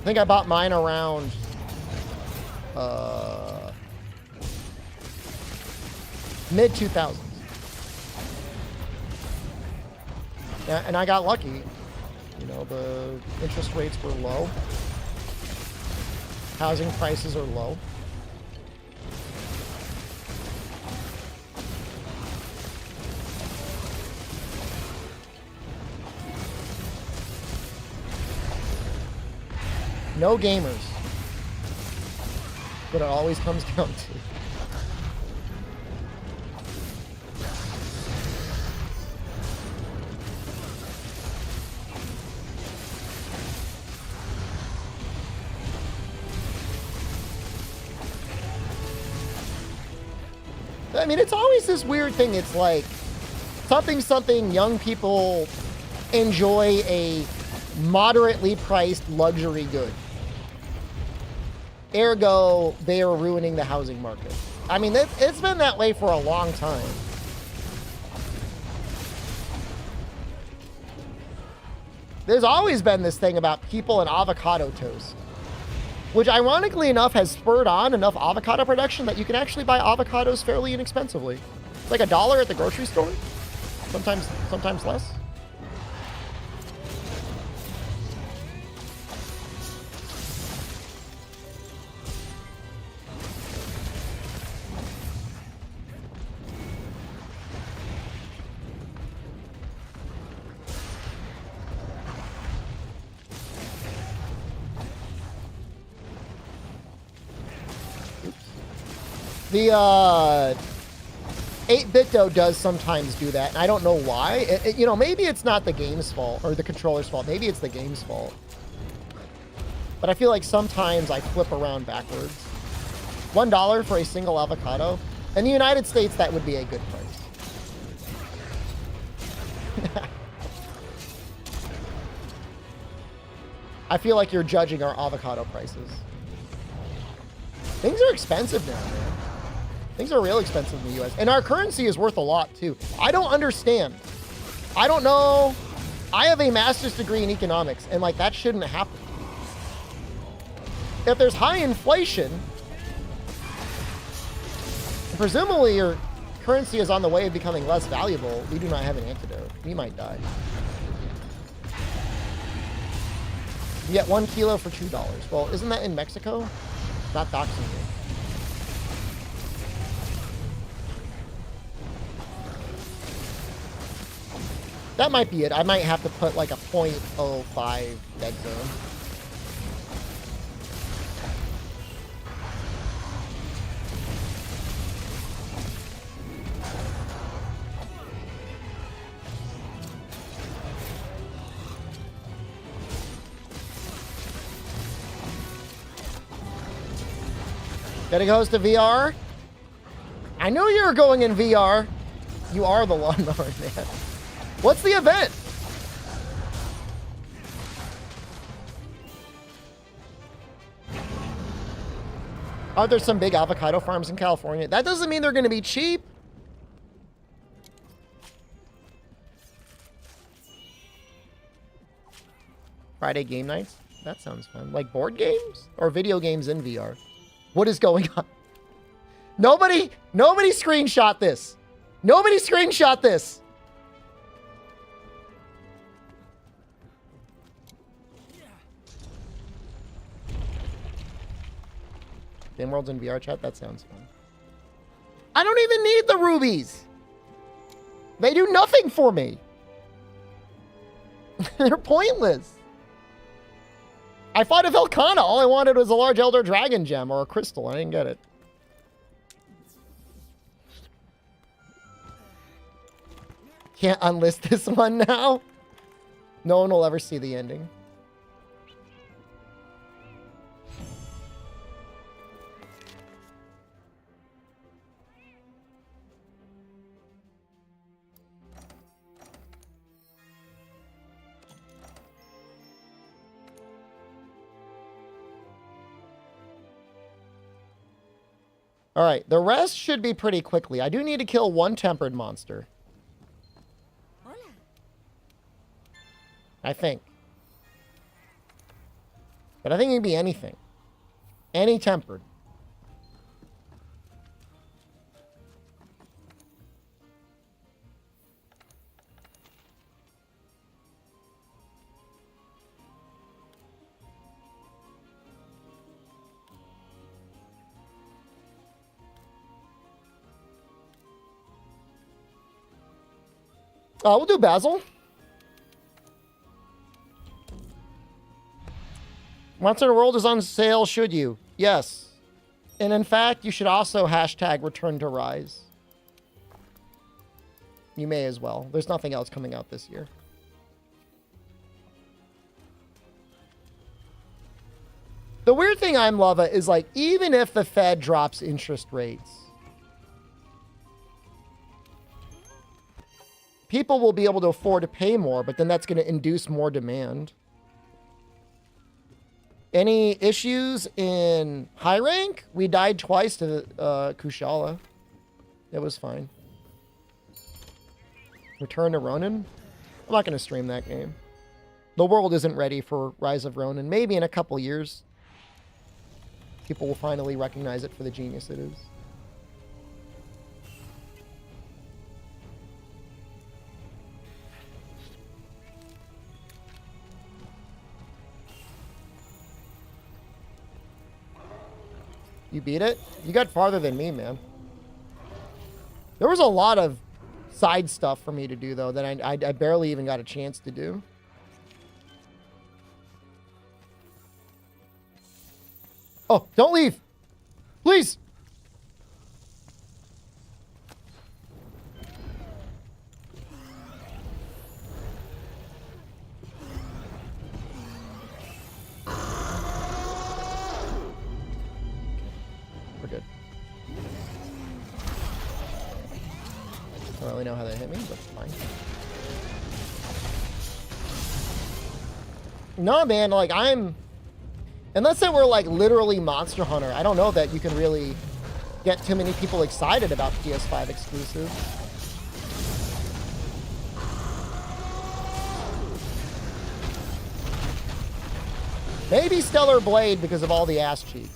I think I bought mine around mid-2000s. Yeah, and I got lucky. You know, the interest rates were low. Housing prices are low. No gamers. But it always comes down to. I mean, it's always this weird thing. It's like something young people enjoy a moderately priced luxury good. Ergo, they are ruining the housing market. I mean, it's been that way for a long time. There's always been this thing about people and avocado toast, which ironically enough has spurred on enough avocado production that you can actually buy avocados fairly inexpensively. It's like $1 at the grocery store. Sometimes less. The 8-bit though does sometimes do that, and I don't know why. You know, maybe it's not the game's fault or the controller's fault. Maybe it's the game's fault. But I feel like sometimes I flip around backwards. $1 for a single avocado. In the United States, that would be a good price. I feel like you're judging our avocado prices. Things are expensive now, man. Things are real expensive in the US. And our currency is worth a lot, too. I don't understand. I don't know. I have a master's degree in economics, and, like, that shouldn't happen. If there's high inflation, presumably your currency is on the way of becoming less valuable. We do not have an antidote. We might die. You get 1 kilo for $2. Well, isn't that in Mexico? Not doxing you. That might be it. I might have to put like a 0.05 dead zone. Gotta host a VR? I knew you were going in VR. You are the lawnmower man. What's the event? Aren't there some big avocado farms in California? That doesn't mean they're going to be cheap. Friday game nights? That sounds fun. Like board games? Or video games in VR? What is going on? Nobody screenshot this. Nobody screenshot this. Game Worlds in VR chat? That sounds fun. I don't even need the rubies. They do nothing for me. They're pointless. I fought a Velkhana. All I wanted was a large Elder Dragon gem or a crystal. I didn't get it. Can't unlist this one now. No one will ever see the ending. All right, the rest should be pretty quickly. I do need to kill one tempered monster. I think. But I think it can be anything. Any tempered. We'll do Basil. Monster Hunter World is on sale, should you? Yes. And in fact, you should also hashtag return to Rise. You may as well. There's nothing else coming out this year. The weird thing I'm loving is, like, even if the Fed drops interest rates, people will be able to afford to pay more, but then that's going to induce more demand. Any issues in high rank? We died twice to Kushala. It was fine. Return to Ronin? I'm not going to stream that game. The world isn't ready for Rise of Ronin. Maybe in a couple years, people will finally recognize it for the genius it is. You beat it? You got farther than me, man. There was a lot of side stuff for me to do, though, that I barely even got a chance to do. Oh, don't leave! Please! We're good. I don't really know how that hit me, but fine. No, man, like, unless it were, like, literally Monster Hunter, I don't know that you can really get too many people excited about PS5 exclusives. Maybe Stellar Blade because of all the ass cheeks.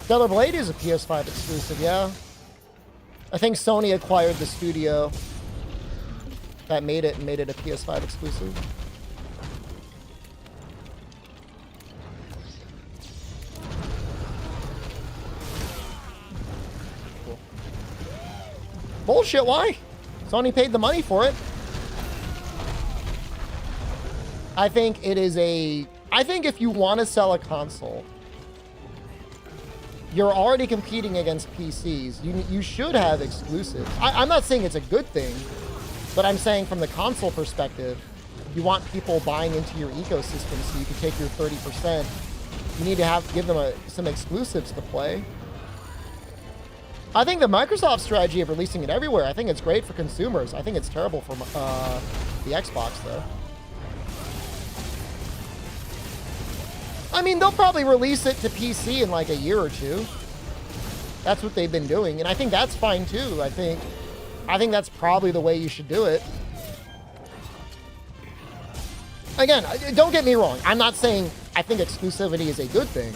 Stellar Blade is a PS5 exclusive, yeah. I think Sony acquired the studio that made it and made it a PS5 exclusive. Cool. Bullshit, why? Sony paid the money for it. I think if you want to sell a console, you're already competing against PCs. You should have exclusives. I'm not saying it's a good thing, but I'm saying from the console perspective, you want people buying into your ecosystem so you can take your 30%. You need to give them some exclusives to play. I think the Microsoft strategy of releasing it everywhere, I think it's great for consumers. I think it's terrible for the Xbox, though. I mean, they'll probably release it to PC in like a year or two. That's what they've been doing, and I think that's fine too. I think that's probably the way you should do it. Again, don't get me wrong. I'm not saying I think exclusivity is a good thing.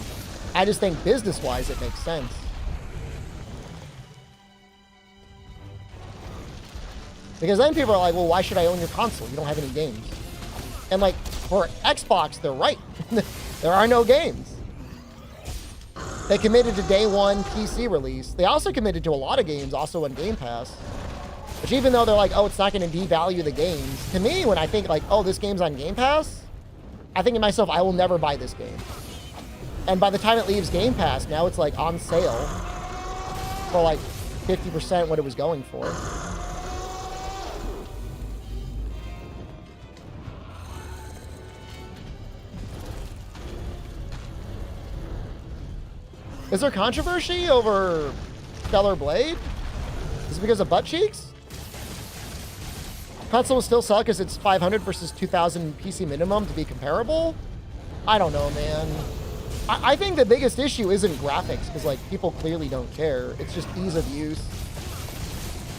I just think business-wise it makes sense. Because then people are like, well, why should I own your console? You don't have any games. And like, for Xbox, they're right. There are no games. They committed to day one PC release. They also committed to a lot of games also on Game Pass. Which even though they're like, oh, it's not going to devalue the games. To me, when I think like, oh, this game's on Game Pass, I think to myself, I will never buy this game. And by the time it leaves Game Pass, now it's like on sale for like 50% what it was going for. Is there controversy over Stellar Blade? Is it because of butt cheeks? Console will still suck because it's 500 versus 2,000 PC minimum to be comparable? I don't know, man. I think the biggest issue isn't graphics because like people clearly don't care. It's just ease of use.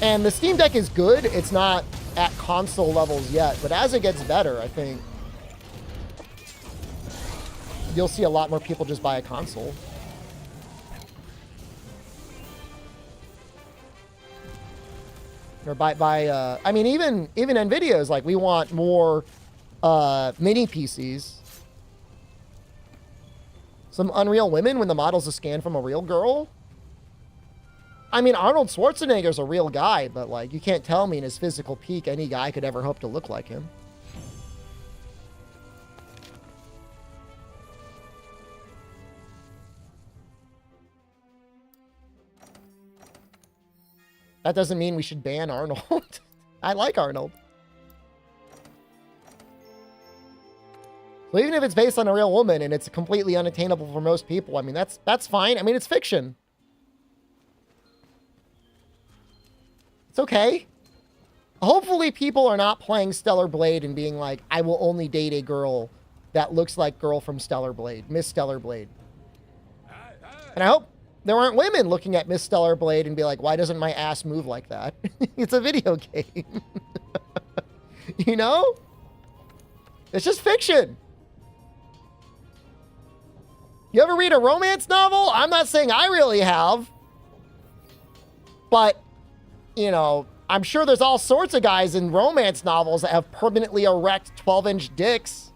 And the Steam Deck is good. It's not at console levels yet, but as it gets better, I think you'll see a lot more people just buy a console. Or I mean, even NVIDIA is like, we want more mini PCs. Some Unreal women when the model's a scan from a real girl. I mean, Arnold Schwarzenegger's a real guy, but like, you can't tell me in his physical peak any guy could ever hope to look like him. That doesn't mean we should ban Arnold. I like Arnold. So even if it's based on a real woman and it's completely unattainable for most people, I mean, that's fine. I mean, it's fiction. It's okay. Hopefully people are not playing Stellar Blade and being like, I will only date a girl that looks like girl from Stellar Blade, Miss Stellar Blade. And I hope there aren't women looking at Miss Stellar Blade and be like, why doesn't my ass move like that? It's a video game. You know? It's just fiction. You ever read a romance novel? I'm not saying I really have. But, you know, I'm sure there's all sorts of guys in romance novels that have permanently erect 12-inch dicks.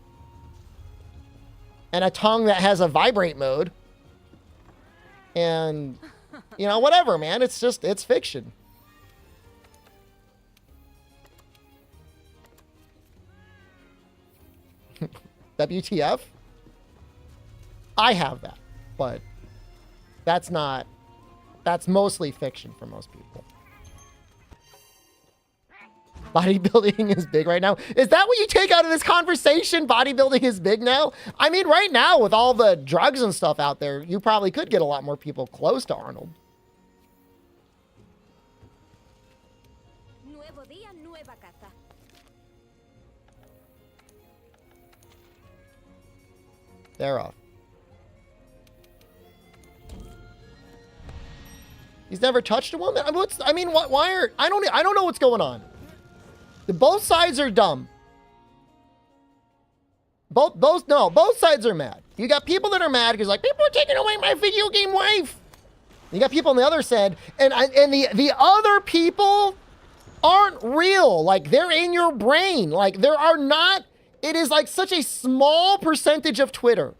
And a tongue that has a vibrate mode. And, you know, whatever, man. It's just, it's fiction. WTF? I have that, but that's mostly fiction for most people. Bodybuilding is big right now. Is that what you take out of this conversation? Bodybuilding is big now? I mean, right now, with all the drugs and stuff out there, you probably could get a lot more people close to Arnold. Nuevo día, nueva caza. They're off. He's never touched a woman? I mean, why are... I don't know what's going on. Both sides are dumb. Both sides are mad. You got people that are mad because like, people are taking away my video game wife. You got people on the other side, and the other people aren't real. Like, they're in your brain. Like, there are not... It is like such a small percentage of Twitter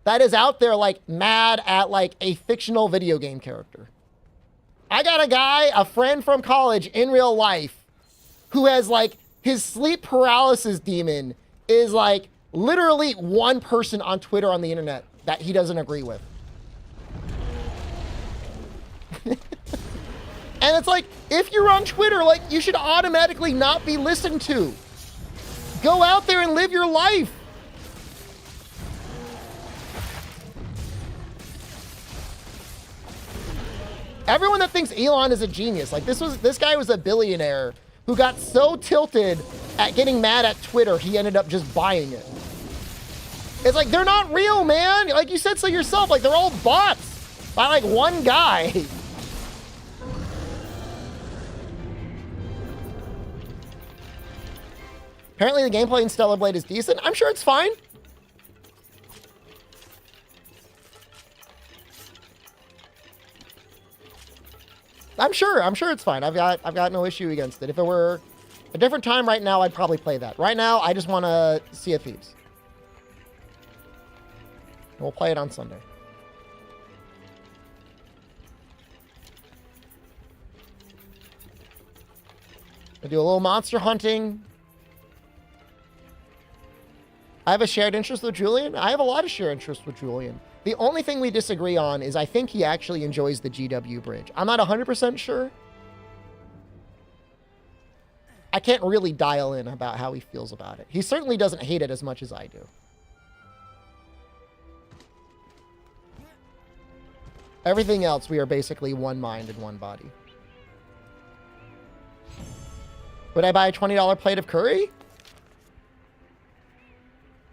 that is out there like mad at like a fictional video game character. I got a friend from college in real life who has like, his sleep paralysis demon is like literally one person on Twitter on the internet that he doesn't agree with. And it's like, if you're on Twitter, like, you should automatically not be listened to. Go out there and live your life. Everyone that thinks Elon is a genius, like this guy was a billionaire who got so tilted at getting mad at Twitter, he ended up just buying it. It's like, they're not real, man. Like you said so yourself, like they're all bots by like one guy. Apparently the gameplay in Stellar Blade is decent. I'm sure it's fine. I'm sure it's fine. I've got no issue against it. If it were a different time right now, I'd probably play that. Right now, I just want to see a Thieves. We'll play it on Sunday. We'll do a little monster hunting. I have a shared interest with Julian. I have a lot of shared interest with Julian. The only thing we disagree on is I think he actually enjoys the GW bridge. I'm not 100% sure. I can't really dial in about how he feels about it. He certainly doesn't hate it as much as I do. Everything else, we are basically one mind and one body. Would I buy a $20 plate of curry?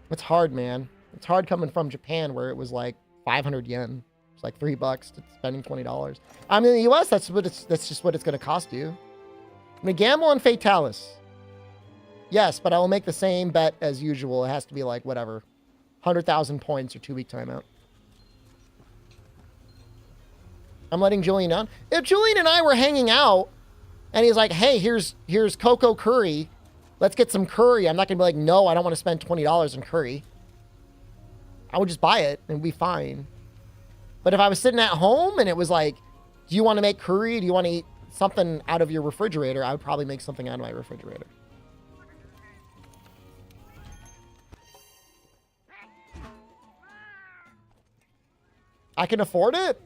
It's hard, man. It's hard coming from Japan where it was like 500 yen. It's like $3 to spending $20. I mean, in the US, that's just what it's going to cost you. I'm going to gamble on Fatalis. Yes, but I will make the same bet as usual. It has to be like, whatever, 100,000 points or 2-week timeout. I'm letting Julian down. If Julian and I were hanging out and he's like, hey, here's cocoa curry. Let's get some curry. I'm not going to be like, no, I don't want to spend $20 on curry. I would just buy it and be fine. But if I was sitting at home and it was like, do you want to make curry? Do you want to eat something out of your refrigerator? I would probably make something out of my refrigerator. I can afford it?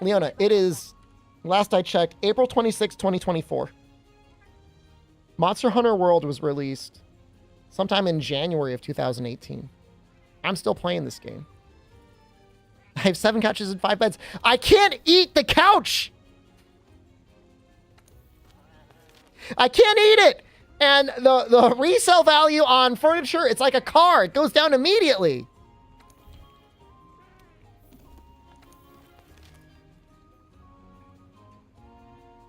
Leona, it is, last I checked, April 26, 2024. Monster Hunter World was released sometime in January of 2018. I'm still playing this game. I have 7 couches and 5 beds. I can't eat the couch! I can't eat it! And the resale value on furniture, it's like a car. It goes down immediately.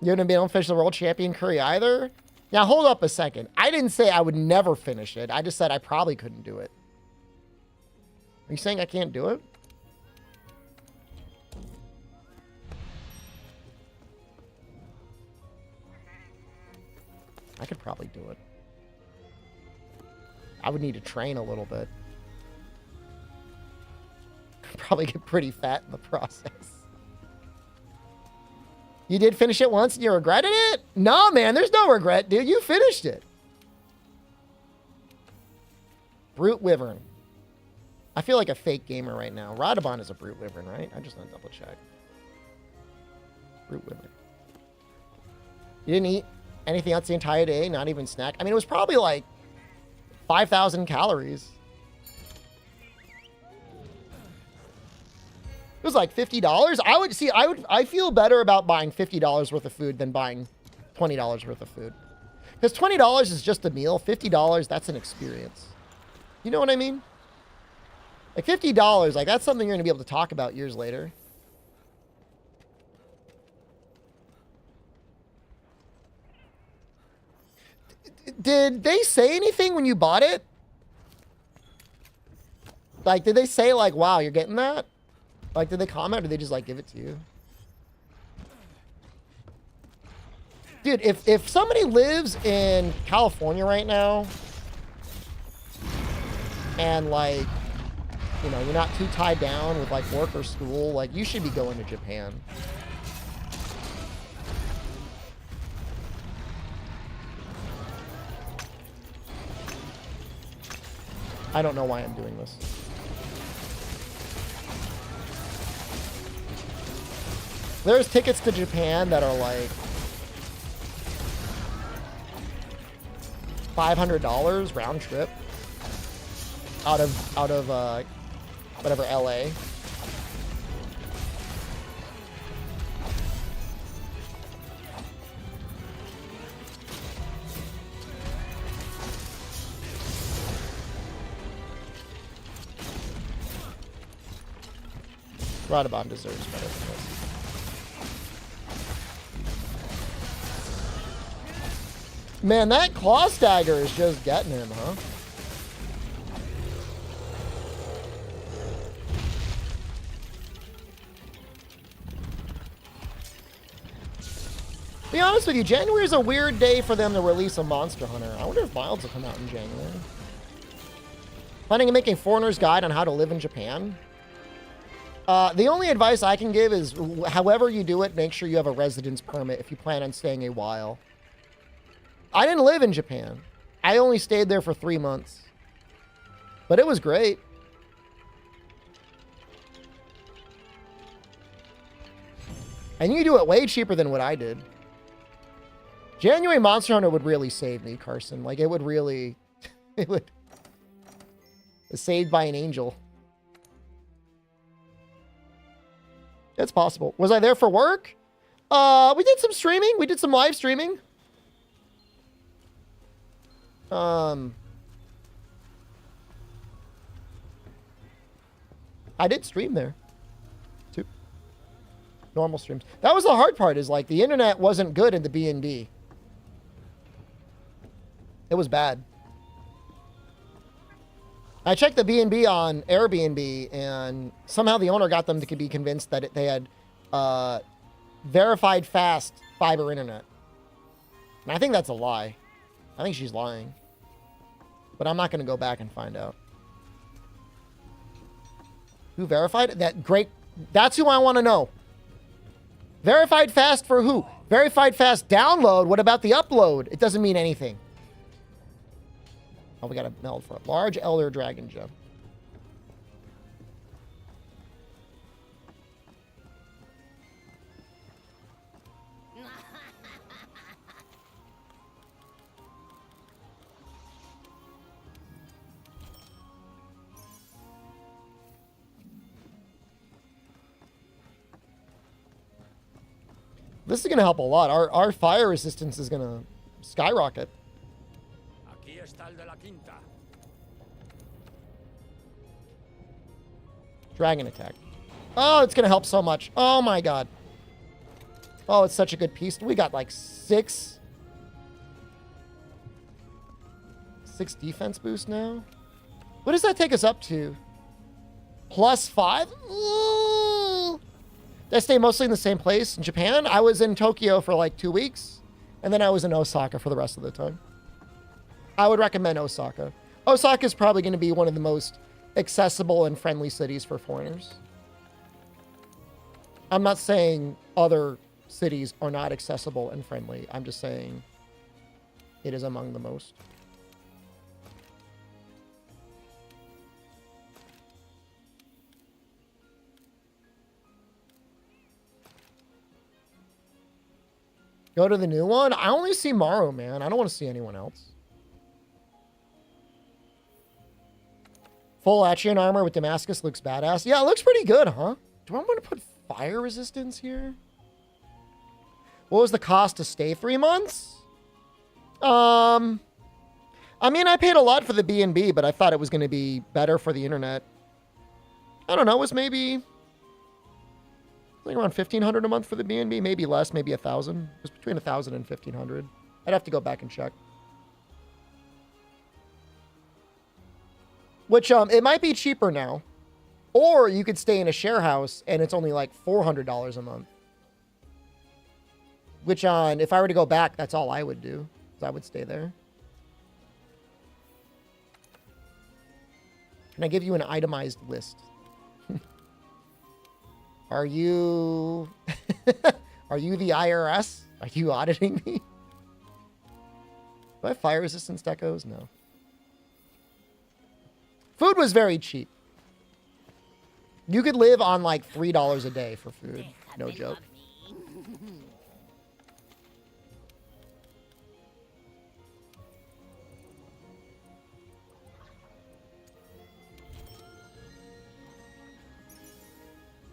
You haven't been able to finish the world champion curry either? Now, hold up a second. I didn't say I would never finish it. I just said I probably couldn't do it. Are you saying I can't do it? I could probably do it. I would need to train a little bit. Probably get pretty fat in the process. You did finish it once and you regretted it? No, man, there's no regret, dude. You finished it. Brute Wyvern. I feel like a fake gamer right now. Radabon is a Brute Wyvern, right? I just want to double check. Brute Wyvern. You didn't eat anything else the entire day? Not even snack? I mean, it was probably like 5,000 calories. It was like $50. I feel better about buying $50 worth of food than buying $20 worth of food. Because $20 is just a meal. $50, that's an experience. You know what I mean? Like $50, like that's something you're going to be able to talk about years later. Did they say anything when you bought it? Like, did they say like, wow, you're getting that? Like, did they comment or did they just, like, give it to you? Dude, if somebody lives in California right now and, like, you know, you're not too tied down with, like, work or school, like, you should be going to Japan. I don't know why I'm doing this. There's tickets to Japan that are like $500 round trip out of whatever LA. Radabon deserves better than this. Man, that claw stagger is just getting him, huh? Be honest with you, January is a weird day for them to release a Monster Hunter. I wonder if Wilds will come out in January. Planning on making Foreigner's Guide on how to live in Japan? The only advice I can give is, however you do it, make sure you have a residence permit if you plan on staying a while. I didn't live in Japan. I only stayed there for 3 months. But it was great. And you do it way cheaper than what I did. January Monster Hunter would really save me, Carson. Like, it would really... it would... Saved by an angel. That's possible. Was I there for work? We did some streaming. We did some live streaming. I did stream there. 2 normal streams. That was the hard part, is like the internet wasn't good in the B&B. It was bad. I checked the B&B on Airbnb, and somehow the owner got them to be convinced that they had verified fast fiber internet. And I think that's a lie. I think she's lying. But I'm not going to go back and find out. Who verified? That great. That's who I want to know. Verified fast for who? Verified fast download. What about the upload? It doesn't mean anything. Oh, we got a meld for a large elder dragon gem. This is going to help a lot. Our fire resistance is going to skyrocket. Aquí está el de la quinta. Dragon attack. Oh, it's going to help so much. Oh my god. Oh, it's such a good piece. We got like six defense boost now. What does that take us up to? +5? Ooh. Did I stay mostly in the same place in Japan? I was in Tokyo for like 2 weeks, and then I was in Osaka for the rest of the time. I would recommend Osaka. Osaka is probably going to be one of the most accessible and friendly cities for foreigners. I'm not saying other cities are not accessible and friendly. I'm just saying it is among the most. Go to the new one? I only see Maru, man. I don't want to see anyone else. Full Alatreon armor with Damascus looks badass. Yeah, it looks pretty good, huh? Do I want to put fire resistance here? What was the cost to stay 3 months? I mean, I paid a lot for the B&B, but I thought it was going to be better for the internet. I don't know. It was maybe like around $1,500 a month for the B&B, maybe less, maybe $1,000. It was between $1,000 and $1,500. I'd have to go back and check. Which it might be cheaper now, or you could stay in a share house and it's only like $400 a month. Which if I were to go back, that's all I would do. I would stay there. Can I give you an itemized list? Are you... Are you the IRS? Are you auditing me? Do I have fire resistance decos? No. Food was very cheap. You could live on like $3 a day for food. No joke.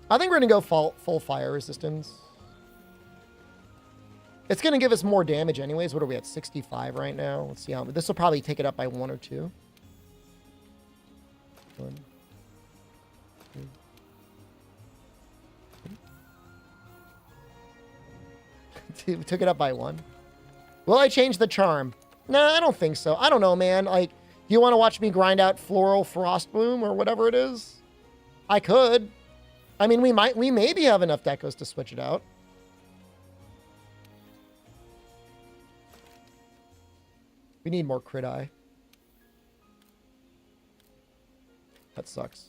I think we're going to go full fire resistance. It's going to give us more damage anyways. What are we at? 65 right now. Let's see how... This will probably take it up by 1 or 2. 1, 2. We took it up by 1. Will I change the charm? Nah, I don't think so. I don't know, man. Like, do you want to watch me grind out Floral Frost Bloom or whatever it is? I could. I mean, we maybe have enough decos to switch it out. We need more crit eye. That sucks.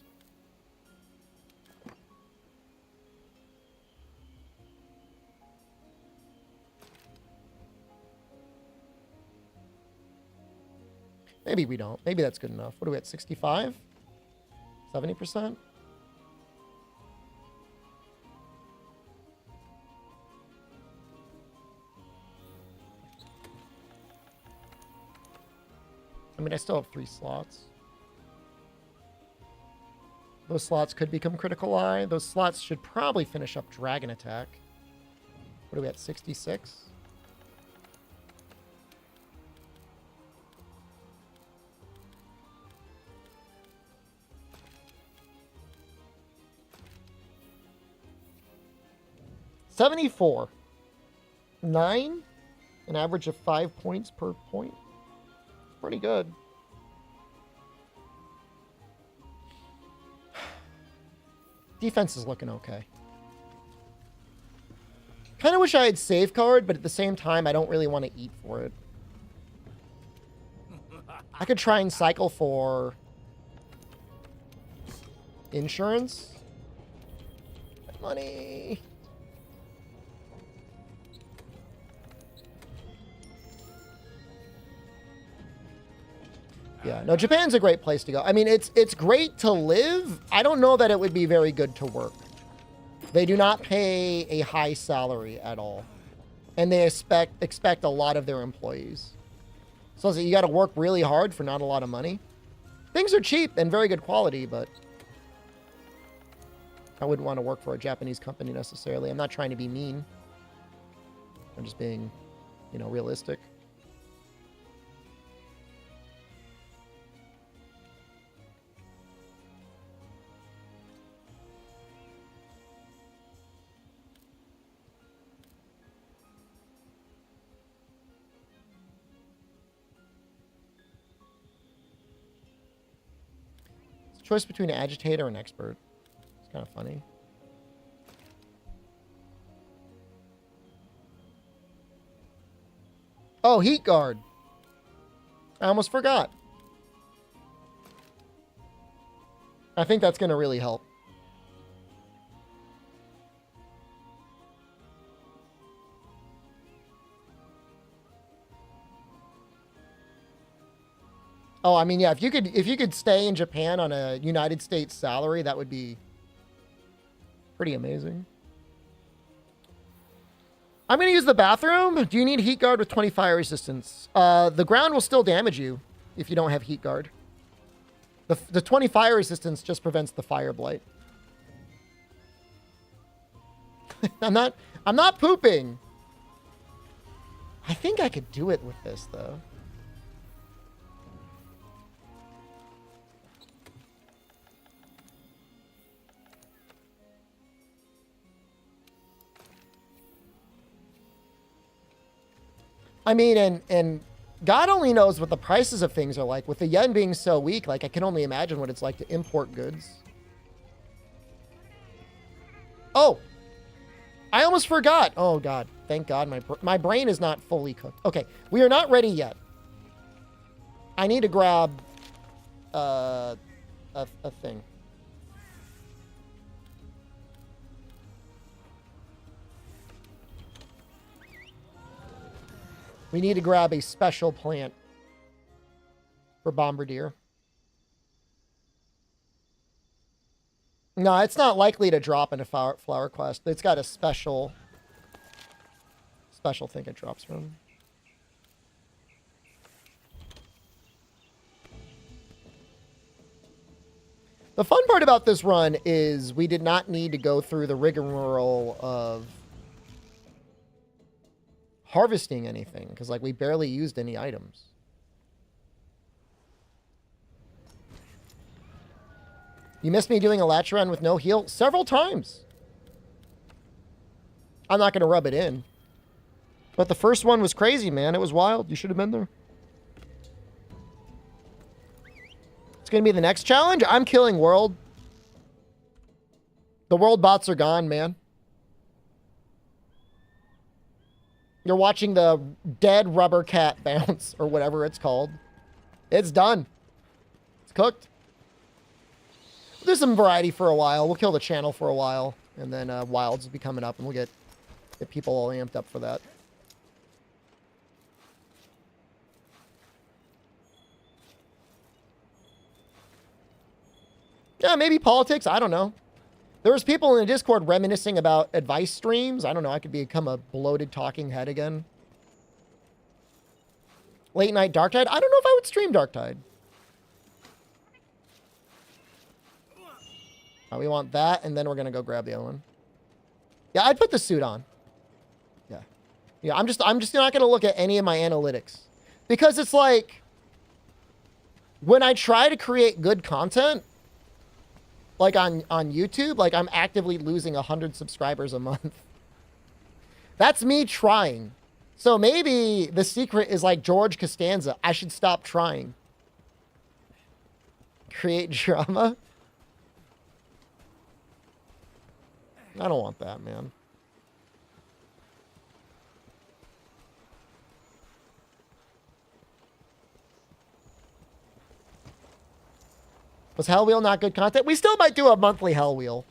Maybe we don't. Maybe that's good enough. What are we at? 65? 70%? I mean, I still have 3 slots. Those slots could become critical eye. Those slots should probably finish up dragon attack. What are we at? 66? $74. 9? An average of 5 points per point. Pretty good. Defense is looking okay. kind of wish I had safeguard, but at the same time, I don't really want to eat for it. I could try and cycle for insurance. Money. Yeah, no, Japan's a great place to go. I mean, it's great to live. I don't know that it would be very good to work. They do not pay a high salary at all. And they expect a lot of their employees. So you got to work really hard for not a lot of money. Things are cheap and very good quality, but I wouldn't want to work for a Japanese company necessarily. I'm not trying to be mean. I'm just being, you know, realistic. Choice between an agitator and expert. It's kind of funny. Oh, heat guard. I almost forgot. I think that's going to really help. Oh, I mean, yeah, if you could stay in Japan on a United States salary, that would be pretty amazing. I'm going to use the bathroom. Do you need heat guard with 20 fire resistance? The ground will still damage you if you don't have heat guard. The 20 fire resistance just prevents the fire blight. I'm not pooping. I think I could do it with this though. I mean, and God only knows what the prices of things are like. With the yen being so weak, like, I can only imagine what it's like to import goods. Oh! I almost forgot! Oh, God. Thank God my brain is not fully cooked. Okay, we are not ready yet. I need to grab a thing. We need to grab a special plant for Bombardier. No, it's not likely to drop in a flower quest. It's got a special thing it drops from. The fun part about this run is we did not need to go through the rigmarole of harvesting anything, because like we barely used any items. You missed me doing Alatreon with no heal several times. I'm not going to rub it in. But the first one was crazy, man. It was wild. You should have been there. It's going to be the next challenge. I'm killing world. The world bots are gone, man. You're watching the dead rubber cat bounce, or whatever it's called. It's done. It's cooked. We'll do some variety for a while. We'll kill the channel for a while. And then Wilds will be coming up, and we'll get people all amped up for that. Yeah, maybe politics. I don't know. There was people in the Discord reminiscing about advice streams. I don't know. I could become a bloated talking head again. Late night Dark Tide. I don't know if I would stream Dark Tide. We want that, and then we're gonna go grab the other one. Yeah, I'd put the suit on. Yeah, yeah. I'm just not gonna look at any of my analytics because it's like when I try to create good content. Like on YouTube, like I'm actively losing 100 subscribers a month. That's me trying. So maybe the secret is like George Costanza. I should stop trying. Create drama. I don't want that, man. Was Hell Wheel not good content? We still might do a monthly Hell Wheel.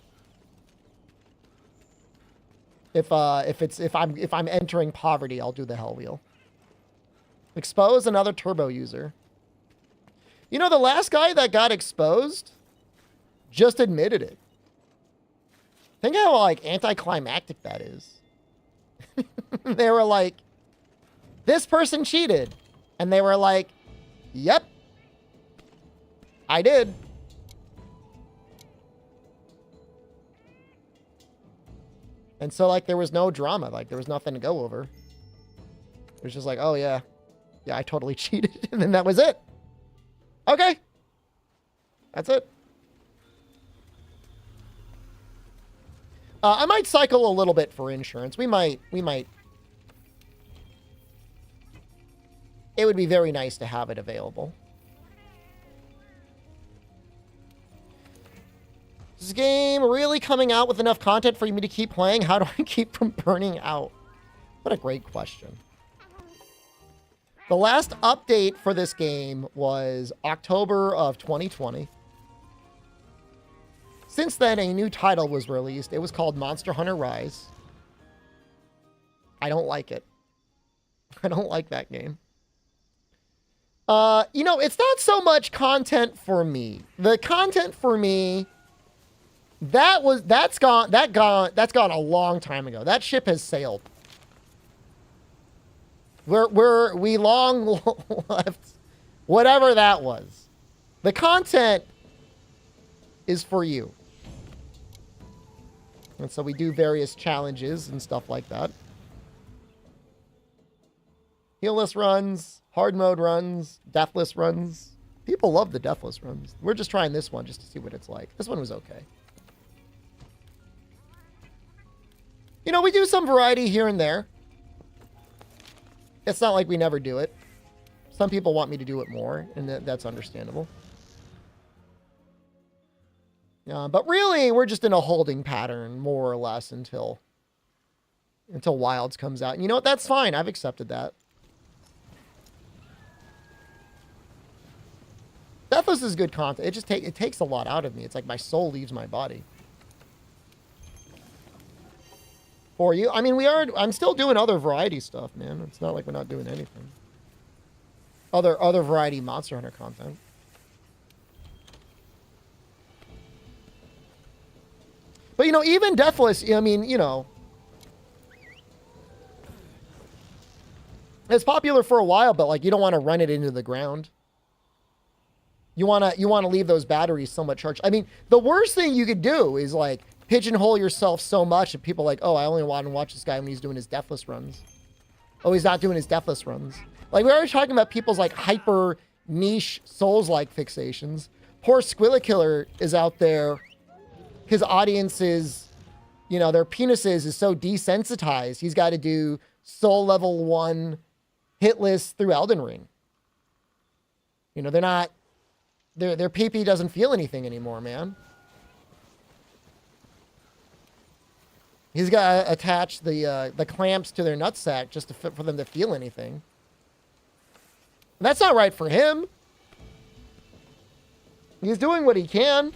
If I'm entering poverty, I'll do the Hell Wheel. Expose another turbo user. You know, the last guy that got exposed just admitted it. Think how, like, anticlimactic that is. They were like, this person cheated. And they were like, yep, I did. And so, like, there was no drama. Like, there was nothing to go over. It was just like, oh, yeah. Yeah, I totally cheated. And then that was it. Okay. That's it. I might cycle a little bit for insurance. We might. It would be very nice to have it available. Is this game really coming out with enough content for me to keep playing? How do I keep from burning out? What a great question. The last update for this game was October of 2020. Since then, a new title was released. It was called Monster Hunter Rise. I don't like it. I don't like that game. You know, it's not so much content for me. The content for me, that's gone a long time ago. That ship has sailed. We long left whatever that was. The content is for you. And so we do various challenges and stuff like that. Healless runs, hard mode runs, deathless runs. People love the deathless runs. We're just trying this one just to see what it's like. This one was okay. You know, we do some variety here and there. It's not like we never do it. Some people want me to do it more, and that's understandable. But really, we're just in a holding pattern, more or less, until Wilds comes out. And you know what? That's fine. I've accepted that. Deathless is good content. It takes a lot out of me. It's like my soul leaves my body. For you, I mean, I'm still doing other variety stuff, man. It's not like we're not doing anything. Other variety Monster Hunter content. But, you know, even Deathless, I mean, you know, it's popular for a while, but, like, you don't want to run it into the ground. You want to leave those batteries somewhat charged. I mean, the worst thing you could do is, like, pigeonhole yourself so much that people are like, oh, I only want to watch this guy when he's doing his Deathless runs. Oh, he's not doing his Deathless runs. Like, we were already talking about people's, like, hyper niche Souls-like fixations. Poor Squillikiller is out there. His audience is, you know, their penises is so desensitized. He's got to do Soul level 1 hitless through Elden Ring. You know, they're not, their PP doesn't feel anything anymore, man. He's got to attach the clamps to their nutsack just for them to feel anything. That's not right for him. He's doing what he can.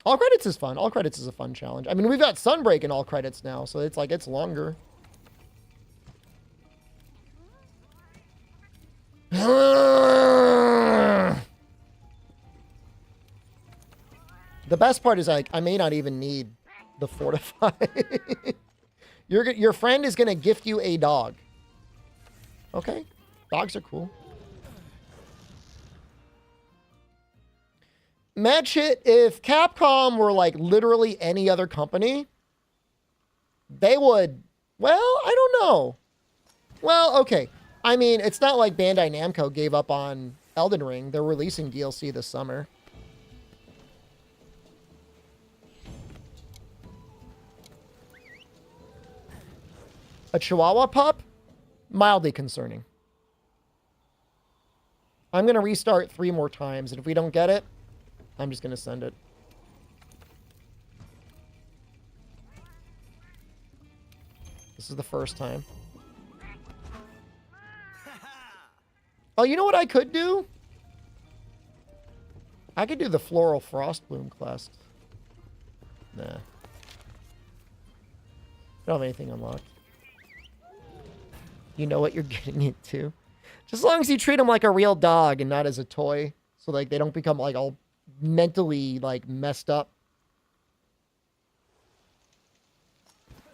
All credits is fun. All credits is a fun challenge. I mean, we've got Sunbreak in all credits now, so it's like, it's longer. The best part is, like, I may not even need the Fortify. Your friend is going to gift you a dog. Okay. Dogs are cool. Mad shit, if Capcom were, like, literally any other company, they would, well, I don't know. Well, okay. I mean, it's not like Bandai Namco gave up on Elden Ring. They're releasing DLC this summer. A Chihuahua pup? Mildly concerning. I'm going to restart 3 more times, and if we don't get it, I'm just going to send it. This is the first time. Oh, you know what I could do? I could do the Floral Frostbloom quest. Nah. I don't have anything unlocked. You know what you're getting into. Just as long as you treat them like a real dog and not as a toy. So, like, they don't become, like, all mentally, like, messed up.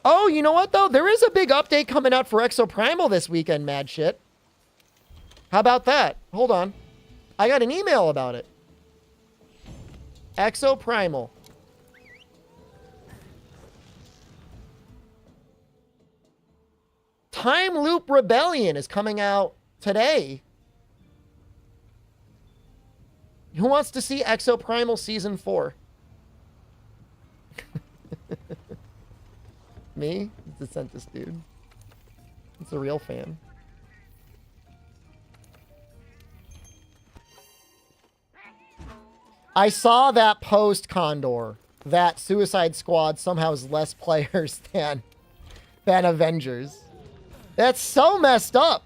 Oh, you know what, though? There is a big update coming out for Exoprimal this weekend, mad shit. How about that? Hold on. I got an email about it. Exoprimal. Time Loop Rebellion is coming out today. Who wants to see Exoprimal Season 4? Me? It's a Sentis dude. It's a real fan. I saw that post, Condor, that Suicide Squad somehow has less players than Avengers. That's so messed up.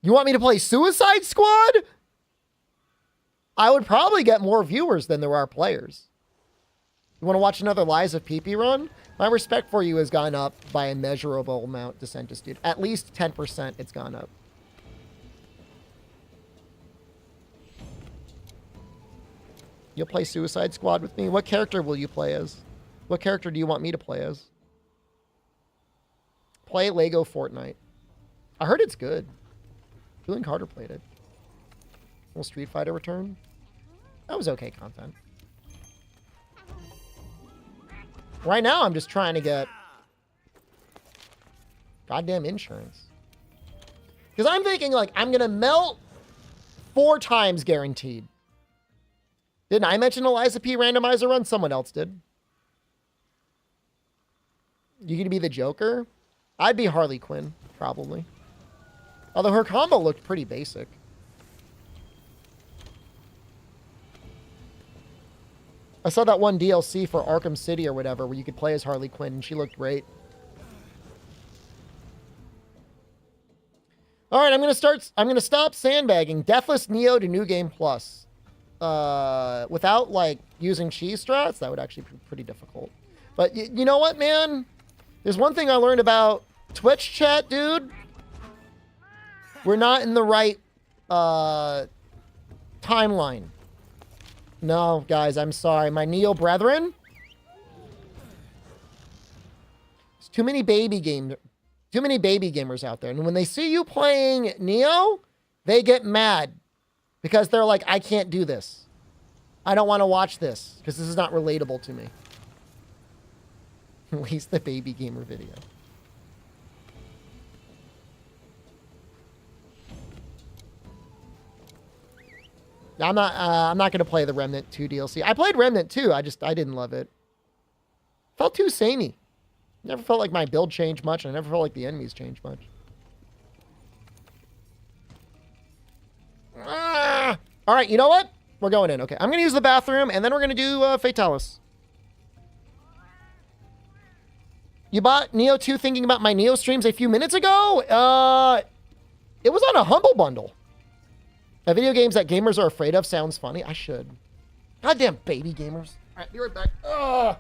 You want me to play Suicide Squad? I would probably get more viewers than there are players. You want to watch another Lies of PP run? My respect for you has gone up by a measurable amount, DeSantis, dude. At least 10% it's gone up. You'll play Suicide Squad with me? What character will you play as? What character do you want me to play as? Play Lego Fortnite. I heard it's good. Julian Carter played it. Will Street Fighter return? That was okay content. Right now, I'm just trying to get goddamn insurance. Because I'm thinking, like, I'm going to melt 4 times guaranteed. Didn't I mention Eliza P. randomizer run? Someone else did. You gonna be the Joker? I'd be Harley Quinn, probably. Although her combo looked pretty basic. I saw that one DLC for Arkham City or whatever where you could play as Harley Quinn and she looked great. All right, I'm going to stop sandbagging. Deathless Neo to New Game Plus. Without, like, using cheese strats, that would actually be pretty difficult. But you know what, man? There's one thing I learned about Twitch chat, dude. We're not in the right timeline. No, guys, I'm sorry. My Neo brethren. There's too many baby gamers out there. And when they see you playing Neo, they get mad. Because they're like, I can't do this. I don't want to watch this. Because this is not relatable to me. At least the baby gamer video. I'm not going to play the Remnant 2 DLC. I played Remnant 2. I didn't love it. Felt too samey. Never felt like my build changed much. And I never felt like the enemies changed much. All right, you know what? We're going in. Okay, I'm going to use the bathroom, and then we're going to do Fatalis. You bought Neo 2 thinking about my Neo streams a few minutes ago? It was on a Humble Bundle. Video games that gamers are afraid of sounds funny. I should. Goddamn baby gamers. All right, be right back. Ugh.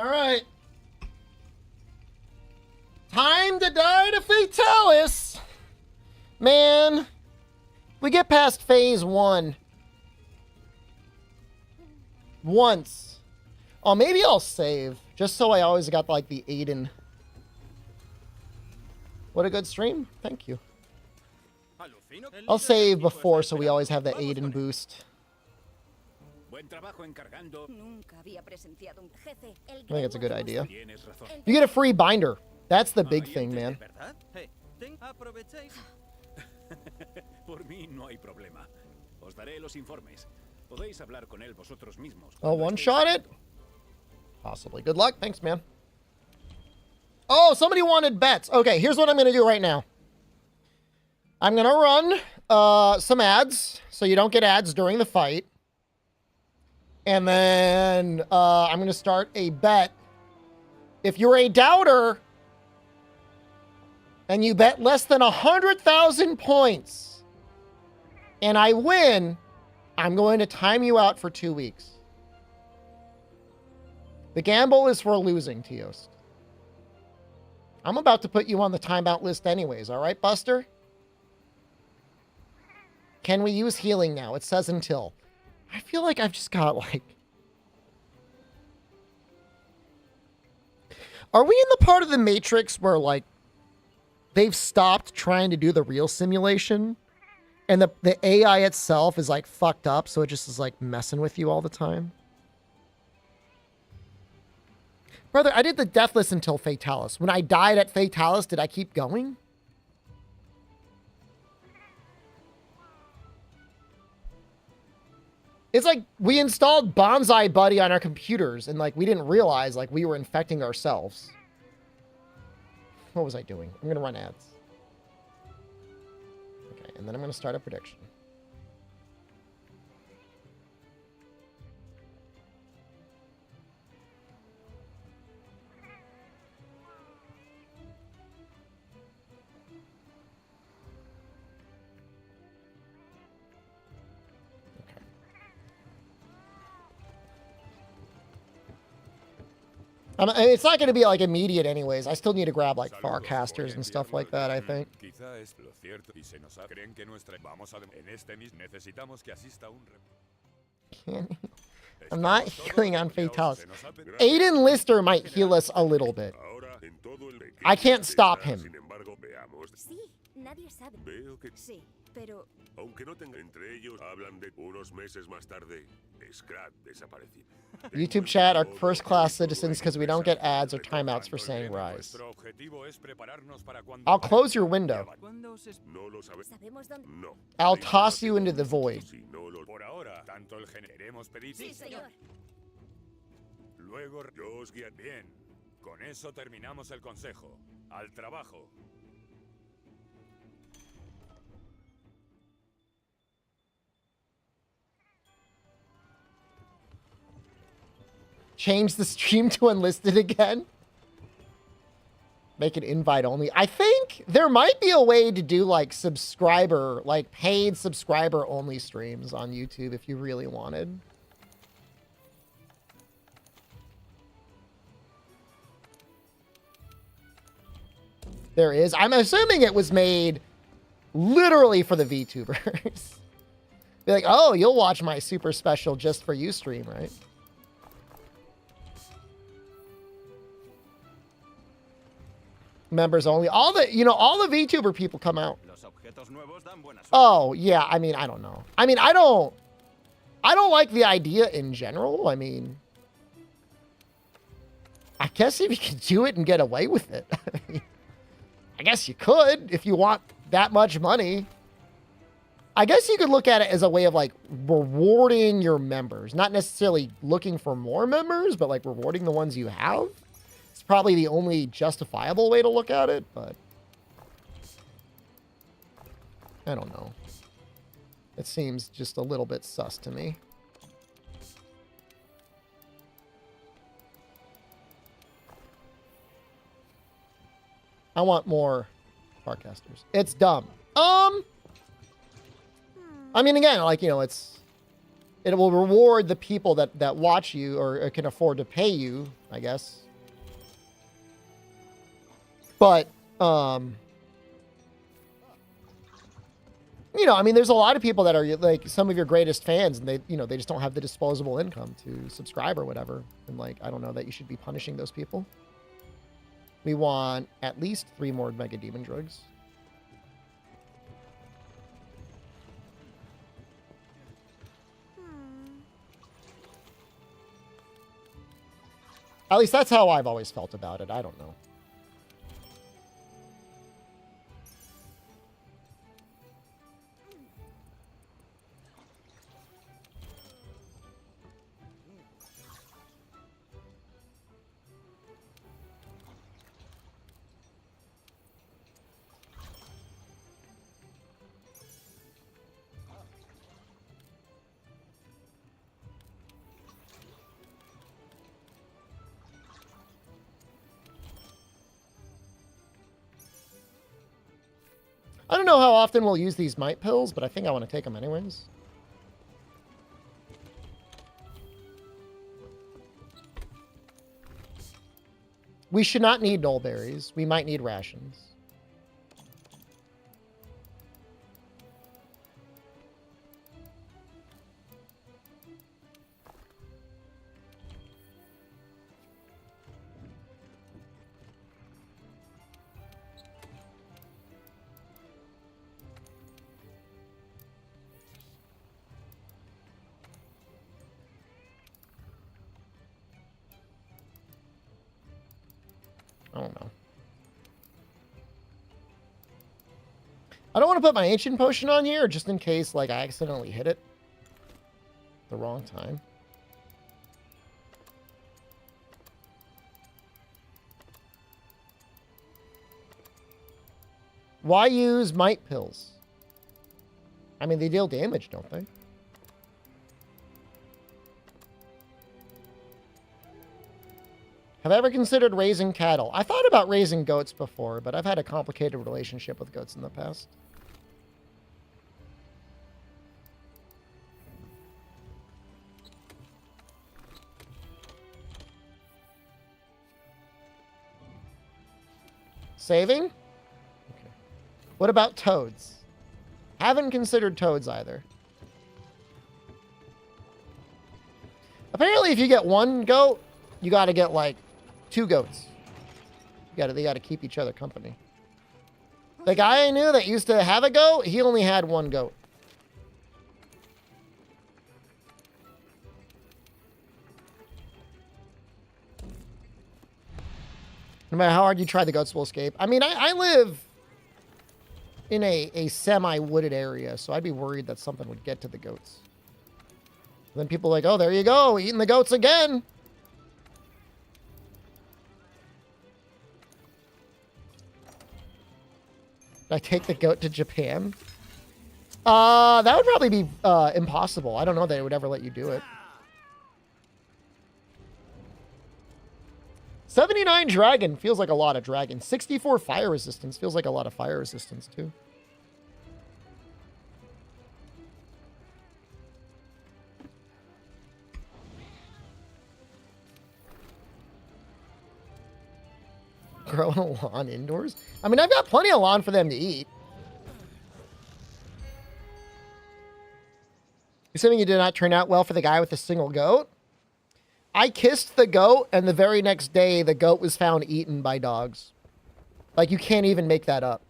All right. Time to die to Fatalis. Man, we get past phase 1 once. Oh, maybe I'll save just so I always got like the Aiden. What a good stream. Thank you. I'll save before so we always have the Aiden boost. Nunca había presenciado un jefe. I think it's a good idea. You get a free binder. That's the big thing, man. Por mí no hay problema. Os daré los informes. Podéis hablar con él vosotros mismos. Oh, one-shot it? Possibly. Good luck. Thanks, man. Oh, somebody wanted bets. Okay, here's what I'm going to do right now. I'm going to run some ads so you don't get ads during the fight. And then I'm going to start a bet. If you're a doubter and you bet less than 100,000 points and I win, I'm going to time you out for 2 weeks. The gamble is for losing, Teost. I'm about to put you on the timeout list anyways, all right, Buster? Can we use healing now? It says until. I feel like I've just got, like... Are we in the part of the Matrix where, like, they've stopped trying to do the real simulation? And the AI itself is, like, fucked up, so it just is, like, messing with you all the time? Brother, I did the Deathless until Fatalis. When I died at Fatalis, did I keep going? It's like we installed Bonsai Buddy on our computers and like we didn't realize like we were infecting ourselves. What was I doing? I'm going to run ads. Okay, and then I'm going to start a prediction. It's not going to be like immediate anyways. I still need to grab like farcasters and stuff like that, I think. I'm not healing on Fatalis. Aiden Lister might heal us a little bit. I can't stop him. YouTube chat are first-class citizens because we don't get ads or timeouts for saying rise. I'll close your window. I'll toss you into the void. Change the stream to unlisted again. Make it invite only. I think there might be a way to do like subscriber, like paid subscriber only streams on YouTube if you really wanted. There is. I'm assuming it was made literally for the VTubers. Be like, oh, you'll watch my super special just for you stream, right? Members only. All the, you know, all the VTuber people come out. Oh, yeah. I mean, I don't know. I mean, I don't like the idea in general. I mean, I guess if you could do it and get away with it, I guess you could if you want that much money. I guess you could look at it as a way of like rewarding your members, not necessarily looking for more members, but like rewarding the ones you have. It's probably the only justifiable way to look at it, but I don't know. It seems just a little bit sus to me. I want more farcasters. It's dumb. I mean, again, like, you know, it's it will reward the people that watch you or can afford to pay you, I guess. But, you know, I mean, there's a lot of people that are like some of your greatest fans, and they, you know, they just don't have the disposable income to subscribe or whatever. And like, I don't know that you should be punishing those people. We want at least 3 more Mega Demon Drugs. At least that's how I've always felt about it. I don't know. I don't know how often we'll use these might pills, but I think I want to take them anyways. We should not need null berries. We might need rations. I don't know. I don't want to put my ancient potion on here just in case, like, I accidentally hit it the wrong time. Why use might pills? I mean, they deal damage, don't they? Have I ever considered raising cattle? I thought about raising goats before, but I've had a complicated relationship with goats in the past. Saving? Okay. What about toads? Haven't considered toads either. Apparently, if you get 1 goat, you got to get like 2 goats. They got to keep each other company. The guy I knew that used to have a goat, he only had 1 goat. No matter how hard you try, the goats will escape. I mean, I live in a semi-wooded area, so I'd be worried that something would get to the goats. And then people are like, oh, there you go, eating the goats again. I take the goat to Japan? That would probably be impossible. I don't know that it would ever let you do it. 79 dragon feels like a lot of dragon. 64 fire resistance feels like a lot of fire resistance too. Growing a lawn indoors? I mean, I've got plenty of lawn for them to eat. You're saying you did not turn out well for the guy with the single goat? I kissed the goat, and the very next day, the goat was found eaten by dogs. Like, you can't even make that up.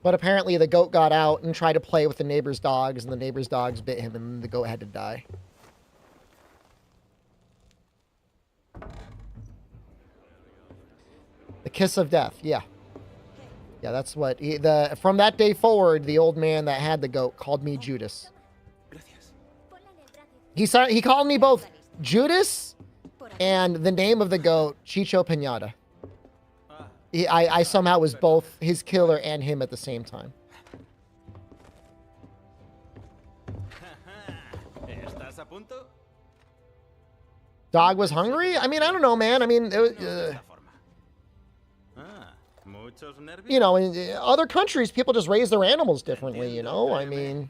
But apparently, the goat got out and tried to play with the neighbor's dogs, and the neighbor's dogs bit him, and the goat had to die. The kiss of death, yeah. Yeah, that's what from that day forward, the old man that had the goat called me Judas. He called me both Judas and the name of the goat, Chicho Pinata. I somehow was both his killer and him at the same time. Dog was hungry? I mean, I don't know, man. I mean, it was, you know, in other countries, people just raise their animals differently, you know? I mean,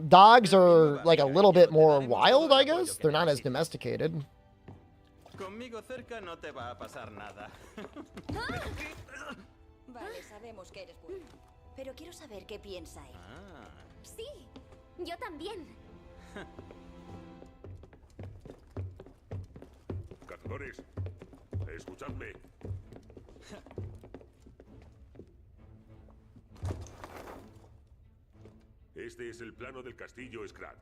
dogs are like a little bit more wild, I guess. They're not as domesticated. Conmigo cerca no te va a pasar nada. Vale, sabemos que eres bueno. Pero quiero saber qué piensa él. Sí, yo también. Cazadores, escuchadme. Este es el plano del castillo Scrat.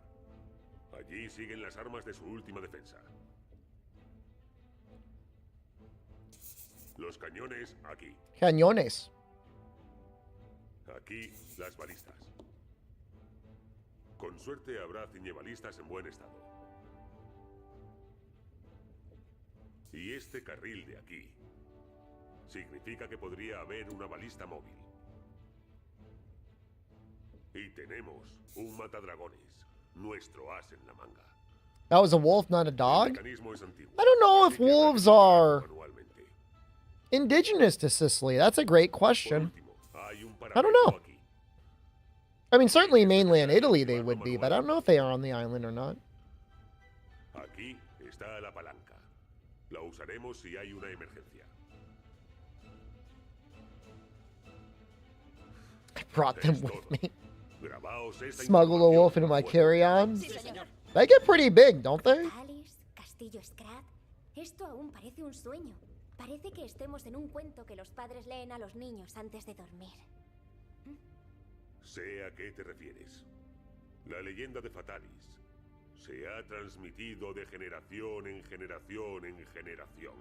Allí siguen las armas de su última defensa. Los cañones aquí. Cañones. Aquí las balistas. Con suerte habrá ciñebalistas en buen estado. Y este carril de aquí significa que podría haber una balista móvil. Y tenemos un matadragones, nuestro as en la manga. That was a wolf, not a dog? El mecanismo es antiguo, I don't know así if que wolves revisarlo are manualmente. indigenous to Sicily. That's a great Por question. último, hay un I don't know. parapeto aquí. I mean, certainly mainland Italy they would be, but I don't know if they are on the island or not. Aquí está la palanca. La usaremos si hay una emergencia. I brought them Es with todo. me. Grabaos esta Smuggle a wolf información into my en el carry-on. Sí, señor. They get pretty big, don't they? Fatalis, Castillo Scrat. Esto aún parece un sueño. Parece que estemos en un cuento que los padres leen a los niños antes de dormir. Sé a qué te refieres. La leyenda de Fatalis se ha transmitido de generación en generación en generación.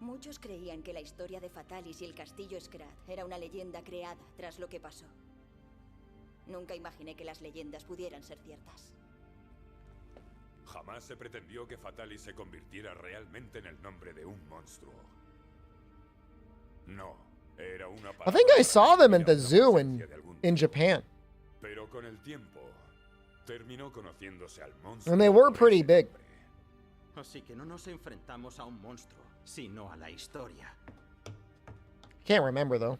Muchos creían que la historia de Fatalis y el castillo Scrat era una leyenda creada tras lo que pasó. Nunca imaginé que las leyendas pudieran ser ciertas. Jamás se pretendió que Fatalis se convirtiera realmente en el nombre de un monstruo. No, era una I think I saw them at the zoo in Japan. Pero con el tiempo terminó conociéndose al monstruo. And they were por pretty ese big. nombre. Así que no nos enfrentamos a un monstruo, sino a la historia. Can't remember though.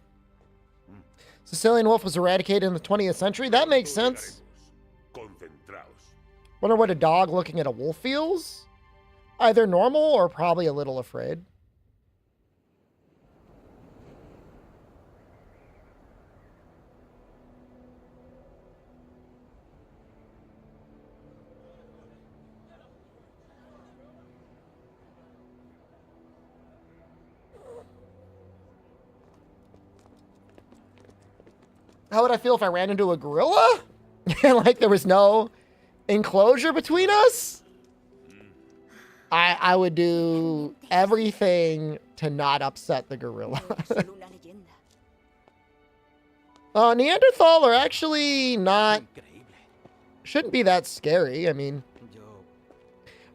Sicilian wolf was eradicated in the 20th century. That makes sense. Concentraos. Wonder what a dog looking at a wolf feels? Either normal or probably a little afraid. How would I feel if I ran into a gorilla? And like there was no enclosure between us? I would do everything to not upset the gorilla. No es solo una leyenda. Neanderthal are actually not, Increíble. shouldn't be that scary. I mean, Yo...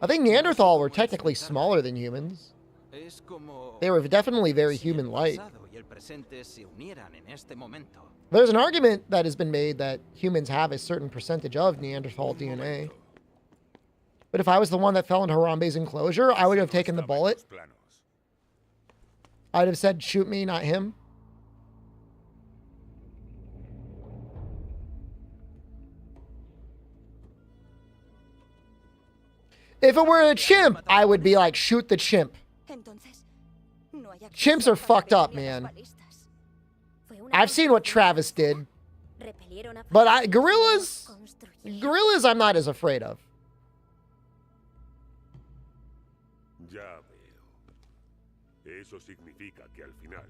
I think Neanderthal were technically smaller than humans. Es como... They were definitely very si el human-like. pasado y el presente se unieran en este momento. There's an argument that has been made that humans have a certain percentage of Neanderthal DNA. But if I was the one that fell into Harambe's enclosure, I would have taken the bullet. I would have said, shoot me, not him. If it were a chimp, I would be like, shoot the chimp. Entonces, no hay Chimps are fucked up, man. I've seen what Travis did. But gorillas, I'm not as afraid of. Ya veo. Eso significa que al final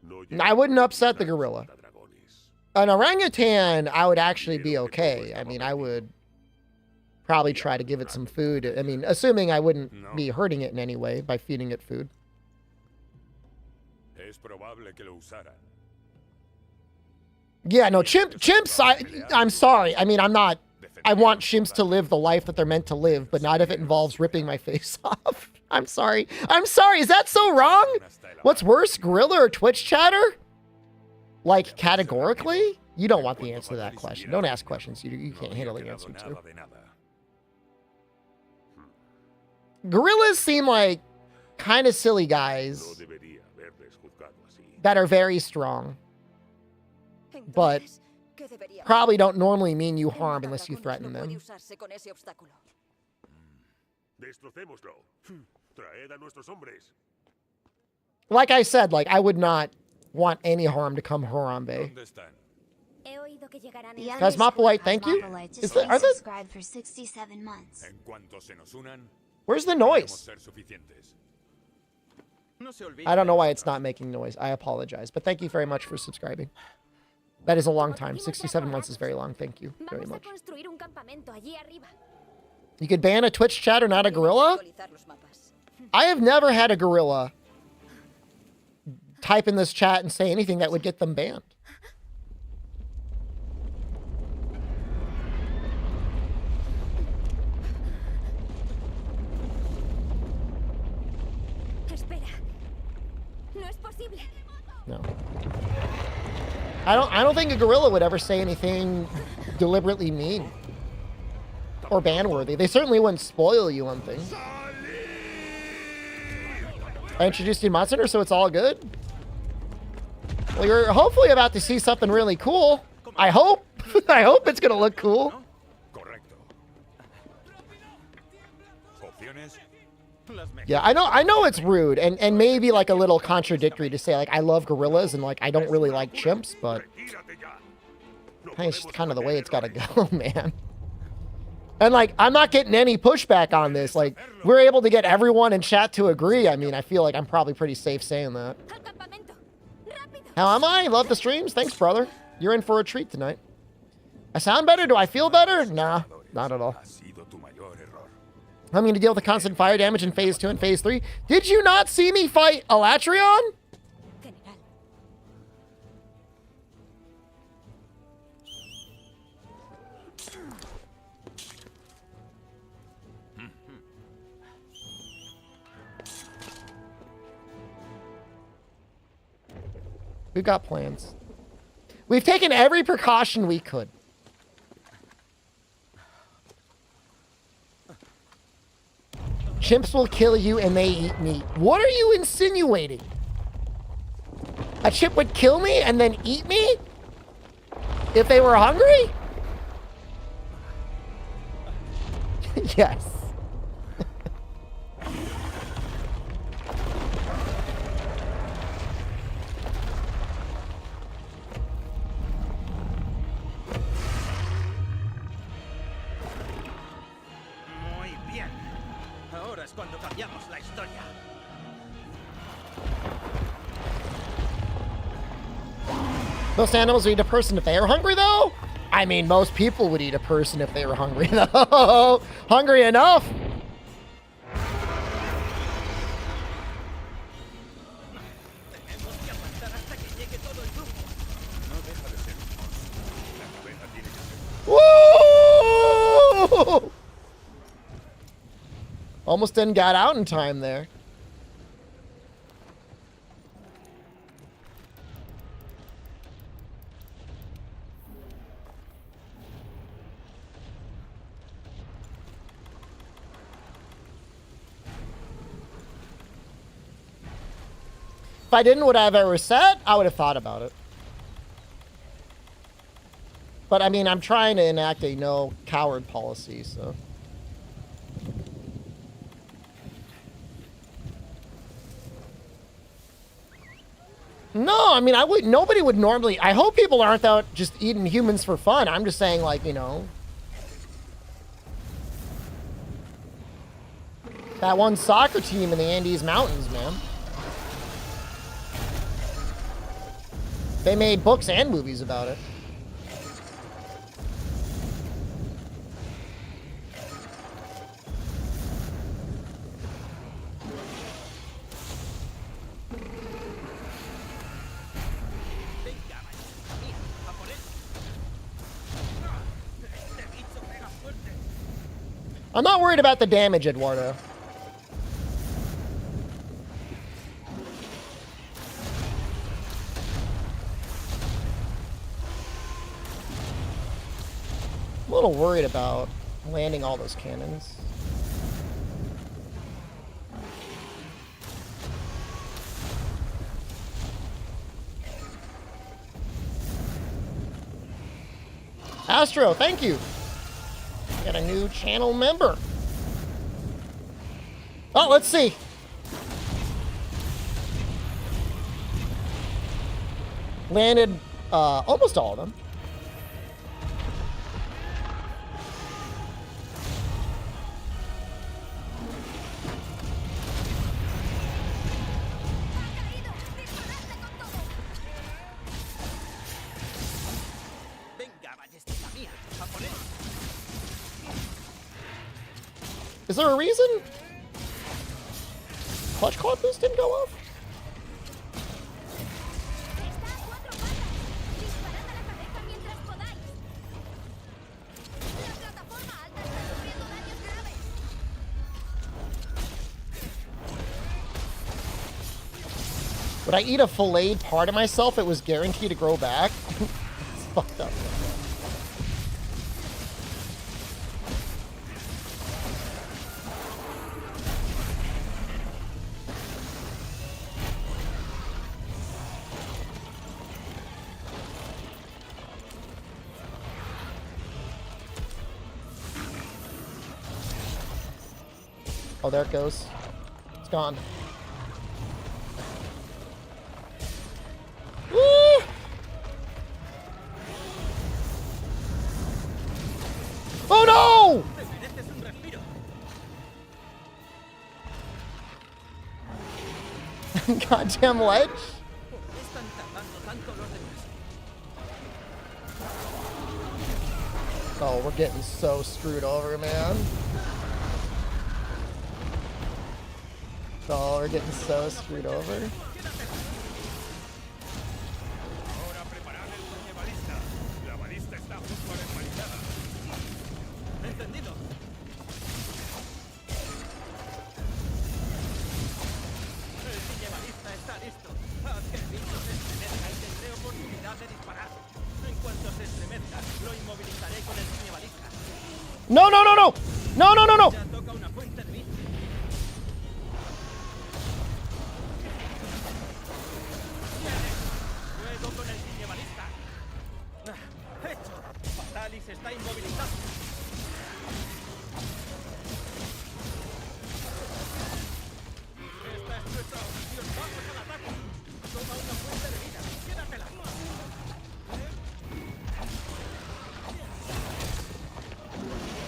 no I wouldn't upset the llegarán gorilla. matadragones. An orangutan, I would actually be okay. I mean, I would probably try to give it some food. I mean, assuming I wouldn't be hurting it in any way by feeding it food. Es probable que lo usaran. Yeah, no, chimps, I'm sorry. I mean, I want chimps to live the life that they're meant to live, but not if it involves ripping my face off. I'm sorry. Is that so wrong? What's worse, gorilla or Twitch chatter? Like, categorically? You don't want the answer to that question. Don't ask questions you can't handle the answer to. Nada de nada. Gorillas seem like kind of silly No guys debería haberles juzgado así. that are very strong, but Entonces, ¿qué deberíamos probably don't normally mean you hacer? Un harm unless you matadragones threaten no puede them. usarse con ese obstáculo. Destrocémoslo. Traed a nuestros hombres. Like I said, like I would not want any harm to come Harambe. ¿Dónde están? He oído que llegarán The en... Guys, Mopolite, thank you. Is that, are they, subscribed for 67 months. En cuanto se nos unan, where's the podemos noise? ser suficientes. No se olvide I don't know de why it's nosotros. not making noise. I apologize, but thank you very much for subscribing. That is a long time. 67 months is very long. Thank you very Vamos a much. construir un campamento allí arriba. You could ban a Twitch chatter, not a gorilla? Actualizar los mapas. I have never had a gorilla type in this chat and say anything that would get them banned. Espera. No es posible. No. I don't think a gorilla would ever say anything deliberately mean or ban worthy. They certainly wouldn't spoil you on things. I introduced you to Mod Center, so it's all good. Well, you're hopefully about to see something really cool. I hope. I hope it's gonna look cool. Correcto. Opciones. Las mejores. Yeah, I know it's rude and maybe like a little contradictory to say like I love gorillas and like I don't really like chimps, but Retírate ya. No I think it's just podemos kind of the way cometer it's got to errores. go, man. And like, I'm not getting any pushback on this. Like, we're able to get everyone in chat to agree. I mean, I feel like I'm probably pretty safe saying that. Al campamento. Rápido. How am I? Love the streams. Thanks, brother. You're in for a treat tonight. I sound better? Do I feel better? Nah, not at all. Ha sido tu mayor error. I'm going to deal with the constant fire damage in phase 2 and phase 3. Did you not see me fight Alatreon? General, We've got plans. We've taken every precaution we could. Chimps will kill you and they eat meat. What are you insinuating? A chimp would kill me and then eat me? If they were hungry? Yes. Muy bien. Ahora es cuando cambiamos la historia. Most animals would eat a person if they are hungry, though? I mean, most people would eat a person if they were hungry, though. Hungry enough. Tenemos que aguantar hasta que llegue todo el grupo. No deja de ser un monstruo. La cabeza tiene que ser. Woo! Almost didn't got out in time there. If I didn't, would I have ever said? I would have thought about it. But I mean, I'm trying to enact a no coward policy, so. No, I mean, I would. Nobody would normally. I hope people aren't out just eating humans for fun. I'm just saying, like, you know, that one soccer team in the Andes Mountains, man. They made books and movies about it. Venga, vaya. Mira, a por él. Este bicho pega fuerte. I'm not worried about the damage, Eduardo. I'm a little worried about landing all those cannons. Astro, thank you. Got a new channel member. Oh, let's see. Landed almost all of them. Is there a reason? Clutch Claw boost didn't go off? Would I eat a filleted part of myself? It was guaranteed to grow back. It's fucked up. Oh, there it goes. It's gone. Woo! Oh no! Goddamn ledge. Oh, we're getting so screwed over, man. Oh, we're getting so screwed over. No, no, no, no! No, no, no, no! Fatalis está inmovilizado. Esta es nuestra opción. Vamos al ataque. Toma una fuente de vida. Quédatela.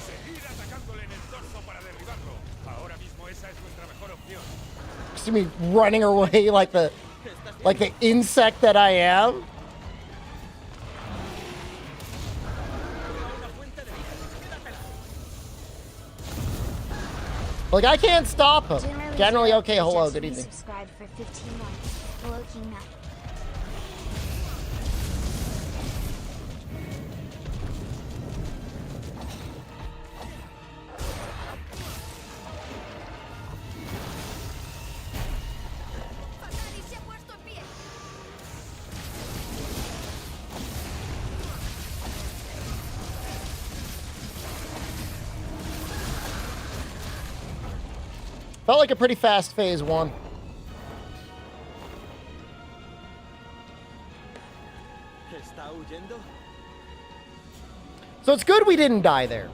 Seguir atacándole en el torso para derribarlo. Ahora mismo esa es nuestra mejor opción. See me running away like the insect that I am. Like, I can't stop him. Generally, okay, hello, good evening. Subscribe for 15 months. Hello, King Matt. Felt like a pretty fast phase one. So it's good we didn't die there.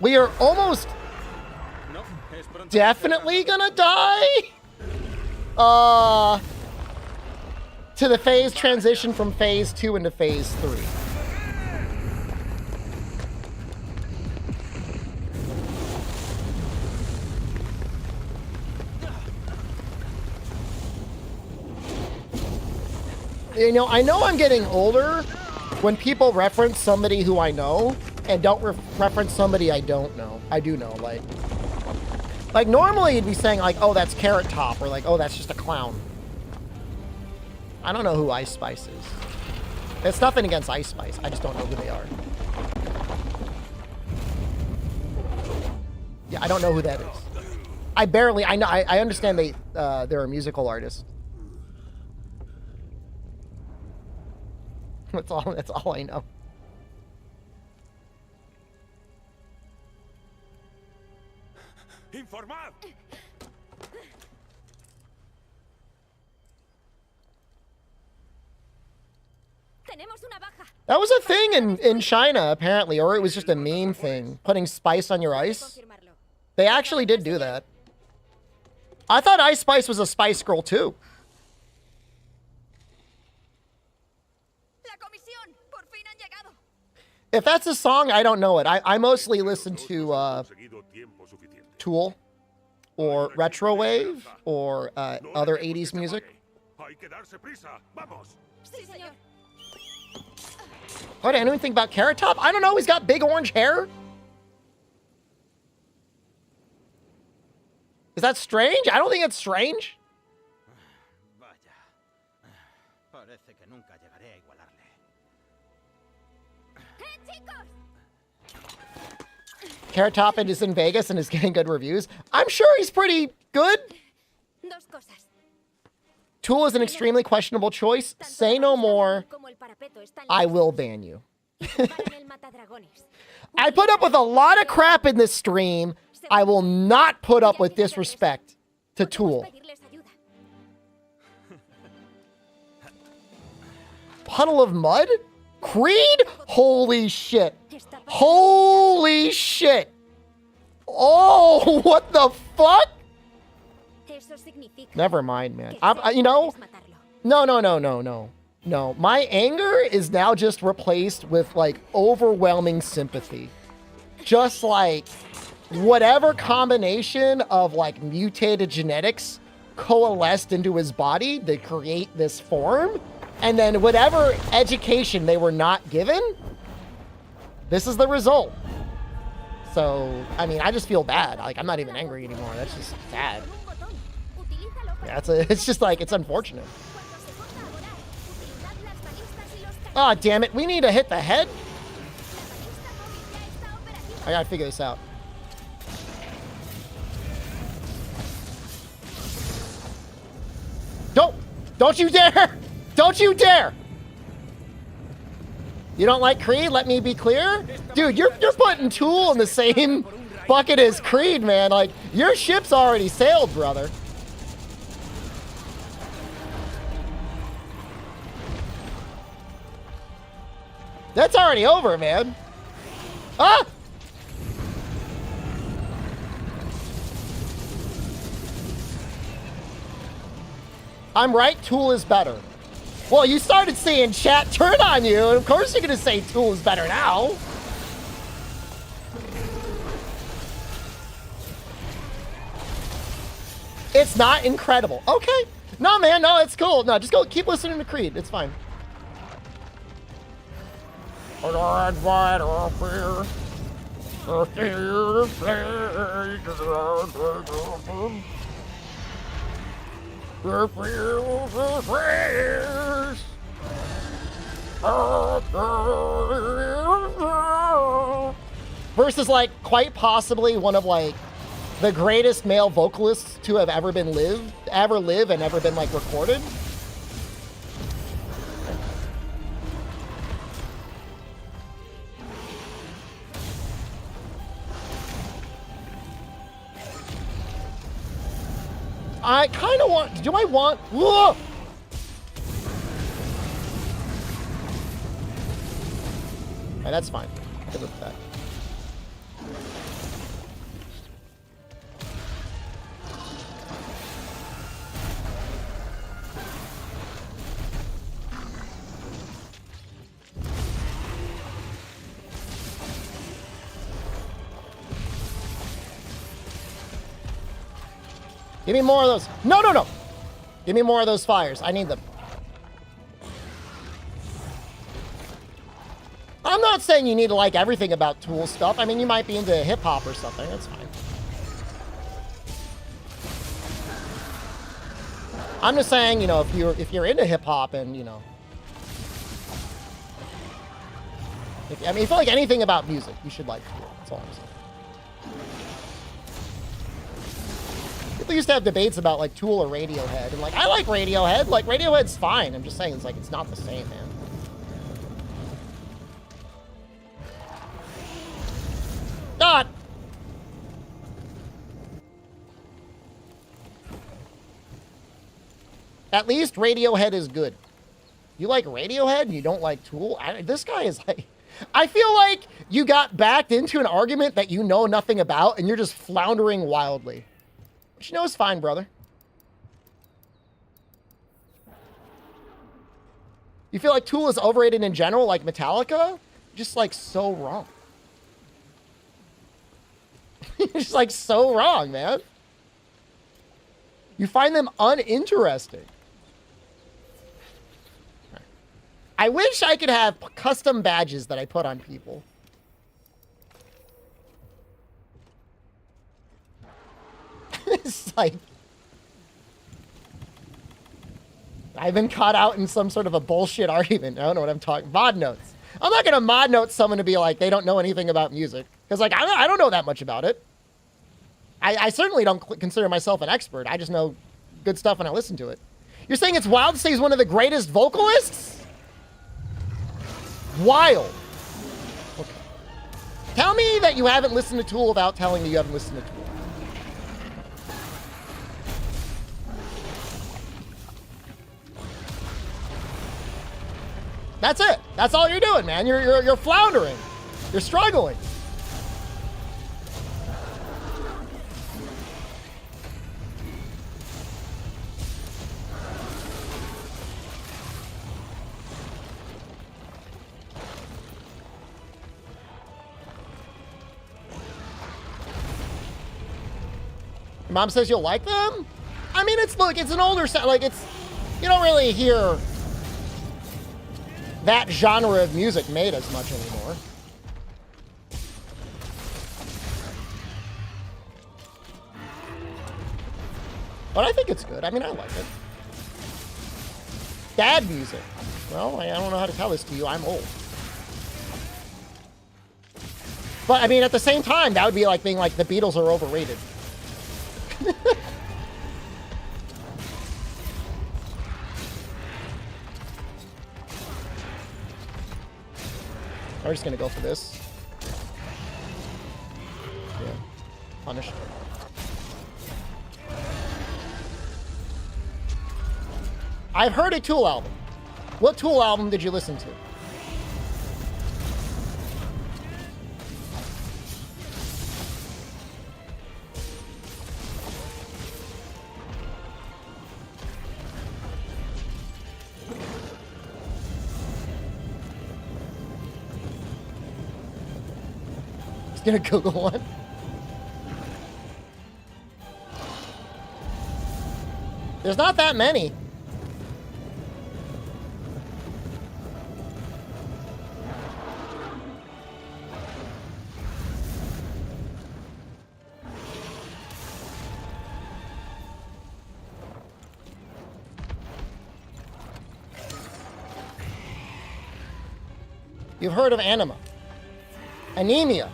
We are almost definitely gonna die. To the phase transition from phase 2 into phase 3. You know I'm getting older when people reference somebody who I know and don't reference somebody I don't know. I do know, like normally you'd be saying like, oh, that's Carrot Top, or like, oh, that's just a clown. I don't know who Ice Spice is. It's nothing against Ice Spice. I just don't know who they are. Yeah, I don't know who that is. I know. I understand they're a musical artist. That's all I know. ¡Informad! Tenemos una baja. That was a thing in China, apparently, or it was just a meme thing. Putting spice on your ice. Confirmarlo. They actually did do that. I thought Ice Spice was a Spice Girl, too. La comisión, por fin han llegado. If that's a song, I don't know it. I mostly listen to Conseguido tiempo suficiente. Tool or Retrowave or other 80s music. Hay que darse prisa. Vamos. Sí, señor. What, anything about Carrot Top? I don't know. He's got big orange hair. Is that strange? I don't think it's strange. Vaya. Parece que nunca llegaré a igualarle. Carrot Top is in Vegas and is getting good reviews. I'm sure he's pretty good. Dos cosas. Tool is an extremely questionable choice. Tanto Say la no ballesta more. como el parapeto están I listos. will ban you. Y preparan el matadragones. I put up with a lot of crap in this stream. I will not put up with disrespect to Tool. Podemos pedirles ayuda. Puddle of Mud? Creed? Holy shit. Holy shit. Oh, what the fuck? Eso significa Never mind, man. que You know, puedes matarlo. no. My anger is now just replaced with, like, overwhelming sympathy. Just, like, whatever combination of, like, mutated genetics coalesced into his body to create this form, and then whatever education they were not given, this is the result. So, I mean, I just feel bad. Like, I'm not even angry anymore. That's just sad. Con un botón. Utilízalo para Yeah, it's just like, it's unfortunate. cuando se ponga a volar. Utilizad las balistas y los cañones. Ah, damn it. We need to hit the head. La balista móvil ya está operativa. I gotta figure this out. Don't you dare! Don't you dare! You don't like Creed? Let me be clear. Dude, you're putting Tool in the same bucket as Creed, man. Like, your ship's already sailed, brother. That's already over, man. Ah! I'm right, Tool is better. Well, you started seeing chat turn on you, and of course you're gonna say Tool is better now. It's not incredible. Okay. No, man, no, it's cool. No, just go keep listening to Creed. It's fine. Versus, like, quite possibly one of, like, the greatest male vocalists to have ever lived and ever been, like, recorded. I kind of want... Do I want... Ugh! Alright, that's fine. Good with that. Give me more of those. No, no, no. Give me more of those fires. I need them. I'm not saying you need to like everything about Tool stuff. I mean, you might be into hip-hop or something. That's fine. I'm just saying, you know, if you're into hip-hop and, you know... I mean, if you like anything about music, you should like Tool. That's all I'm saying. People used to have debates about, like, Tool or Radiohead. And, like, I like Radiohead. Like, Radiohead's fine. I'm just saying, it's like, it's not the same, man. God! At least Radiohead is good. You like Radiohead and you don't like Tool? This guy is like... I feel like you got backed into an argument that you know nothing about and you're just floundering wildly. But you know it's fine, brother. You feel like Tool is overrated in general, like Metallica? Just like so wrong. Just like so wrong, man. You find them uninteresting. I wish I could have custom badges that I put on people. It's like... I've been caught out in some sort of a bullshit argument. I don't know what I'm talking... Mod notes. I'm not going to mod note someone to be like, they don't know anything about music. Because, like, I don't know that much about it. I certainly don't consider myself an expert. I just know good stuff when I listen to it. You're saying it's wild to say he's one of the greatest vocalists? Wild. Okay. Tell me that you haven't listened to Tool without telling me you haven't listened to Tool. That's it. That's all you're doing, man. You're floundering. You're struggling. Mom says you'll like them? I mean, look, it's an older set. Like, you don't really hear that genre of music made as much anymore. But I think it's good. I mean, I like it. Dad music. Well, I don't know how to tell this to you. I'm old. But, I mean, at the same time, that would be like being like, the Beatles are overrated. We're just gonna go for this. Yeah. Punish. I've heard a Tool album. What Tool album did you listen to? Gonna Google one. There's not that many. You've heard of Anima. Anemia.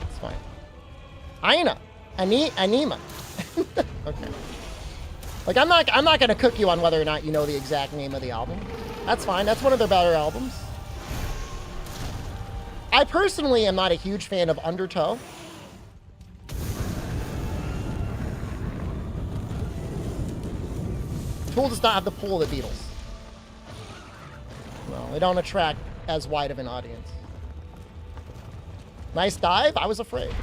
It's fine. Aina. Anima. Okay. Like, I'm not gonna cook you on whether or not you know the exact name of the album. That's fine. That's one of their better albums. I personally am not a huge fan of Undertow. Tool does not have the pull of the Beatles. No, they don't attract as wide of an audience. Nice dive? I was afraid.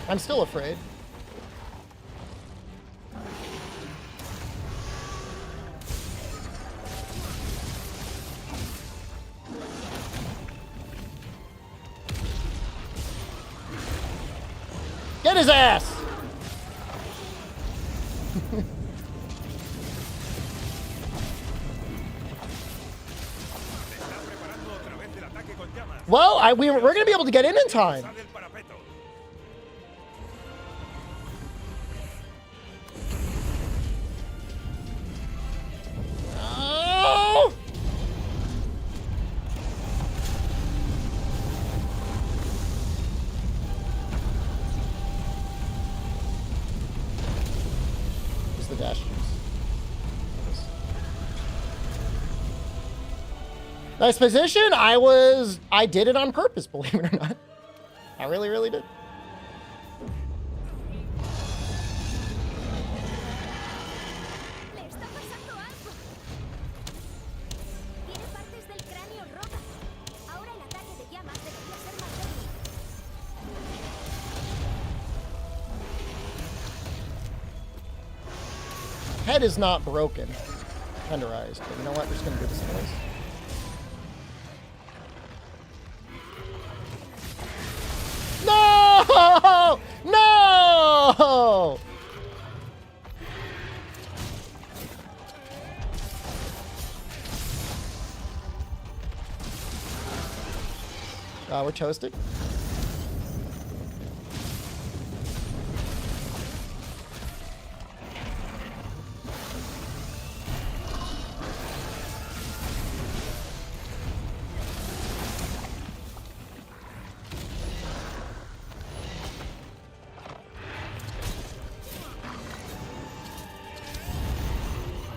I'm still afraid. Get his ass! Well, we're going to be able to get in time. Oh! Nice position. I did it on purpose, believe it or not. I really, really did. Le está pasando algo. Tiene partes del cráneo rotas. Ahora el ataque de llamas debería ser más débil. Head is not broken. Tenderized. But you know what? We're just going to do this anyways. No! No! We're toasted.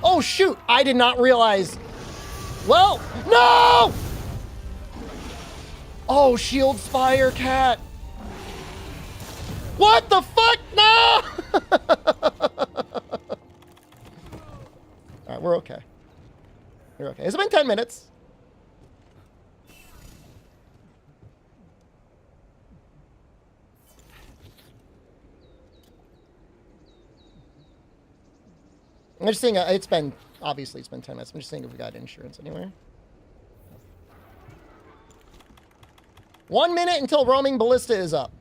Oh, shoot. I did not realize. Well, no! Oh, shield spire cat. What the fuck? No! All right, we're okay. We're okay. It's been 10 minutes. I'm just seeing, obviously it's been 10 minutes. I'm just seeing if we got insurance anywhere. 1 minute until roaming ballista is up.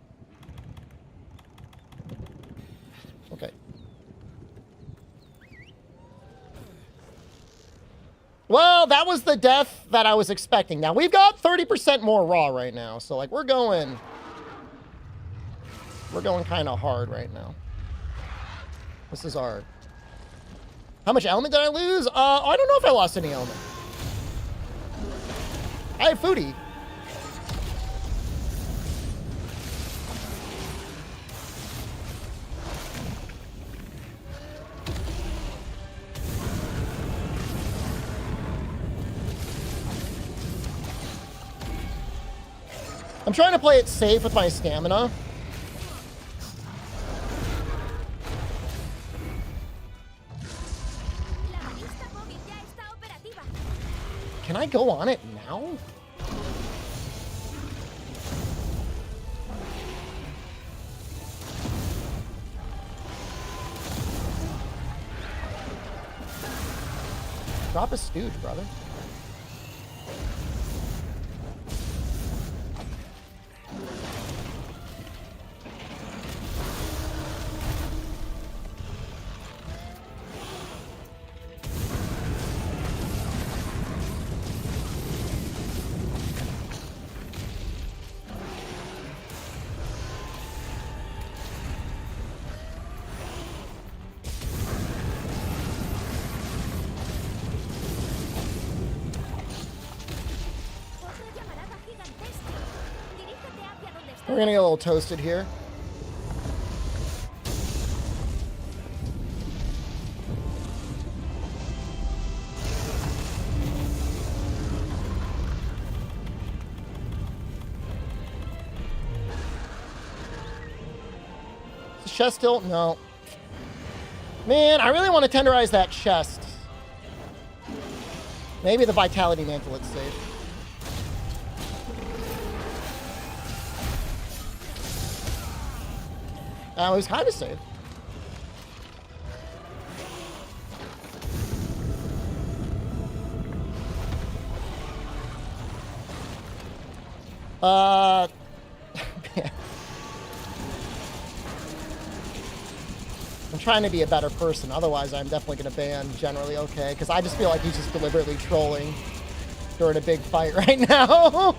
Okay. Well, that was the death that I was expecting. Now, we've got 30% more raw right now. So, like, we're going kind of hard right now. This is our... How much element did I lose? I don't know if I lost any element. I had foodie. I'm trying to play it safe with my stamina. Can I go on it now? Drop a stooge, brother. We're gonna get a little toasted here. Is the chest still? No. Man, I really want to tenderize that chest. Maybe the vitality mantle is safe. It was kind of safe. Man. I'm trying to be a better person. Otherwise, I'm definitely going to ban generally okay. Because I just feel like he's just deliberately trolling during a big fight right now.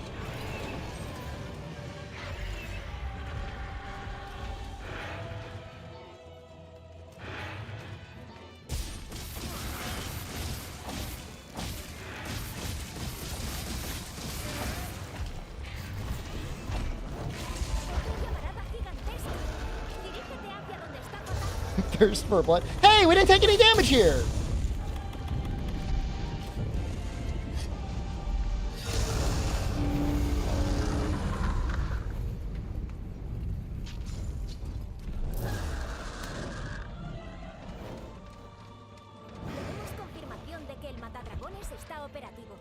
Thirst for blood. Hey, we didn't take any damage here. operativo.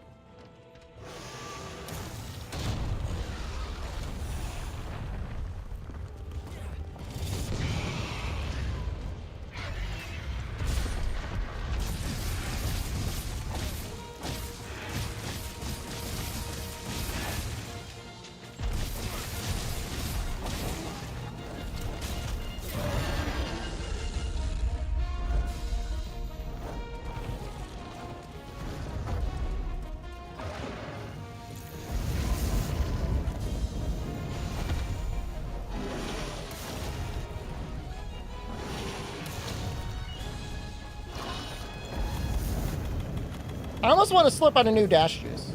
I almost want to slip on a new dash juice.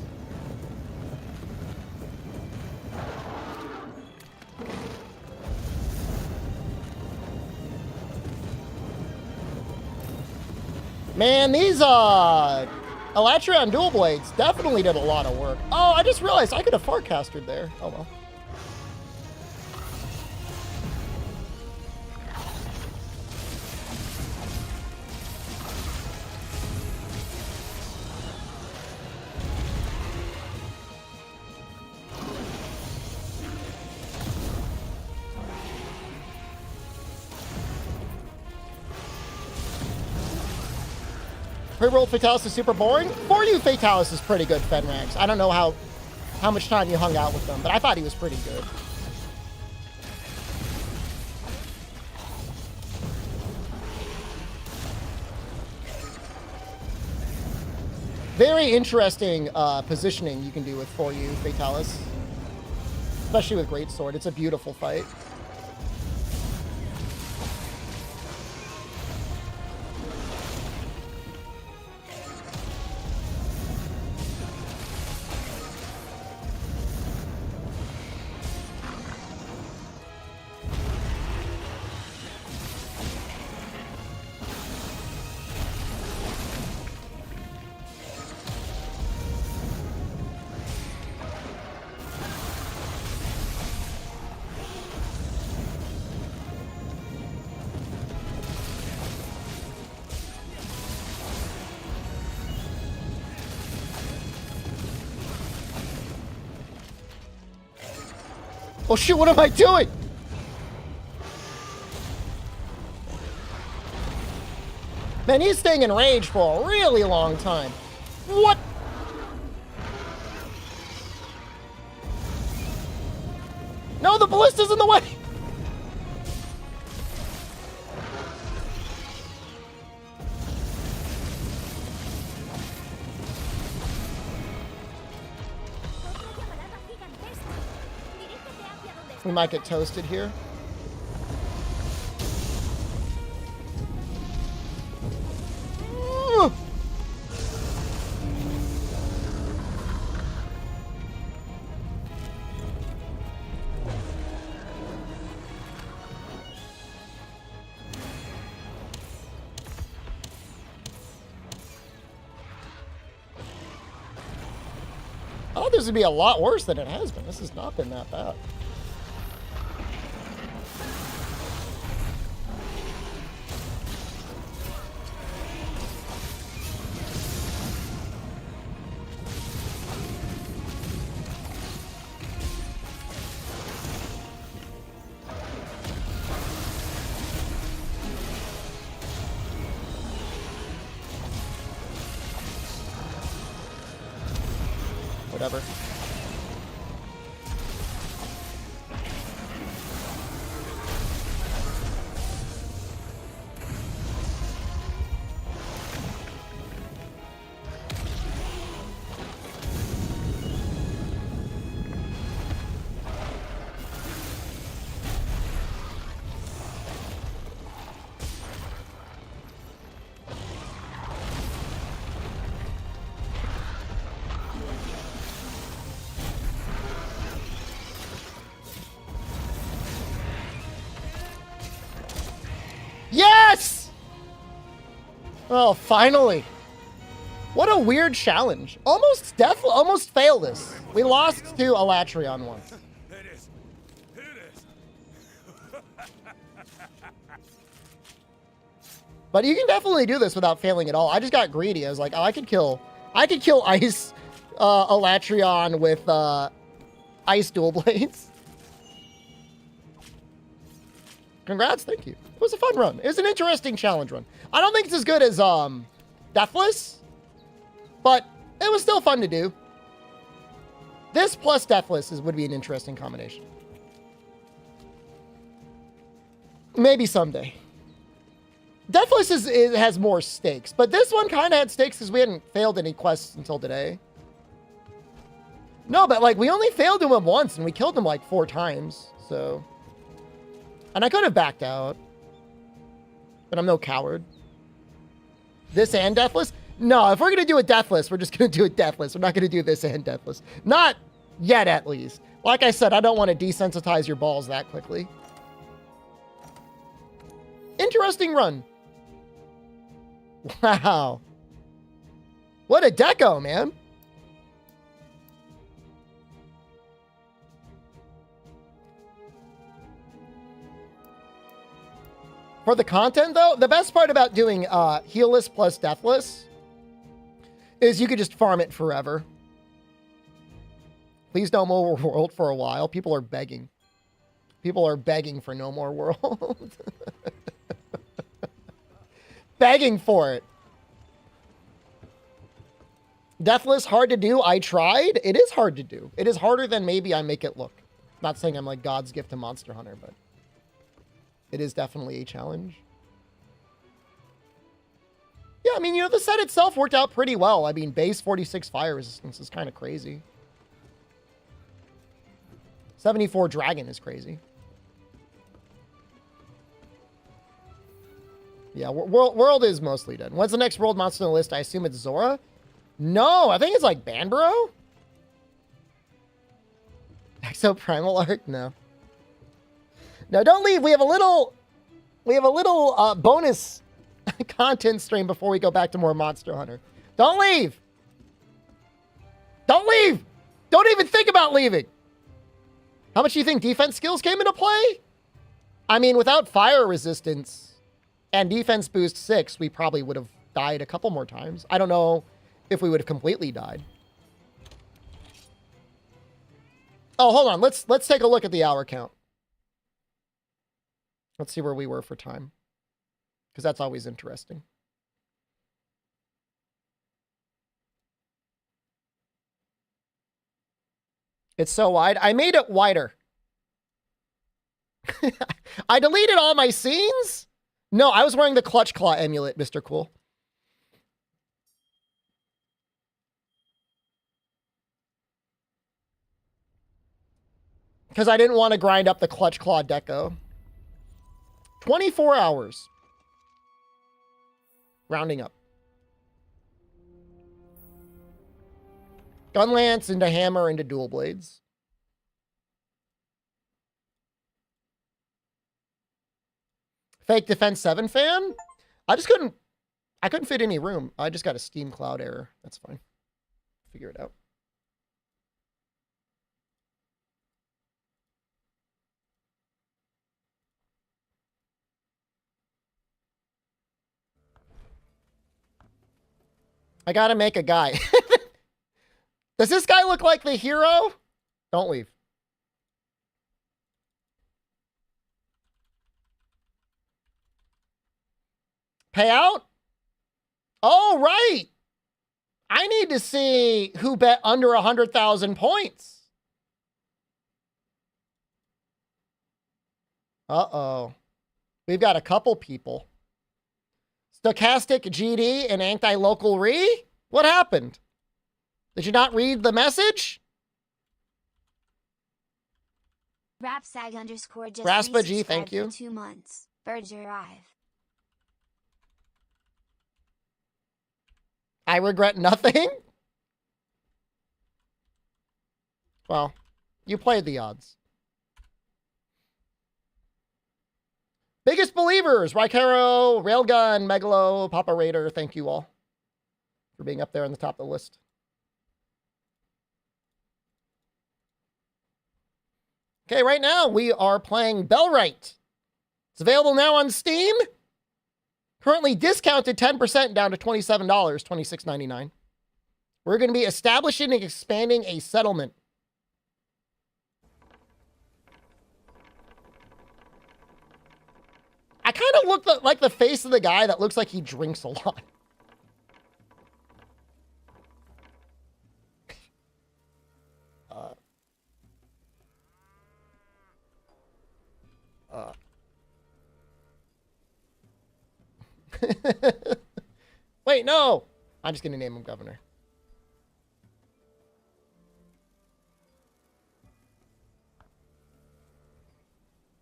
Man, these Alatreon dual blades definitely did a lot of work. Oh, I just realized I could have forecasted there. Oh well. Pre-rolled Fatalis is super boring. For you, Fatalis is pretty good, Fenrax. I don't know how much time you hung out with them, but I thought he was pretty good. Very interesting positioning you can do with For you, Fatalis. Especially with Greatsword. It's a beautiful fight. Oh shoot, what am I doing? Man, he's staying in rage for a really long time. What? No, the ballista's in the way! We might get toasted here. I thought this would be a lot worse than it has been. This has not been that bad. Whatever. Yes! Oh, finally. What a weird challenge. Almost failed us. We lost to Alatreon once. It is. It is. But you can definitely do this without failing at all. I just got greedy. I was like, oh, I could kill I could kill Ice Alatreon with Ice Dual Blades. Congrats, thank you. It was a fun run. It was an interesting challenge run. I don't think it's as good as Deathless, but it was still fun to do. This plus Deathless would be an interesting combination. Maybe someday. Deathless has more stakes, but this one kind of had stakes because we hadn't failed any quests until today. No, but like we only failed him once and we killed him like 4 times, so. And I could have backed out, but I'm no coward. This and Deathless? No, if we're going to do a Deathless, we're just going to do a Deathless. We're not going to do this and Deathless. Not yet, at least. Like I said, I don't want to desensitize your balls that quickly. Interesting run. Wow. What a deco, man. For the content, though, the best part about doing healless plus deathless is you could just farm it forever. Please no more world for a while. People are begging. People are begging for no more world. Begging for it. Deathless, hard to do. I tried. It is hard to do. It is harder than maybe I make it look. Not saying I'm like God's gift to Monster Hunter, but it is definitely a challenge. Yeah, I mean, you know, the set itself worked out pretty well. I mean, base 46 fire resistance is kind of crazy. 74 dragon is crazy. Yeah, world is mostly dead. What's the next world monster on the list? I assume it's Zora? No, I think it's like Banbro? Exo Primal Arc? No. No, don't leave. We have a little bonus content stream before we go back to more Monster Hunter. Don't leave. Don't leave. Don't even think about leaving. How much do you think defense skills came into play? I mean, without fire resistance and defense boost 6, we probably would have died a couple more times. I don't know if we would have completely died. Oh, hold on. Let's take a look at the hour count. Let's see where we were for time, because that's always interesting. It's so wide. I made it wider. I deleted all my scenes? No, I was wearing the Clutch Claw amulet, Mr. Cool. Because I didn't want to grind up the Clutch Claw deco. 24 hours. Rounding up. Gunlance into hammer into dual blades. Fake defense 7 fan? I couldn't fit any room. I just got a Steam Cloud error. That's fine. Figure it out. I gotta make a guy. Does this guy look like the hero? Don't leave. Payout? Oh, right. I need to see who bet under 100,000 points. Uh-oh. We've got a couple people. Stochastic GD and anti-local re? What happened? Did you not read the message? Rapsag underscore just Raspa G, thank you. 2 months. Birds arrive. I regret nothing? Well, you played the odds. Biggest believers, Ricaro, Railgun, Megalo, Papa Raider, thank you all for being up there on the top of the list. Okay, right now we are playing Bellwright. It's available now on Steam. Currently discounted 10% down to $27, $26.99. We're going to be establishing and expanding a settlement. I kind of look like the face of the guy that looks like he drinks a lot. Wait, no! I'm just going to name him governor.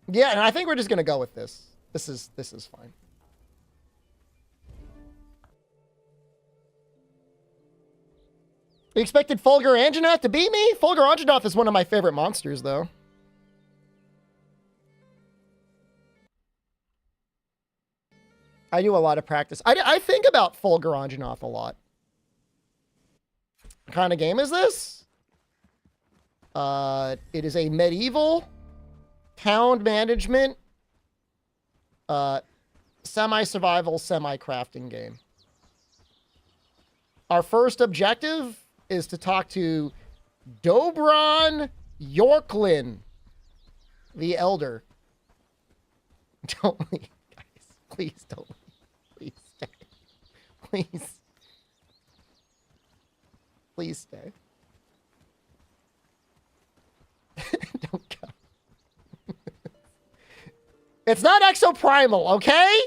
Yeah, and I think we're just going to go with this. This is fine. You expected Fulgur Anjanath to beat me? Fulgur Anjanath is one of my favorite monsters, though. I do a lot of practice. I think about Fulgur Anjanath a lot. What kind of game is this? It is a medieval town management, semi-survival, semi-crafting game. Our first objective is to talk to Dobron Yorklin, the Elder. Don't leave, guys. Please don't leave. Please stay. Please. Please stay. Don't go. It's not exoprimal, okay?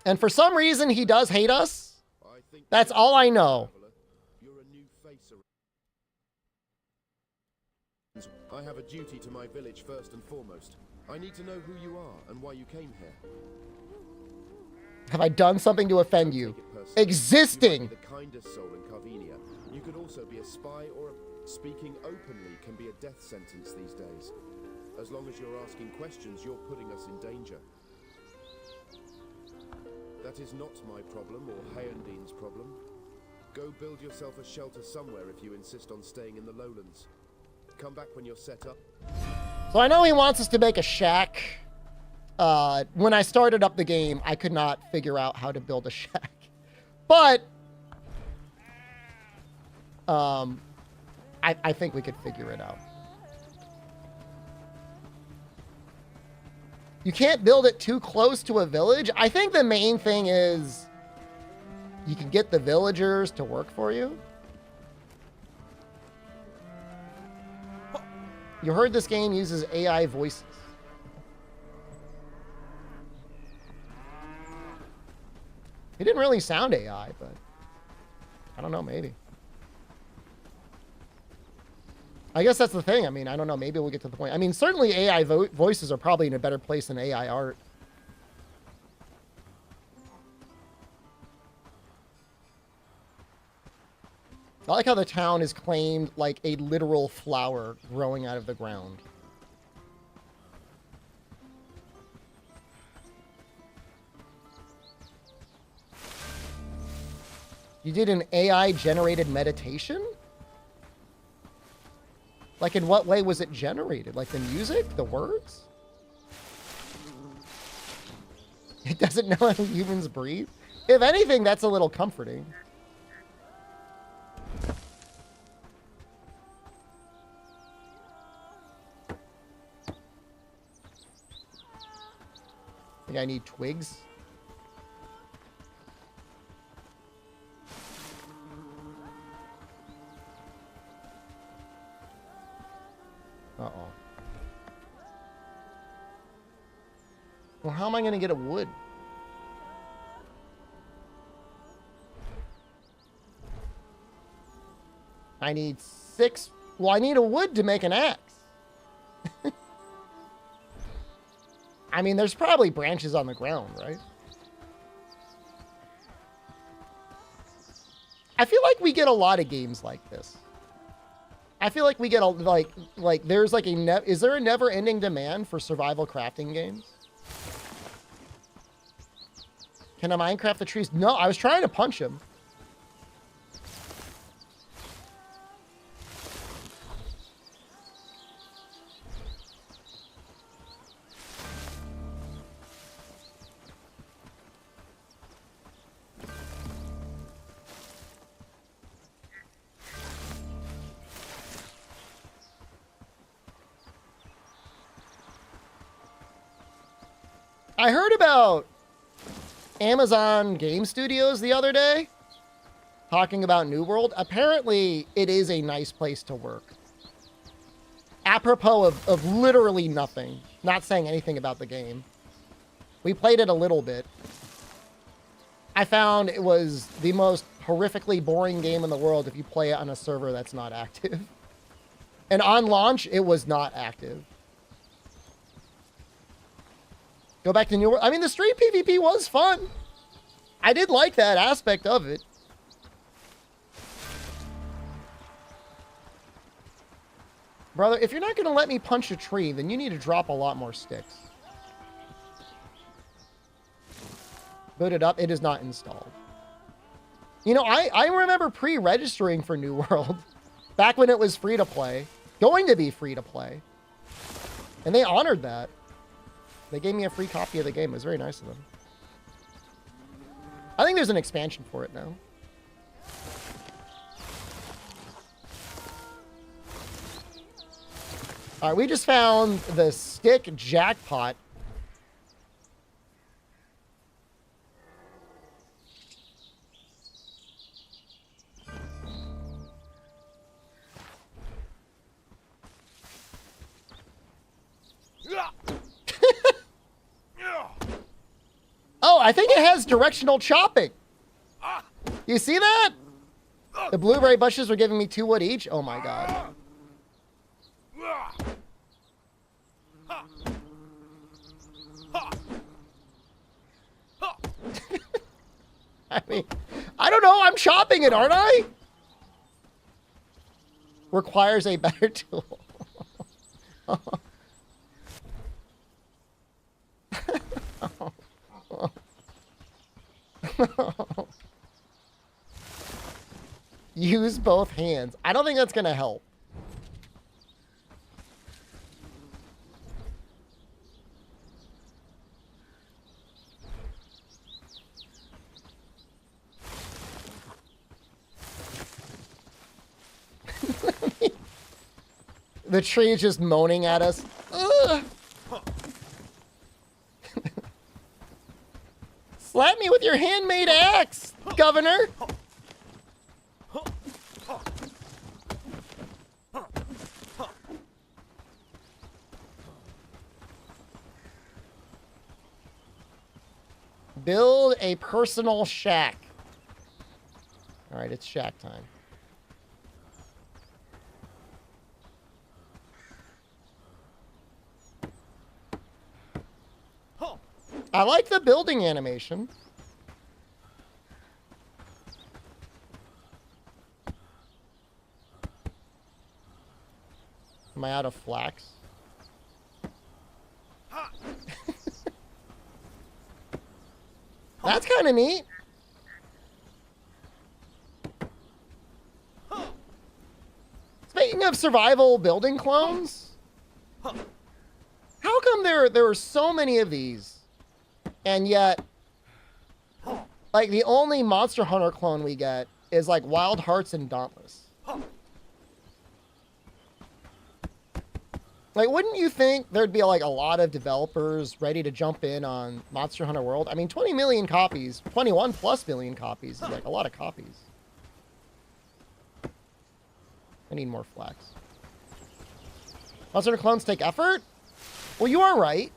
And for some reason, he does hate us. That's all I know. I have a duty to my village first and foremost. I need to know who you are and why you came here. Have I done something to offend you? Existing. You might be the kindest soul in Carvenia. You could also be a spy or speaking openly can be a death sentence these days. As long as you're asking questions, you're putting us in danger. That is not my problem or Hayondine's problem. Go build yourself a shelter somewhere if you insist on staying in the lowlands. Come back when you're set up. So I know he wants us to make a shack. When I started up the game, I could not figure out how to build a shack. But I think we could figure it out. You can't build it too close to a village. I think the main thing is you can get the villagers to work for you. You heard this game uses AI voices. It didn't really sound AI, but I don't know, maybe. I guess that's the thing. I mean, I don't know. Maybe we'll get to the point. I mean, certainly AI voices are probably in a better place than AI art. I like how the town is claimed like a literal flower growing out of the ground. You did an AI-generated meditation? Like, in what way was it generated? Like the music? The words? It doesn't know how humans breathe? If anything, that's a little comforting. I think I need twigs. Uh-oh. Well, how am I going to get a wood? I need 6. Well, I need a wood to make an axe. I mean, there's probably branches on the ground, right? I feel like we get a lot of games like this. I feel like we get a, like there's like a, is there a never-ending demand for survival crafting games? Can I Minecraft the trees? No, I was trying to punch him. I heard about Amazon Game Studios the other day talking about New World. Apparently, it is a nice place to work. Apropos of literally nothing. Not saying anything about the game. We played it a little bit. I found it was the most horrifically boring game in the world if you play it on a server that's not active. And on launch, it was not active. Go back to New World. I mean, the street PvP was fun. I did like that aspect of it. Brother, if you're not going to let me punch a tree, then you need to drop a lot more sticks. Boot it up. It is not installed. You know, I remember pre-registering for New World back when it was free to play. Going to be free to play. And they honored that. They gave me a free copy of the game. It was very nice of them. I think there's an expansion for it now. All right, we just found the stick jackpot. Oh, I think it has directional chopping. You see that? The blueberry bushes were giving me 2 wood each. Oh my god. I mean, I don't know. I'm chopping it, aren't I? Requires a better tool. Use both hands. I don't think that's going to help. The tree is just moaning at us. Ugh. Slap me with your handmade axe, Governor. Build a personal shack. All right, it's shack time. I like the building animation. Am I out of flax? That's kind of neat. Speaking of survival building clones, how come there were so many of these? And yet, like, the only Monster Hunter clone we get is, like, Wild Hearts and Dauntless. Like, wouldn't you think there'd be, like, a lot of developers ready to jump in on Monster Hunter World? I mean, 20 million copies, 21 plus million copies is, like, a lot of copies. I need more flax. Monster Hunter clones take effort? Well, you are right.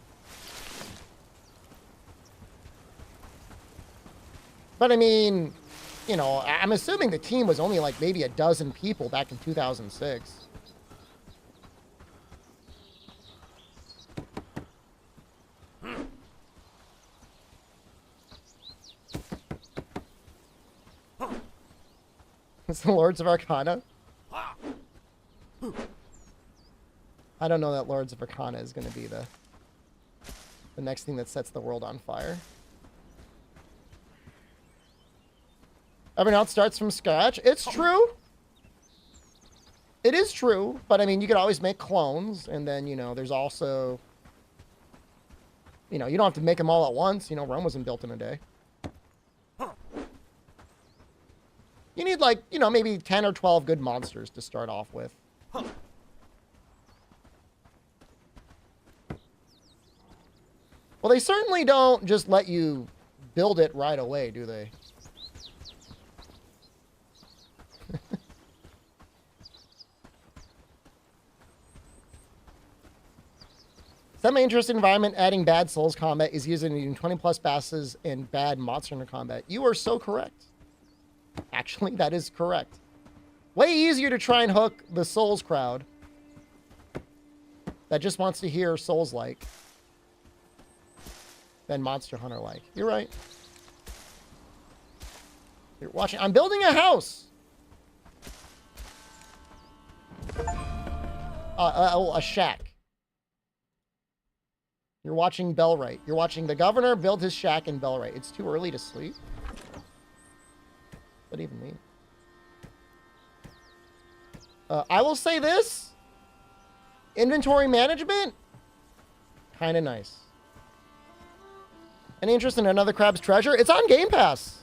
But I mean, you know, I'm assuming the team was only like maybe a dozen people back in 2006. It's the Lords of Arcana. I don't know that Lords of Arcana is going to be the next thing that sets the world on fire. Everyone else starts from scratch. It's true. It is true. But, I mean, you could always make clones. And then, you know, there's also... You know, you don't have to make them all at once. You know, Rome wasn't built in a day. You need, like, you know, maybe 10 or 12 good monsters to start off with. Well, they certainly don't just let you build it right away, do they? Semi-interesting environment adding bad souls combat is using 20 plus bosses and bad monster hunter combat. You are so correct. Actually, that is correct. Way easier to try and hook the souls crowd that just wants to hear souls like than monster hunter like. You're right. You're watching. I'm building a house. A shack. You're watching Bellwright. You're watching the governor build his shack in Bellwright. It's too early to sleep. What do you even mean? I will say this. Inventory management, kind of nice. Any interest in another Crab's Treasure? It's on Game Pass.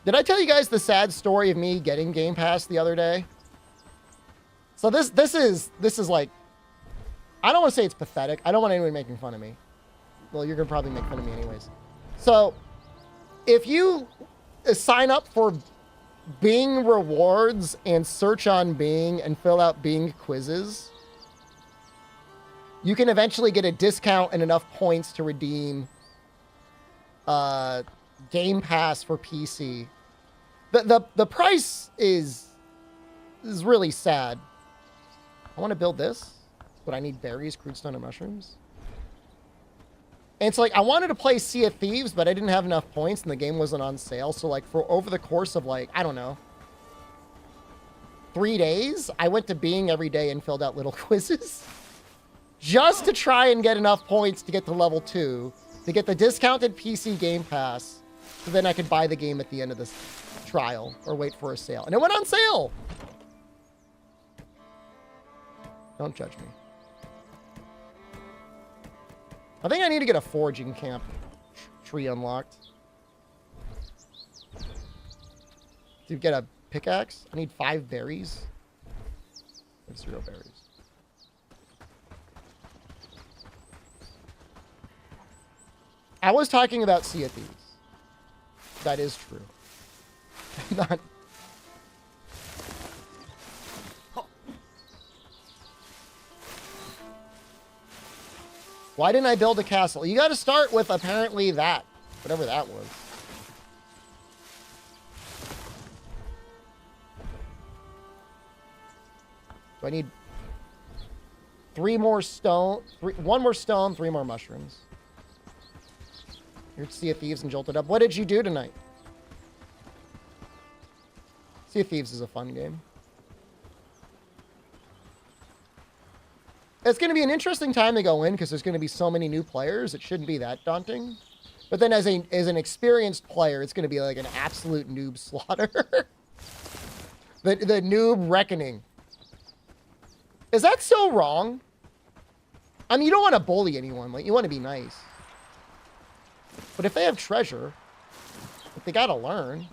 Did I tell you guys the sad story of me getting Game Pass the other day? So this is like, I don't want to say it's pathetic. I don't want anyone making fun of me. Well, you're going to probably make fun of me anyways. So, if you sign up for Bing rewards and search on Bing and fill out Bing quizzes, you can eventually get a discount and enough points to redeem Game Pass for PC. The price is really sad. I want to build this. But I need berries, crude stone, and mushrooms. And it's like, I wanted to play Sea of Thieves, but I didn't have enough points, and the game wasn't on sale. So, like, for over the course of, like, I don't know, 3 days, I went to Bing every day and filled out little quizzes. Just to try and get enough points to get to level 2, to get the discounted PC Game Pass, so then I could buy the game at the end of this trial, or wait for a sale. And it went on sale! Don't judge me. I think I need to get a foraging camp tree unlocked. To get a pickaxe, I need 5 berries. I have 0 berries. I was talking about Sea of Thieves. That is true. Not... Why didn't I build a castle? You got to start with apparently that. Whatever that was. So I need 3 more stone. 1 more stone, 3 more mushrooms. Here's Sea of Thieves and Jolted Up. What did you do tonight? Sea of Thieves is a fun game. It's going to be an interesting time to go in because there's going to be so many new players. It shouldn't be that daunting. But then as an experienced player, it's going to be like an absolute noob slaughter. the noob reckoning. Is that so wrong? I mean, you don't want to bully anyone. Like, you want to be nice. But if they have treasure, if they got to learn.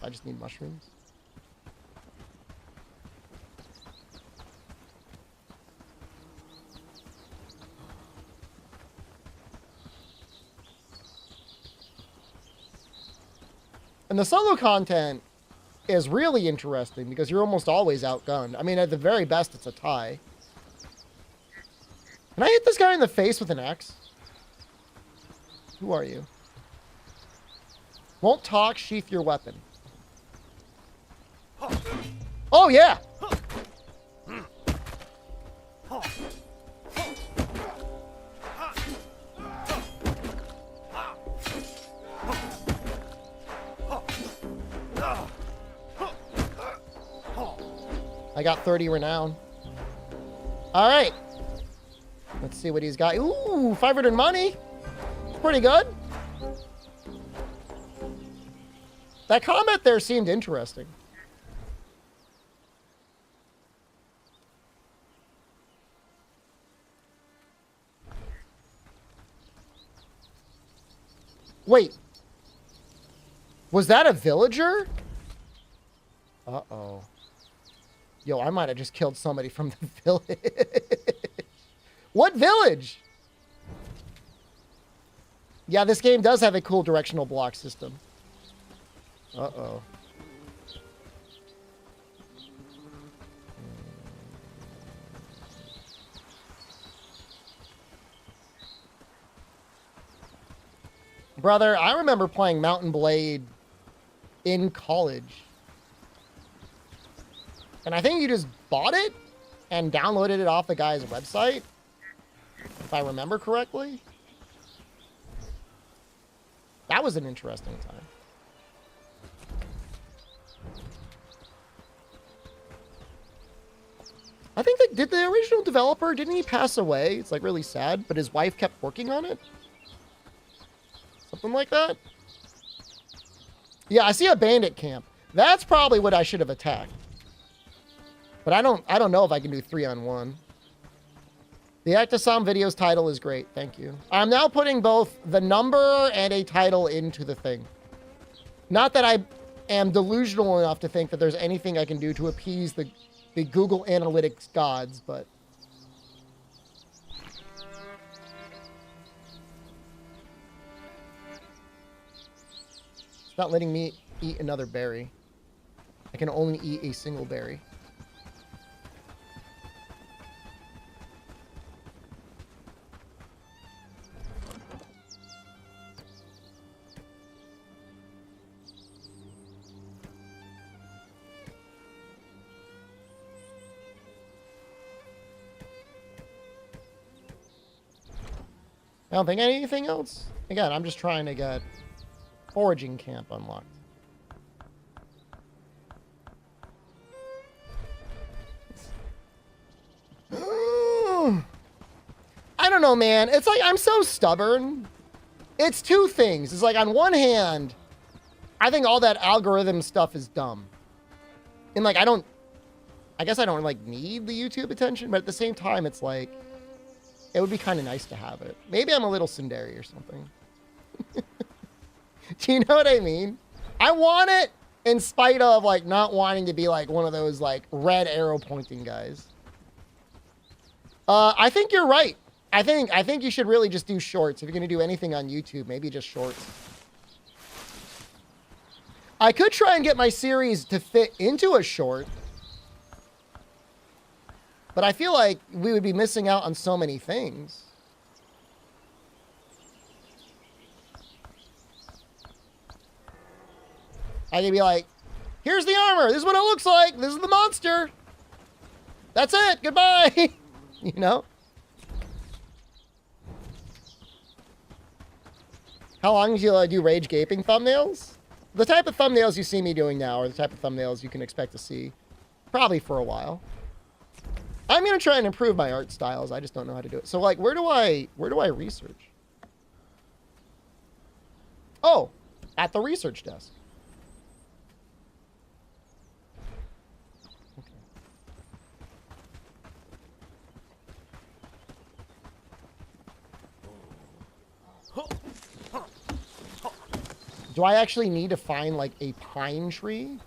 I just need mushrooms. And the solo content is really interesting because you're almost always outgunned. I mean, at the very best, it's a tie. Can I hit this guy in the face with an axe? Who are you? Won't talk, sheath your weapon. Oh, yeah! I got 30 renown. All right. Let's see what he's got. Ooh, 500 money. Pretty good. That comment there seemed interesting. Wait. Was that a villager? Uh-oh. Yo, I might have just killed somebody from the village. What village? Yeah, this game does have a cool directional block system. Uh-oh. Brother, I remember playing Mountain Blade in college. And I think you just bought it and downloaded it off the guy's website, if I remember correctly. That was an interesting time. I think that, did the original developer, didn't he pass away? It's like really sad, but his wife kept working on it? Something like that? Yeah, I see a bandit camp. That's probably what I should have attacked. But I don't know if I can do 3-on-1. The Actisam video's title is great. Thank you. I'm now putting both the number and a title into the thing. Not that I am delusional enough to think that there's anything I can do to appease the Google Analytics gods, but... It's not letting me eat another berry. I can only eat a single berry. I don't think anything else. Again, I'm just trying to get foraging camp unlocked. I don't know, man. It's like I'm so stubborn. It's two things. It's like on one hand, I think all that algorithm stuff is dumb. And like I guess I don't like need the YouTube attention, but at the same time it's like it would be kind of nice to have it. Maybe I'm a little tsundere or something. Do you know what I mean? I want it in spite of like not wanting to be like one of those like red arrow pointing guys. I think you're right. I think you should really just do shorts. If you're going to do anything on YouTube, maybe just shorts. I could try and get my series to fit into a short. But I feel like we would be missing out on so many things. I could be like, here's the armor. This is what it looks like. This is the monster. That's it. Goodbye. You know? How long do you do rage gaping thumbnails? The type of thumbnails you see me doing now are the type of thumbnails you can expect to see probably for a while. I'm going to try and improve my art styles. I just don't know how to do it. So, like, where do I research? Oh, at the research desk. Okay. Do I actually need to find, like, a pine tree?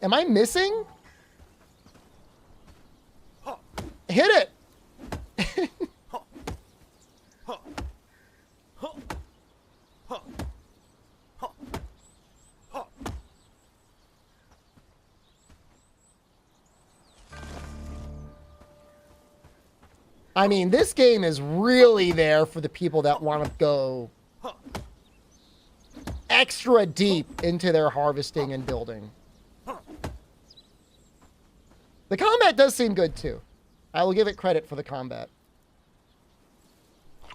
Am I missing? Hit it! I mean, this game is really there for the people that want to go extra deep into their harvesting and building. The combat does seem good, too. I will give it credit for the combat. I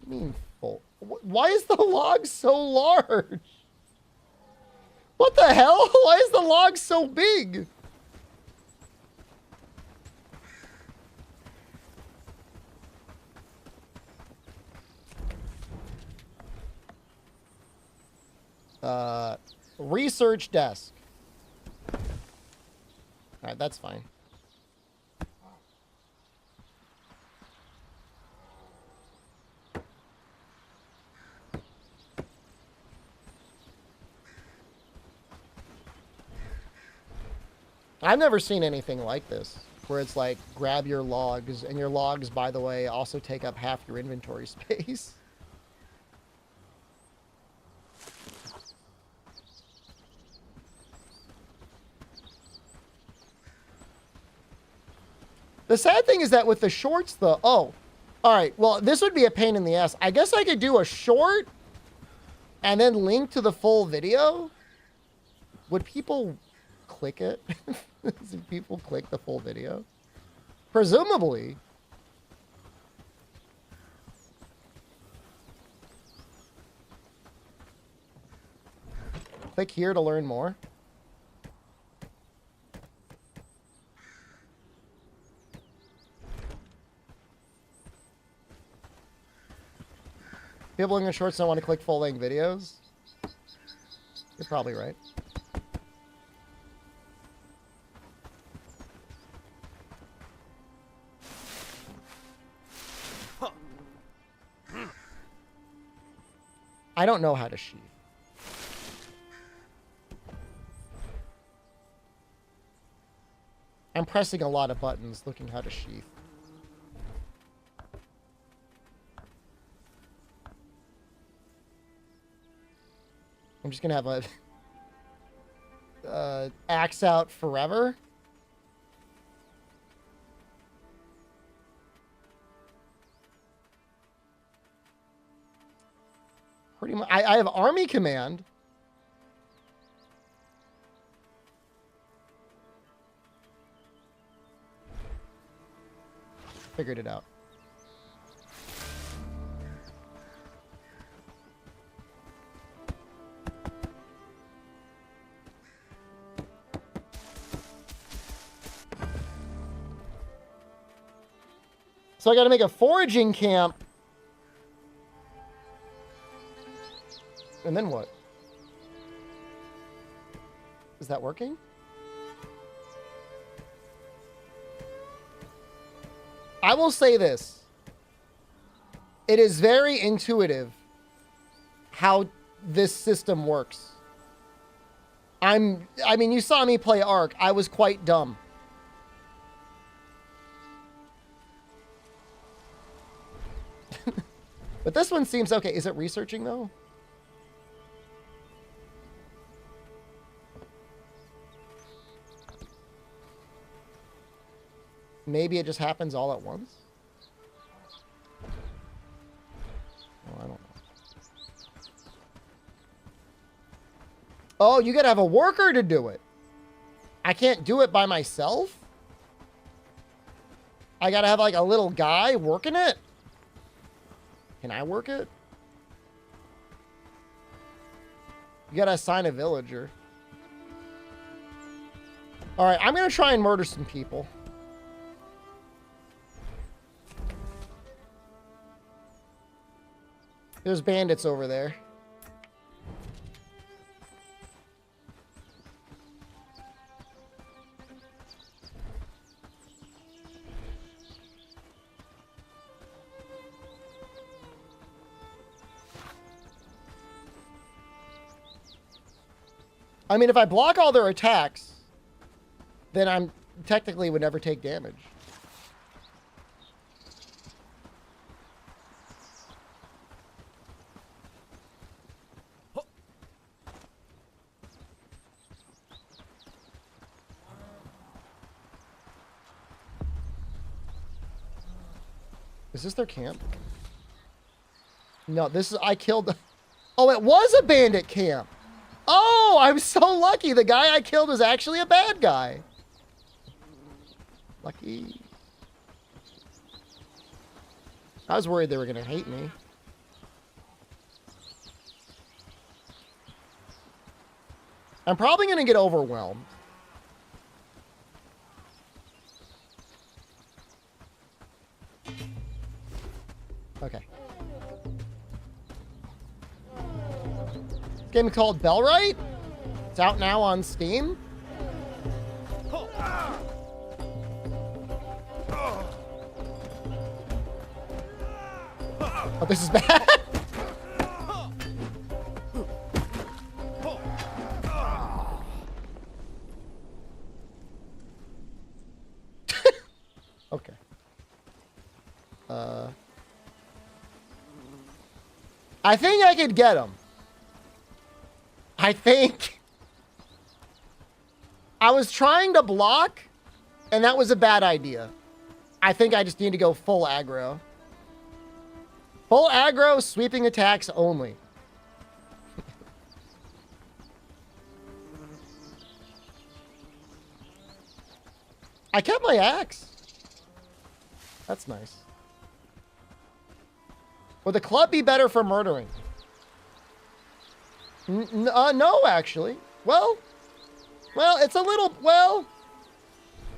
mean, full. Why is the log so large? What the hell? Why is the log so big? Research desk. Alright, that's fine. I've never seen anything like this, where it's like, grab your logs, and your logs, by the way, also take up half your inventory space. The sad thing is that with the shorts, though... Oh, all right. Well, this would be a pain in the ass. I guess I could do a short and then link to the full video. Would people click it? Do people click the full video? Presumably. Click here to learn more. People looking at shorts don't want to click full-length videos. You're probably right. I don't know how to sheath. I'm pressing a lot of buttons looking how to sheath. I'm just gonna have a axe out forever. Pretty much. I have army command. Figured it out. So I got to make a foraging camp. And then what? Is that working? I will say this. It is very intuitive how this system works. I mean, you saw me play Ark. I was quite dumb. But this one seems okay. Is it researching, though? Maybe it just happens all at once? Oh, I don't know. Oh, you gotta have a worker to do it. I can't do it by myself? I gotta have like a little guy working it? Can I work it? You gotta assign a villager. Alright, I'm gonna try and murder some people. There's bandits over there. I mean, if I block all their attacks, then I'm technically would never take damage. Is this their camp? No, this is... I killed... Oh, it was a bandit camp! Oh, I'm so lucky. The guy I killed was actually a bad guy. Lucky. I was worried they were going to hate me. I'm probably going to get overwhelmed. Okay. Game called Bellright. It's out now on Steam. Oh, this is bad. Okay. I think I could get him. I think I was trying to block, and that was a bad idea. I think I just need to go full aggro. Full aggro, sweeping attacks only. I kept my axe. That's nice. Would the club be better for murdering? No, actually. Well, it's a little,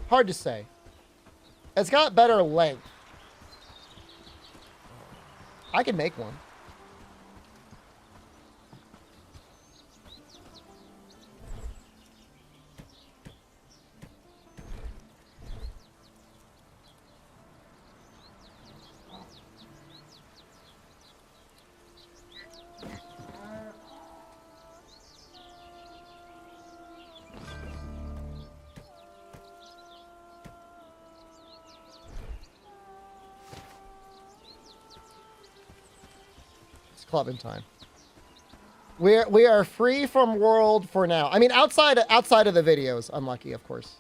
hard to say. It's got better length. I can make one. Club in time. We are free from world for now. I mean, outside of the videos. Unlucky, of course.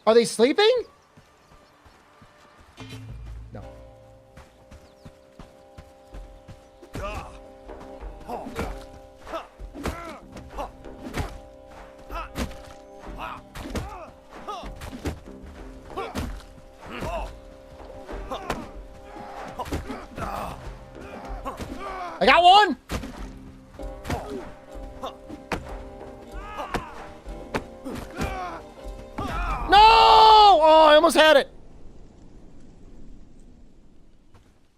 Are they sleeping? No. I got one! No! Oh, I almost had it.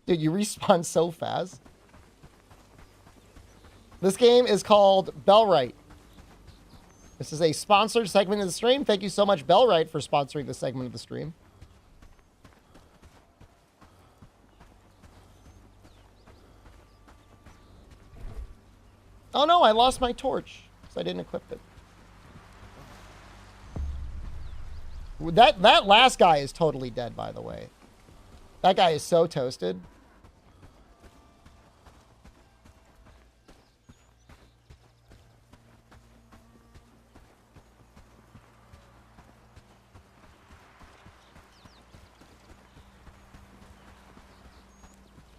Dude, you respawn so fast. This game is called Bellright. This is a sponsored segment of the stream. Thank you so much, Bellright, for sponsoring this segment of the stream. Oh no, I lost my torch because I didn't equip it. That last guy is totally dead, by the way. That guy is so toasted.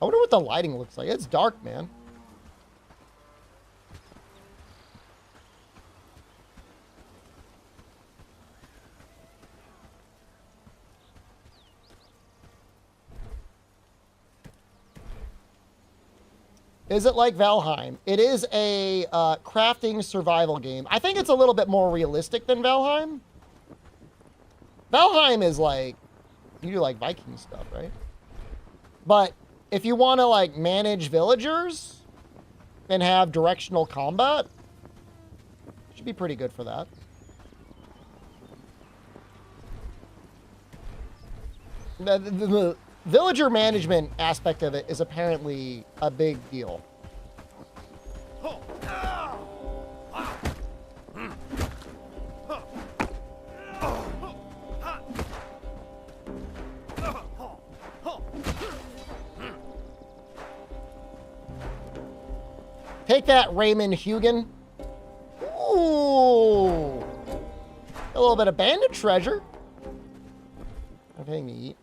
I wonder what the lighting looks like. It's dark, man. Is it like Valheim? It is a crafting survival game. I think it's a little bit more realistic than Valheim. Valheim is like, you do like Viking stuff, right? But if you want to like manage villagers and have directional combat, it should be pretty good for that. The villager management aspect of it is apparently a big deal. Take that, Raymond Hugan. Ooh. A little bit of bandit treasure. Nothing to eat.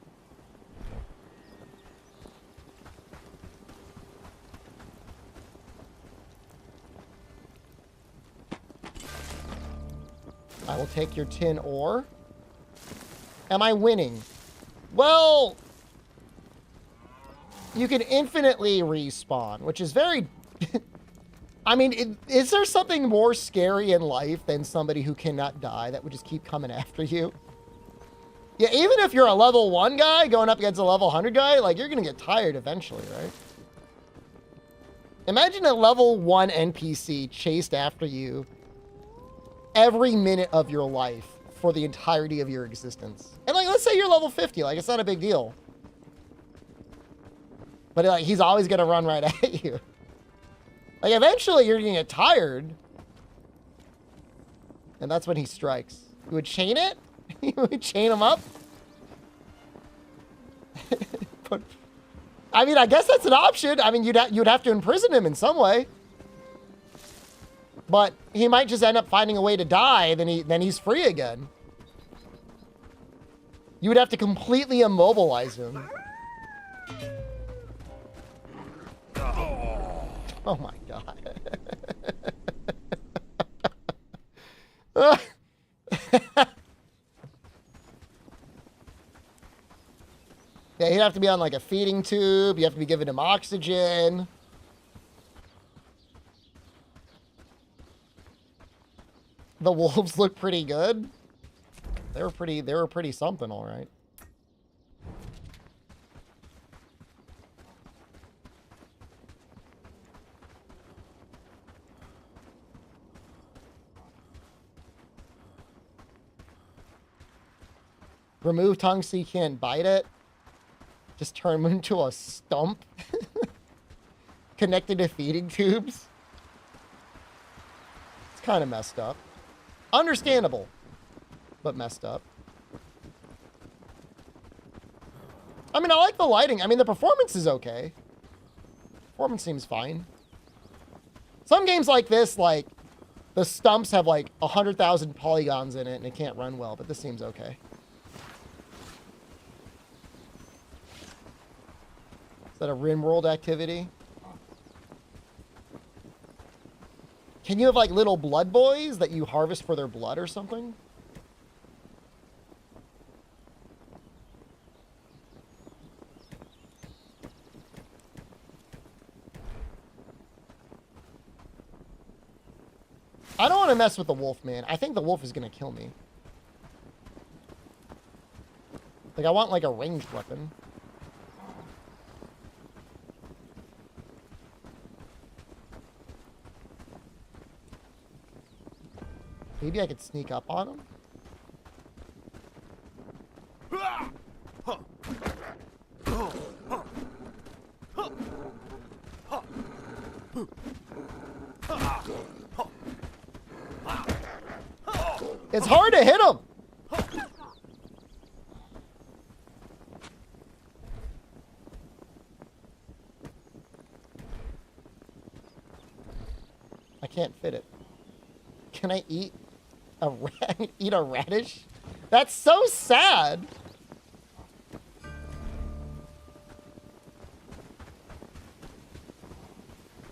I will take your tin ore. Am I winning? Well, you can infinitely respawn, which is very... I mean, is there something more scary in life than somebody who cannot die that would just keep coming after you? Yeah, even if you're a level 1 guy going up against a level 100 guy, like, you're going to get tired eventually, right? Imagine a level 1 NPC chased after you every minute of your life for the entirety of your existence. And like, let's say you're level 50, like it's not a big deal. But like, he's always gonna run right at you. Like eventually you're gonna get tired. And that's when he strikes. You would chain it? You would chain him up? But, I mean, I guess that's an option. I mean, you'd have to imprison him in some way. But he might just end up finding a way to die, then he's free again. You would have to completely immobilize him. Oh my god. Yeah, he'd have to be on like a feeding tube. You have to be giving him oxygen. The wolves look pretty good. They were pretty something, all right. Remove tongue so you can't bite it. Just turn him into a stump. Connected to feeding tubes. It's kind of messed up. Understandable, but messed up. I mean, I like the lighting. I mean, the performance is okay. Performance seems fine. Some games like this, like, the stumps have like 100,000 polygons in it and it can't run well, but this seems okay. Is that a RimWorld activity? Can you have like little blood boys that you harvest for their blood or something? I don't want to mess with the wolf, man. I think the wolf is going to kill me. Like, I want like a ranged weapon. Maybe I could sneak up on him? It's hard to hit him! I can't fit it. Can I eat eat a radish? That's so sad.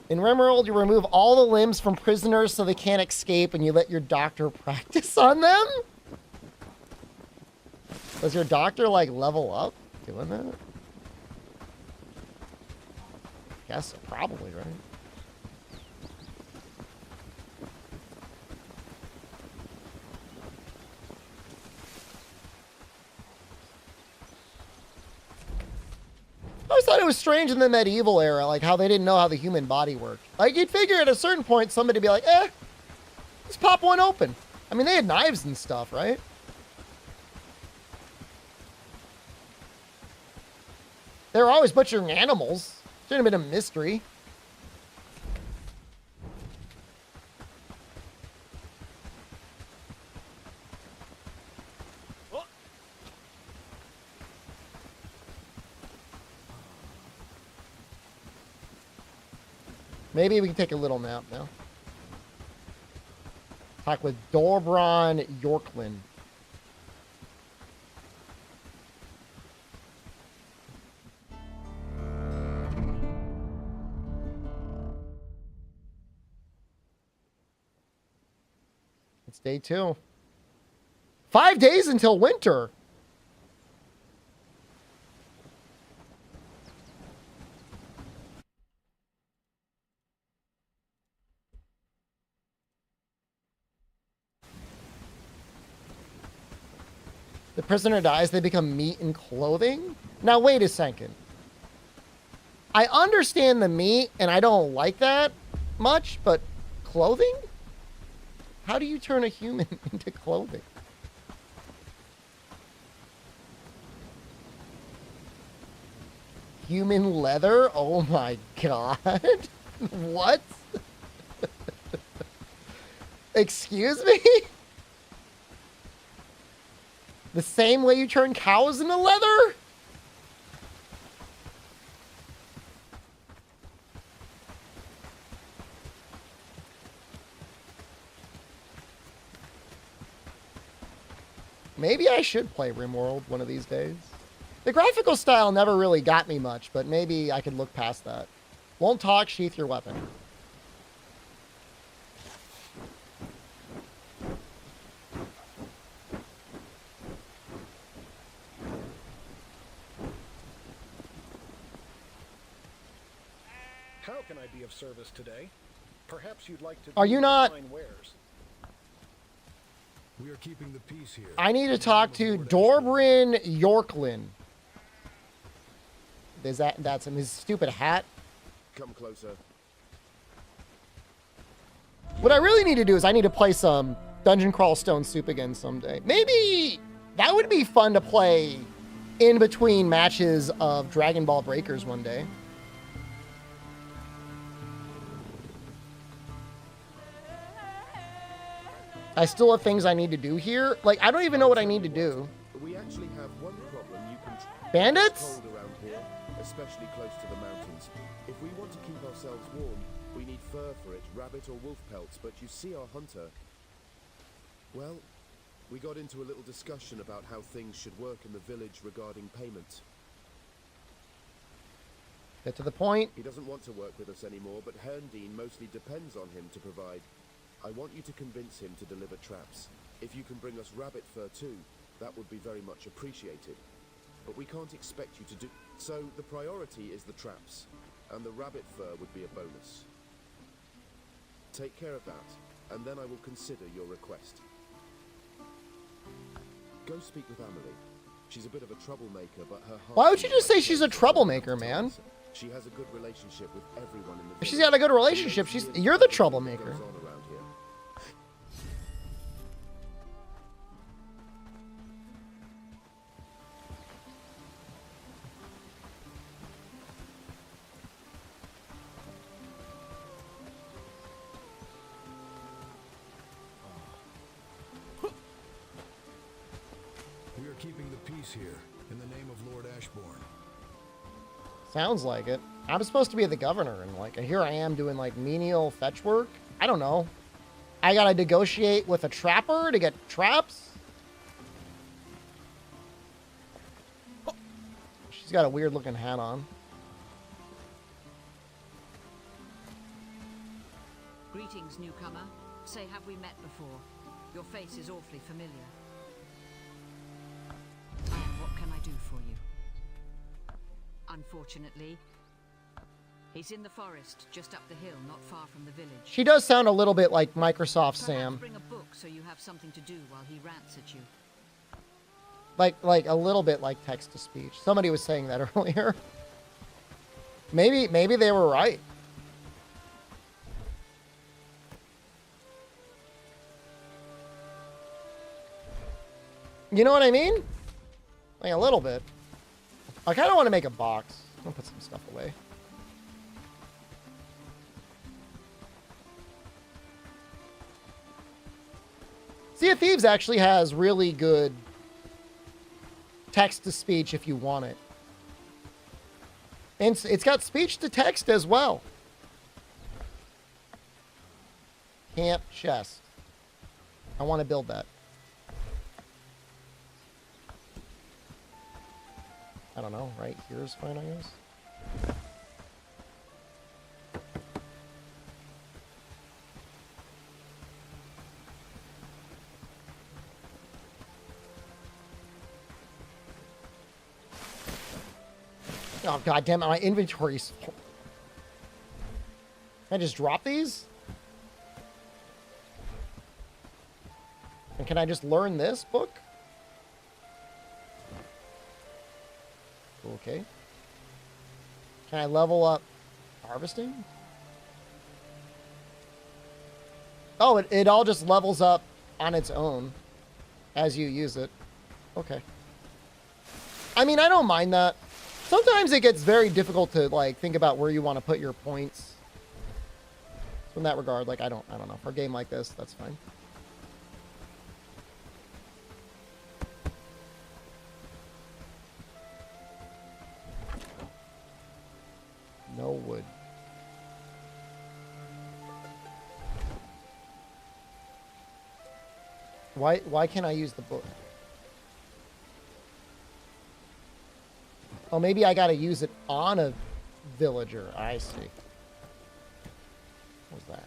In RimWorld, you remove all the limbs from prisoners so they can't escape, and you let your doctor practice on them? Does your doctor, like, level up doing that? Guess probably, right? I always thought it was strange in the medieval era, like how they didn't know how the human body worked. Like, you'd figure at a certain point somebody would be like, let's pop one open. I mean, they had knives and stuff, right? They were always butchering animals. Shouldn't have been a mystery. Maybe we can take a little nap now. Talk with Dorbron Yorklin. It's day 2. 5 days until winter. The prisoner dies, they become meat and clothing? Now, wait a second. I understand the meat, and I don't like that much, but clothing? How do you turn a human into clothing? Human leather? Oh my god. What? Excuse me? The same way you turn cows into leather? Maybe I should play RimWorld one of these days. The graphical style never really got me much, but maybe I could look past that. Won't talk, sheath your weapon. How can I be of service today? Perhaps you'd like to. Are you not? Fine wares. We are keeping the peace here. I need to talk to Dorbrin Yorklin. Is that's him? His stupid hat. Come closer. What I really need to do is I need to play some Dungeon Crawl Stone Soup again someday. Maybe that would be fun to play in between matches of Dragon Ball Breakers one day. I still have things I need to do here. Like, I don't even know what I need to do. We actually have one problem you can. Bandits? It's cold around here, especially close to the mountains. If we want to keep ourselves warm, we need fur for it, rabbit or wolf pelts. But you see our hunter. Well, we got into a little discussion about how things should work in the village regarding payment. Get to the point. He doesn't want to work with us anymore, but Herndeen mostly depends on him to provide. I want you to convince him to deliver traps. If you can bring us rabbit fur too, that would be very much appreciated. But we can't expect you to do... So the priority is the traps, and the rabbit fur would be a bonus. Take care of that, and then I will consider your request. Go speak with Amelie. She's a bit of a troublemaker, but her heart... Why would you just say she's a troublemaker, man? She has a good relationship with everyone in the village. If she's got a good relationship, you're the troublemaker. We are keeping the peace here in the name of Lord Ashbourne. Sounds like it. I'm supposed to be the governor, and like here I am doing like menial fetch work. I don't know. I gotta negotiate with a trapper to get traps. She's got a weird looking hat on. Greetings, newcomer. Say, have we met before? Your face is awfully familiar. And what can I do for you? Unfortunately, he's in the forest, just up the hill, not far from the village. She does sound a little bit like Microsoft Sam. Bring a book so you have something to do while he rants at you. Like a little bit like text to speech. Somebody was saying that earlier. Maybe they were right. You know what I mean? Like a little bit. I kind of want to make a box. I'll put some stuff away. Sea of Thieves actually has really good text to speech if you want it. And it's got speech to text as well. Camp chest. I want to build that. I don't know, right here's fine, I guess. Oh, goddamn, my inventory's full. Can I just drop these? And can I just learn this book? Okay. Can I level up harvesting? Oh, it all just levels up on its own as you use it. Okay. I mean, I don't mind that. Sometimes it gets very difficult to like think about where you want to put your points. So in that regard, like I don't know. For a game like this, that's fine. No wood. Why can't I use the book? Oh, maybe I gotta use it on a villager. I see. What was that?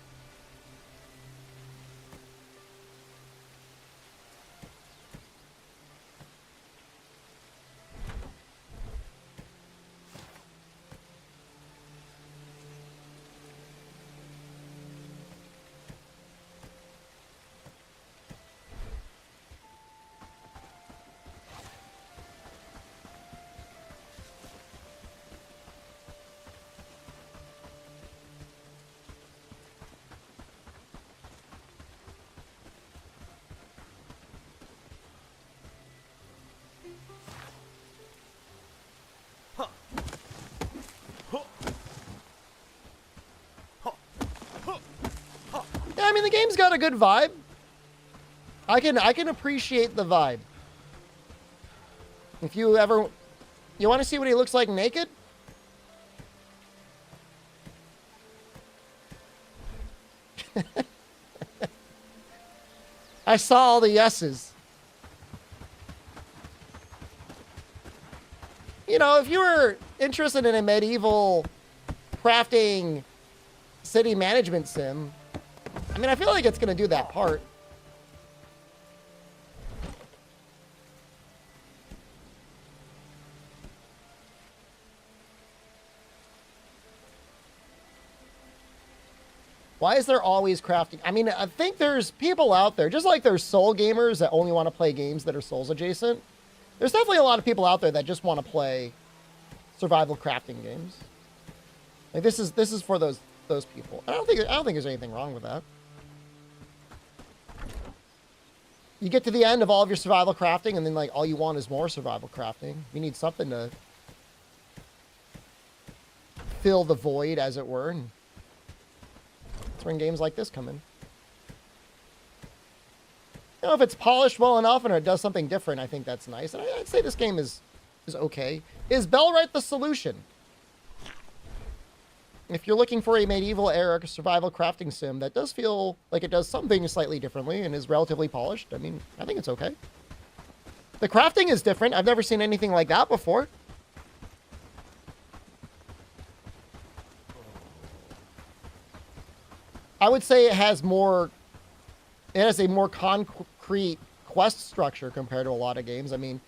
I mean, the game's got a good vibe. I can appreciate the vibe. If you ever... You want to see what he looks like naked? I saw all the yeses. You know, if you were interested in a medieval crafting city management sim, I mean, I feel like it's going to do that part. Why is there always crafting? I mean, I think there's people out there, just like there's soul gamers that only want to play games that are souls adjacent. There's definitely a lot of people out there that just want to play survival crafting games. Like this is for those people. I don't think there's anything wrong with that. You get to the end of all of your survival crafting, and then like all you want is more survival crafting. You need something to fill the void, as it were. And that's when games like this come in. You know, if it's polished well enough and it does something different, I think that's nice. And I'd say this game is okay. Is Bellwright the solution? If you're looking for a medieval era survival crafting sim that does feel like it does something slightly differently and is relatively polished, I mean, I think it's okay. The crafting is different. I've never seen anything like that before. I would say it has a more concrete quest structure compared to a lot of games. I mean,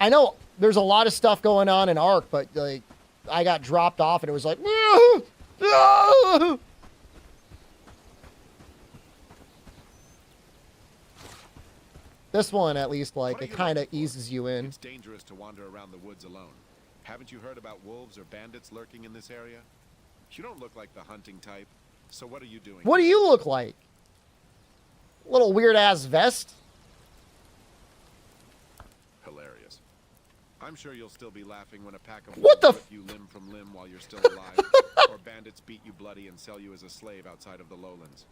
I know there's a lot of stuff going on in Ark, but like I got dropped off and it was like, no! No! This one, at least, like, it kind of eases you in. It's dangerous to wander around the woods alone. Haven't you heard about wolves or bandits lurking in this area? You don't look like the hunting type. So what are you doing? What do you look like? Little weird-ass vest? Hilarious. I'm sure you'll still be laughing when a pack of what wolves rip you limb from limb while you're still alive, or bandits beat you bloody and sell you as a slave outside of the lowlands.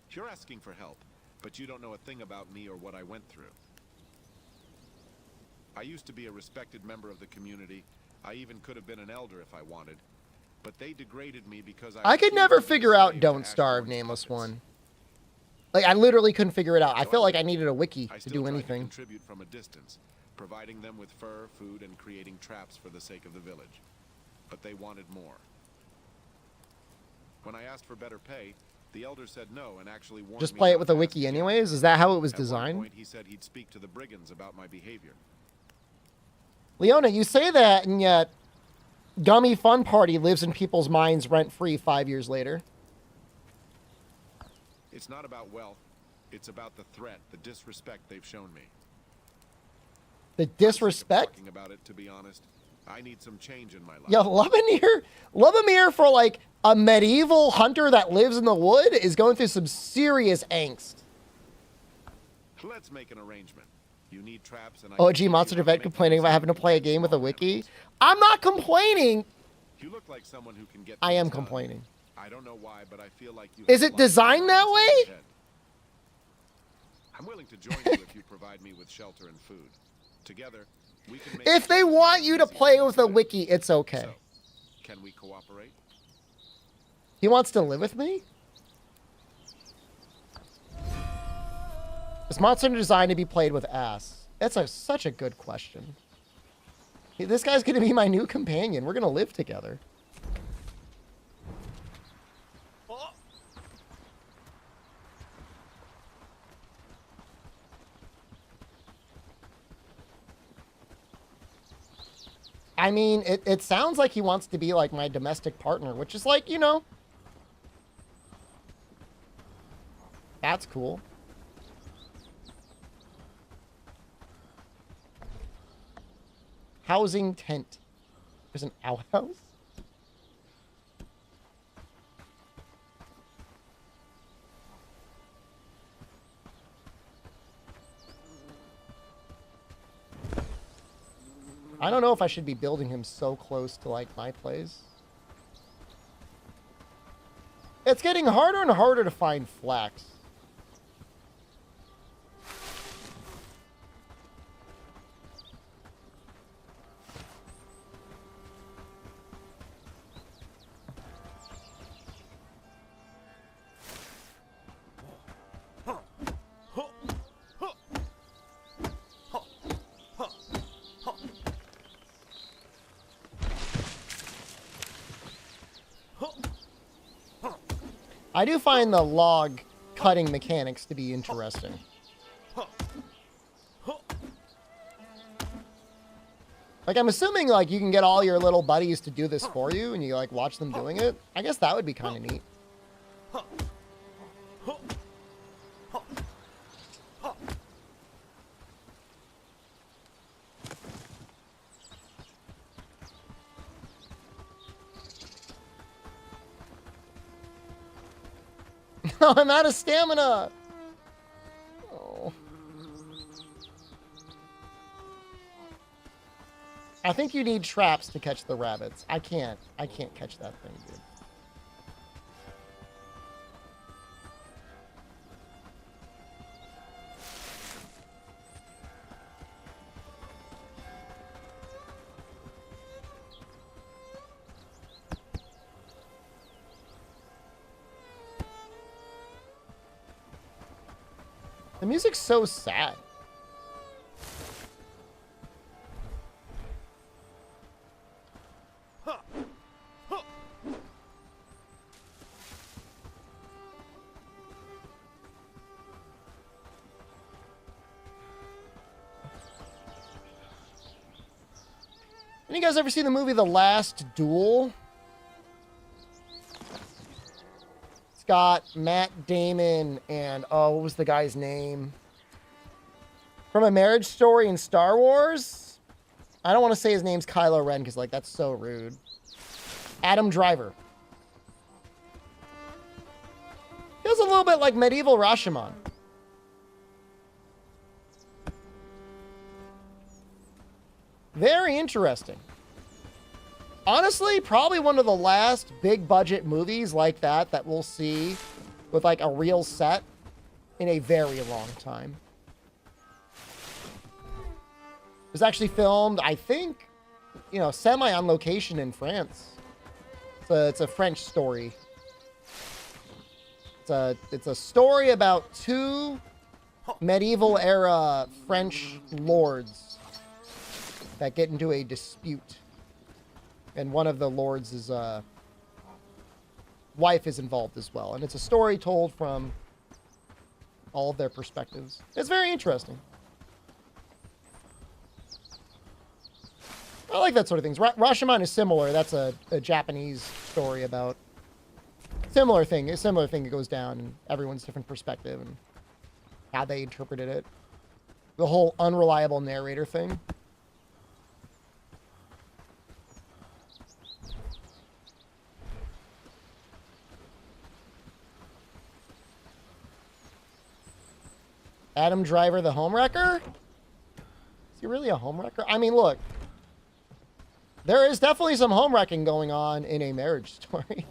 You're asking for help, but you don't know a thing about me or what I went through. I used to be a respected member of the community. I even could have been an elder if I wanted, but they degraded me because I could never figure out Don't Starve, Nameless One. Like, I literally couldn't figure it out. I felt like I needed a wiki to do anything. I contribute from a distance, providing them with fur, food, and creating traps for the sake of the village. But they wanted more. When I asked for better pay, the elder said no and actually warned me. Just play it with a wiki anyways? Is that how it was designed? At one point, he said he'd speak to the brigands about my behavior. Leona, you say that, and yet Gummy Fun Party lives in people's minds rent-free 5 years later. It's not about wealth. It's about the threat, the disrespect they've shown me. The disrespect? Talking about it, to be honest. I need some change in my life. Yo, Lubomir for like a medieval hunter that lives in the wood is going through some serious angst. Let's make an arrangement. You need traps and OG Monster Vet complaining about having to play a game with a wiki. I'm not complaining. You look like someone who can get I am things done. complaining. I don't know why, but I feel like you Is have it a lot of designed that plans in way? your head. I'm willing to join you if you provide me with shelter and food. Together, we can make If they want you to play with a wiki, it's okay. So, can we cooperate? He wants to live with me? Is Monster Hunter designed to be played with ass? That's such a good question. This guy's going to be my new companion. We're going to live together. I mean, it sounds like he wants to be like my domestic partner, which is like, you know, that's cool. Housing tent. There's an outhouse? I don't know if I should be building him so close to like my place. It's getting harder and harder to find flax. I do find the log cutting mechanics to be interesting. Like, I'm assuming, like, you can get all your little buddies to do this for you, and you, like, watch them doing it. I guess that would be kind of neat. I'm out of stamina. Oh. I think you need traps to catch the rabbits. I can't catch that thing, dude. The music's so sad. Have you guys ever seen the movie The Last Duel? It's got Matt Damon and, oh, what was the guy's name? From A Marriage Story in Star Wars? I don't want to say his name's Kylo Ren because, like, that's so rude. Adam Driver. Feels a little bit like medieval Rashomon. Very interesting. Honestly, probably one of the last big budget movies like that we'll see with like a real set in a very long time. It was actually filmed, I think, you know, semi on location in France. It's a French story. It's a story about two medieval era French lords that get into a dispute. And one of the lords' wife is involved as well. And it's a story told from all of their perspectives. It's very interesting. I like that sort of things. Rashomon is similar. That's a Japanese story about a similar thing that goes down, and everyone's different perspective and how they interpreted it. The whole unreliable narrator thing. Adam Driver, the homewrecker? Is he really a homewrecker? I mean, look. There is definitely some homewrecking going on in A Marriage Story.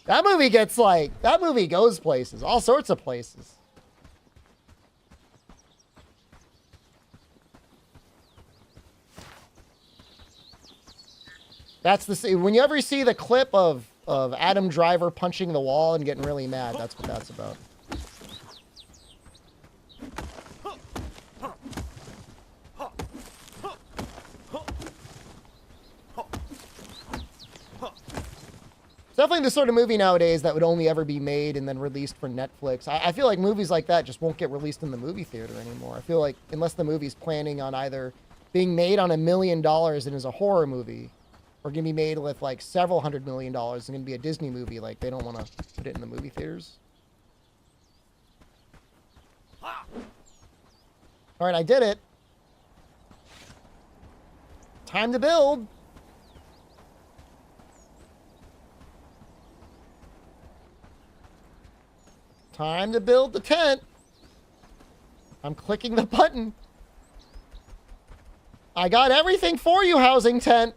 That movie gets like... That movie goes places. All sorts of places. That's the... When you ever see the clip of Adam Driver punching the wall and getting really mad, that's what that's about. Definitely the sort of movie nowadays that would only ever be made and then released for Netflix. I feel like movies like that just won't get released in the movie theater anymore. I feel like unless the movie's planning on either being made on $1 million and is a horror movie, or going to be made with like several $100 million and going to be a Disney movie, like they don't want to put it in the movie theaters. All right, I did it. Time to build. Time to build the tent. I'm clicking the button. I got everything for you, housing tent.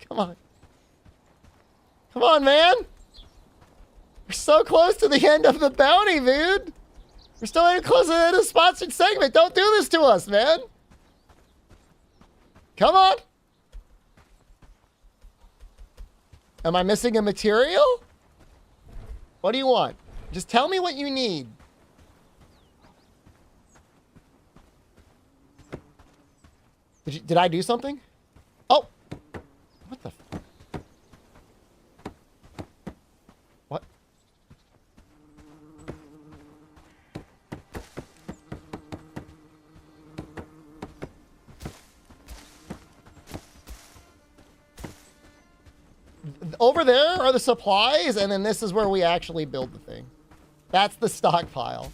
Come on. Come on, man. We're so close to the end of the bounty, dude. We're still even close to the end of the sponsored segment. Don't do this to us, man. Come on. Am I missing a material? What do you want? Just tell me what you need. Did I do something? Oh. What the? What? Over there are the supplies, and then this is where we actually build the thing. That's the stockpile.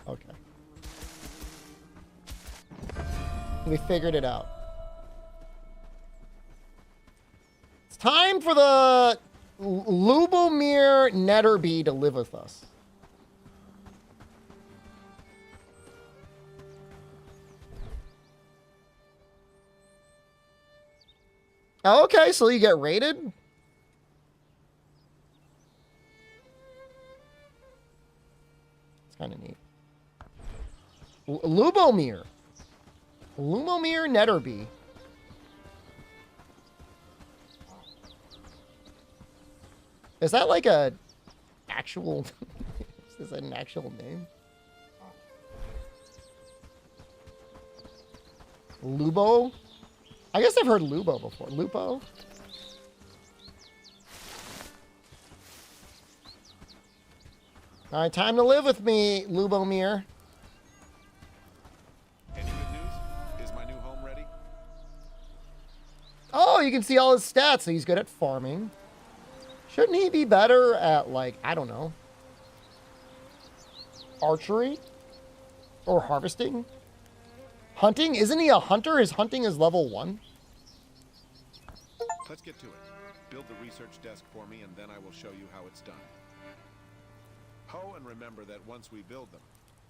Okay. We figured it out. It's time for the Lubomir Netterby to live with us. Oh, okay, so you get raided? It's kind of neat. Lubomir. Lubomir Netterby. Is that like a actual... Is that an actual name? Lubo? I guess I've heard Lubo before. Lupo? All right, time to live with me, Lubomir. Any good news? Is my new home ready? Oh, you can see all his stats. So he's good at farming. Shouldn't he be better at, like, I don't know, archery? Or harvesting? Hunting? Isn't he a hunter? His hunting is level 1. Let's get to it. Build the research desk for me, and then I will show you how it's done. Oh, and remember that once we build them,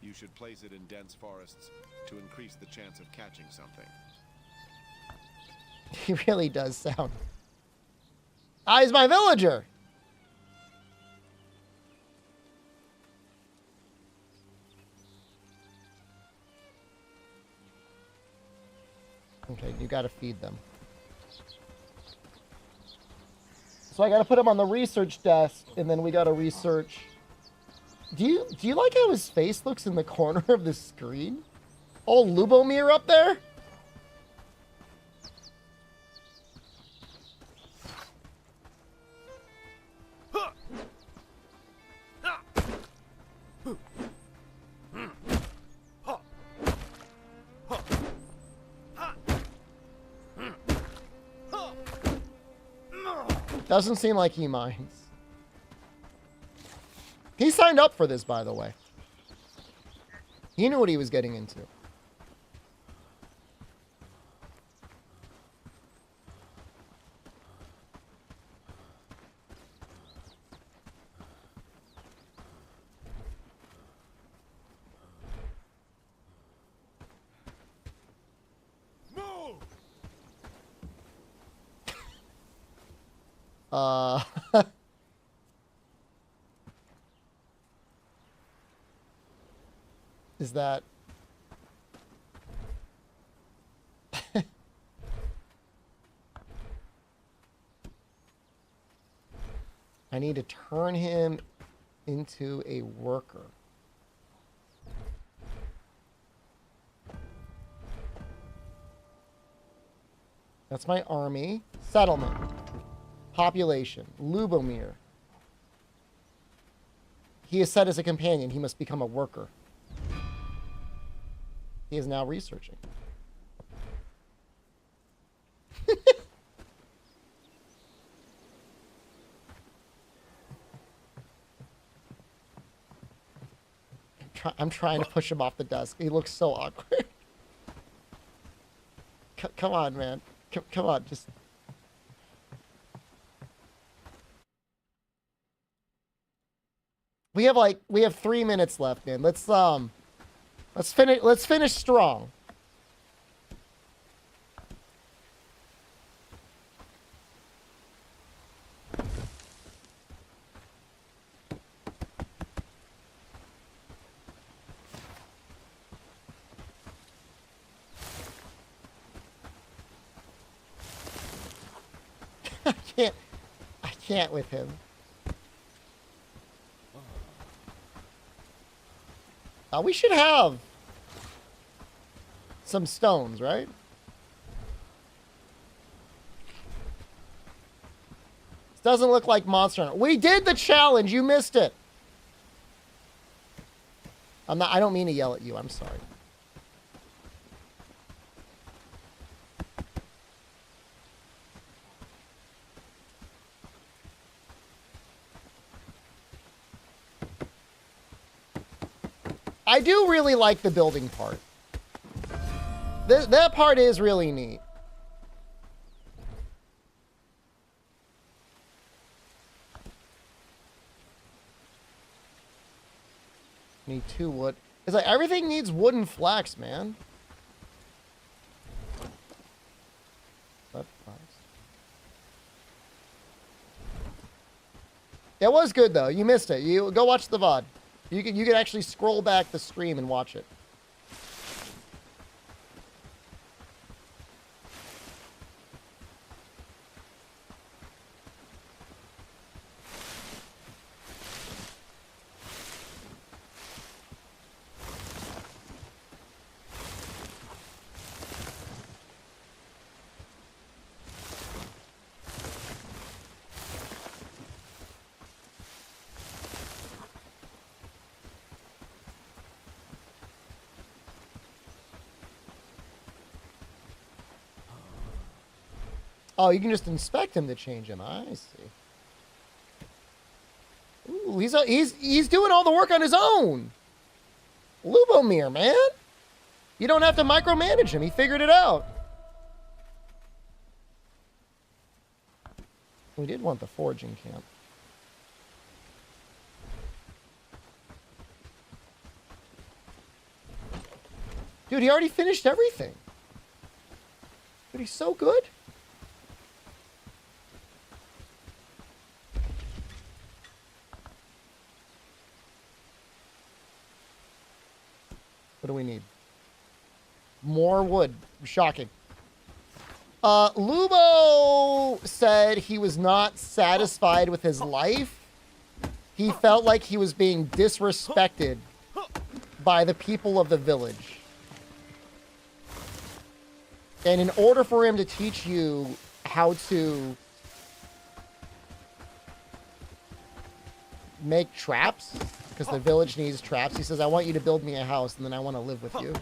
you should place it in dense forests to increase the chance of catching something. He really does sound... Ah, he's my villager! Okay, you gotta feed them. So I gotta put him on the research desk, and then we gotta research... Do you like how his face looks in the corner of the screen? Oh, Lubomir up there? Doesn't seem like he minds. He signed up for this, by the way. He knew what he was getting into. Is that... I need to turn him into a worker. That's my army. Settlement. Population. Lubomir. He is set as a companion. He must become a worker. He is now researching. I'm trying to push him off the desk. He looks so awkward. Come on, man. Come on, just... We have 3 minutes left, man. Let's finish strong. I can't with him. We should have some stones, right? This doesn't look like Monster Hunter. We did the challenge. You missed it. I don't mean to yell at you. I'm sorry. I do really like the building part. That part is really neat. Need 2 wood. It's like everything needs wooden flax, man. That flax. It was good though. You missed it. You go watch the VOD. You can actually scroll back the stream and watch it. Oh, you can just inspect him to change him. I see. Ooh, he's doing all the work on his own. Lubomir, man. You don't have to micromanage him. He figured it out. We did want the foraging camp. Dude, he already finished everything. Dude, he's so good. What do we need? More wood. Shocking. Lubo said he was not satisfied with his life. He felt like he was being disrespected by the people of the village. And in order for him to teach you how to make traps, because the village needs traps, he says, I want you to build me a house, and then I want to live with you.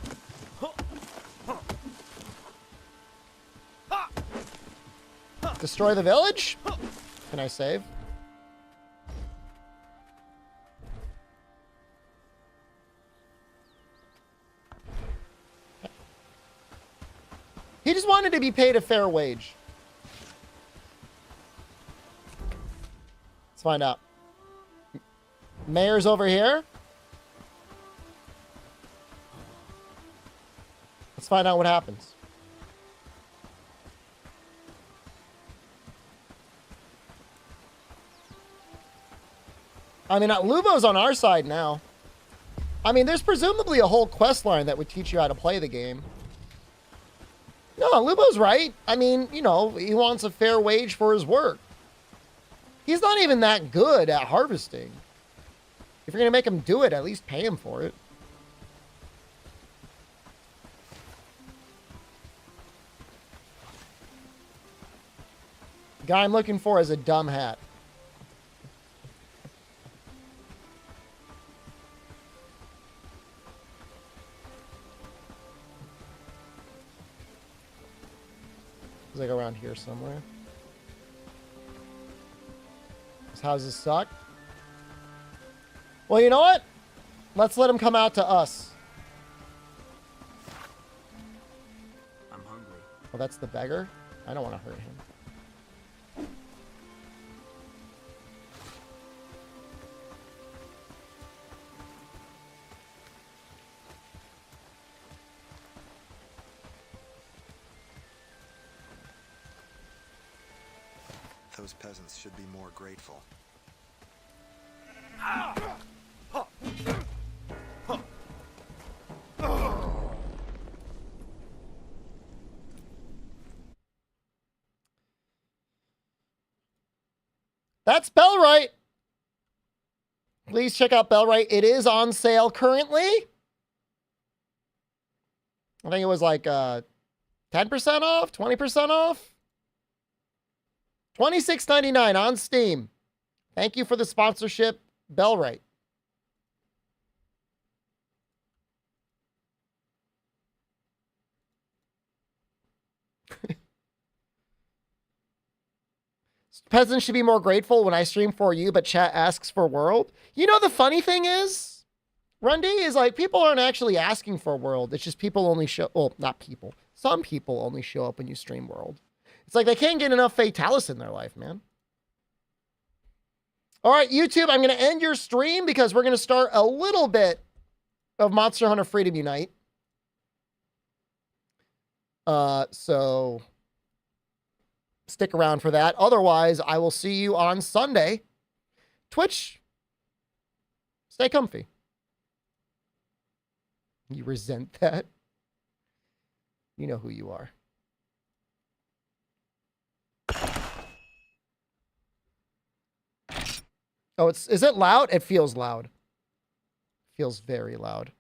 Destroy the village? Can I save? He just wanted to be paid a fair wage. Let's find out. Mayor's over here. Let's find out what happens. I mean, Lubo's on our side now. I mean, there's presumably a whole quest line that would teach you how to play the game. No, Lubo's right. I mean, you know, he wants a fair wage for his work. He's not even that good at harvesting. If you're going to make him do it, at least pay him for it. The guy I'm looking for is a dumb hat. He's like around here somewhere. His houses suck. Well, you know what? Let's let him come out to us. I'm hungry. Oh, that's the beggar? I don't want to hurt him. Those peasants should be more grateful. That's Bellright. Please check out Bellright. It is on sale currently. I think it was like 10% off, 20% off. $26.99 on Steam. Thank you for the sponsorship, Bellright. Peasants should be more grateful when I stream for you, but chat asks for world. You know, the funny thing is, Rundy, is like people aren't actually asking for world. It's just people only show, well, not people. Some people only show up when you stream world. It's like they can't get enough Fatalis in their life, man. All right, YouTube, I'm going to end your stream because we're going to start a little bit of Monster Hunter Freedom Unite. So stick around for that. Otherwise, I will see you on Sunday. Twitch, stay comfy. You resent that? You know who you are. Oh, is it loud? It feels loud. Feels very loud.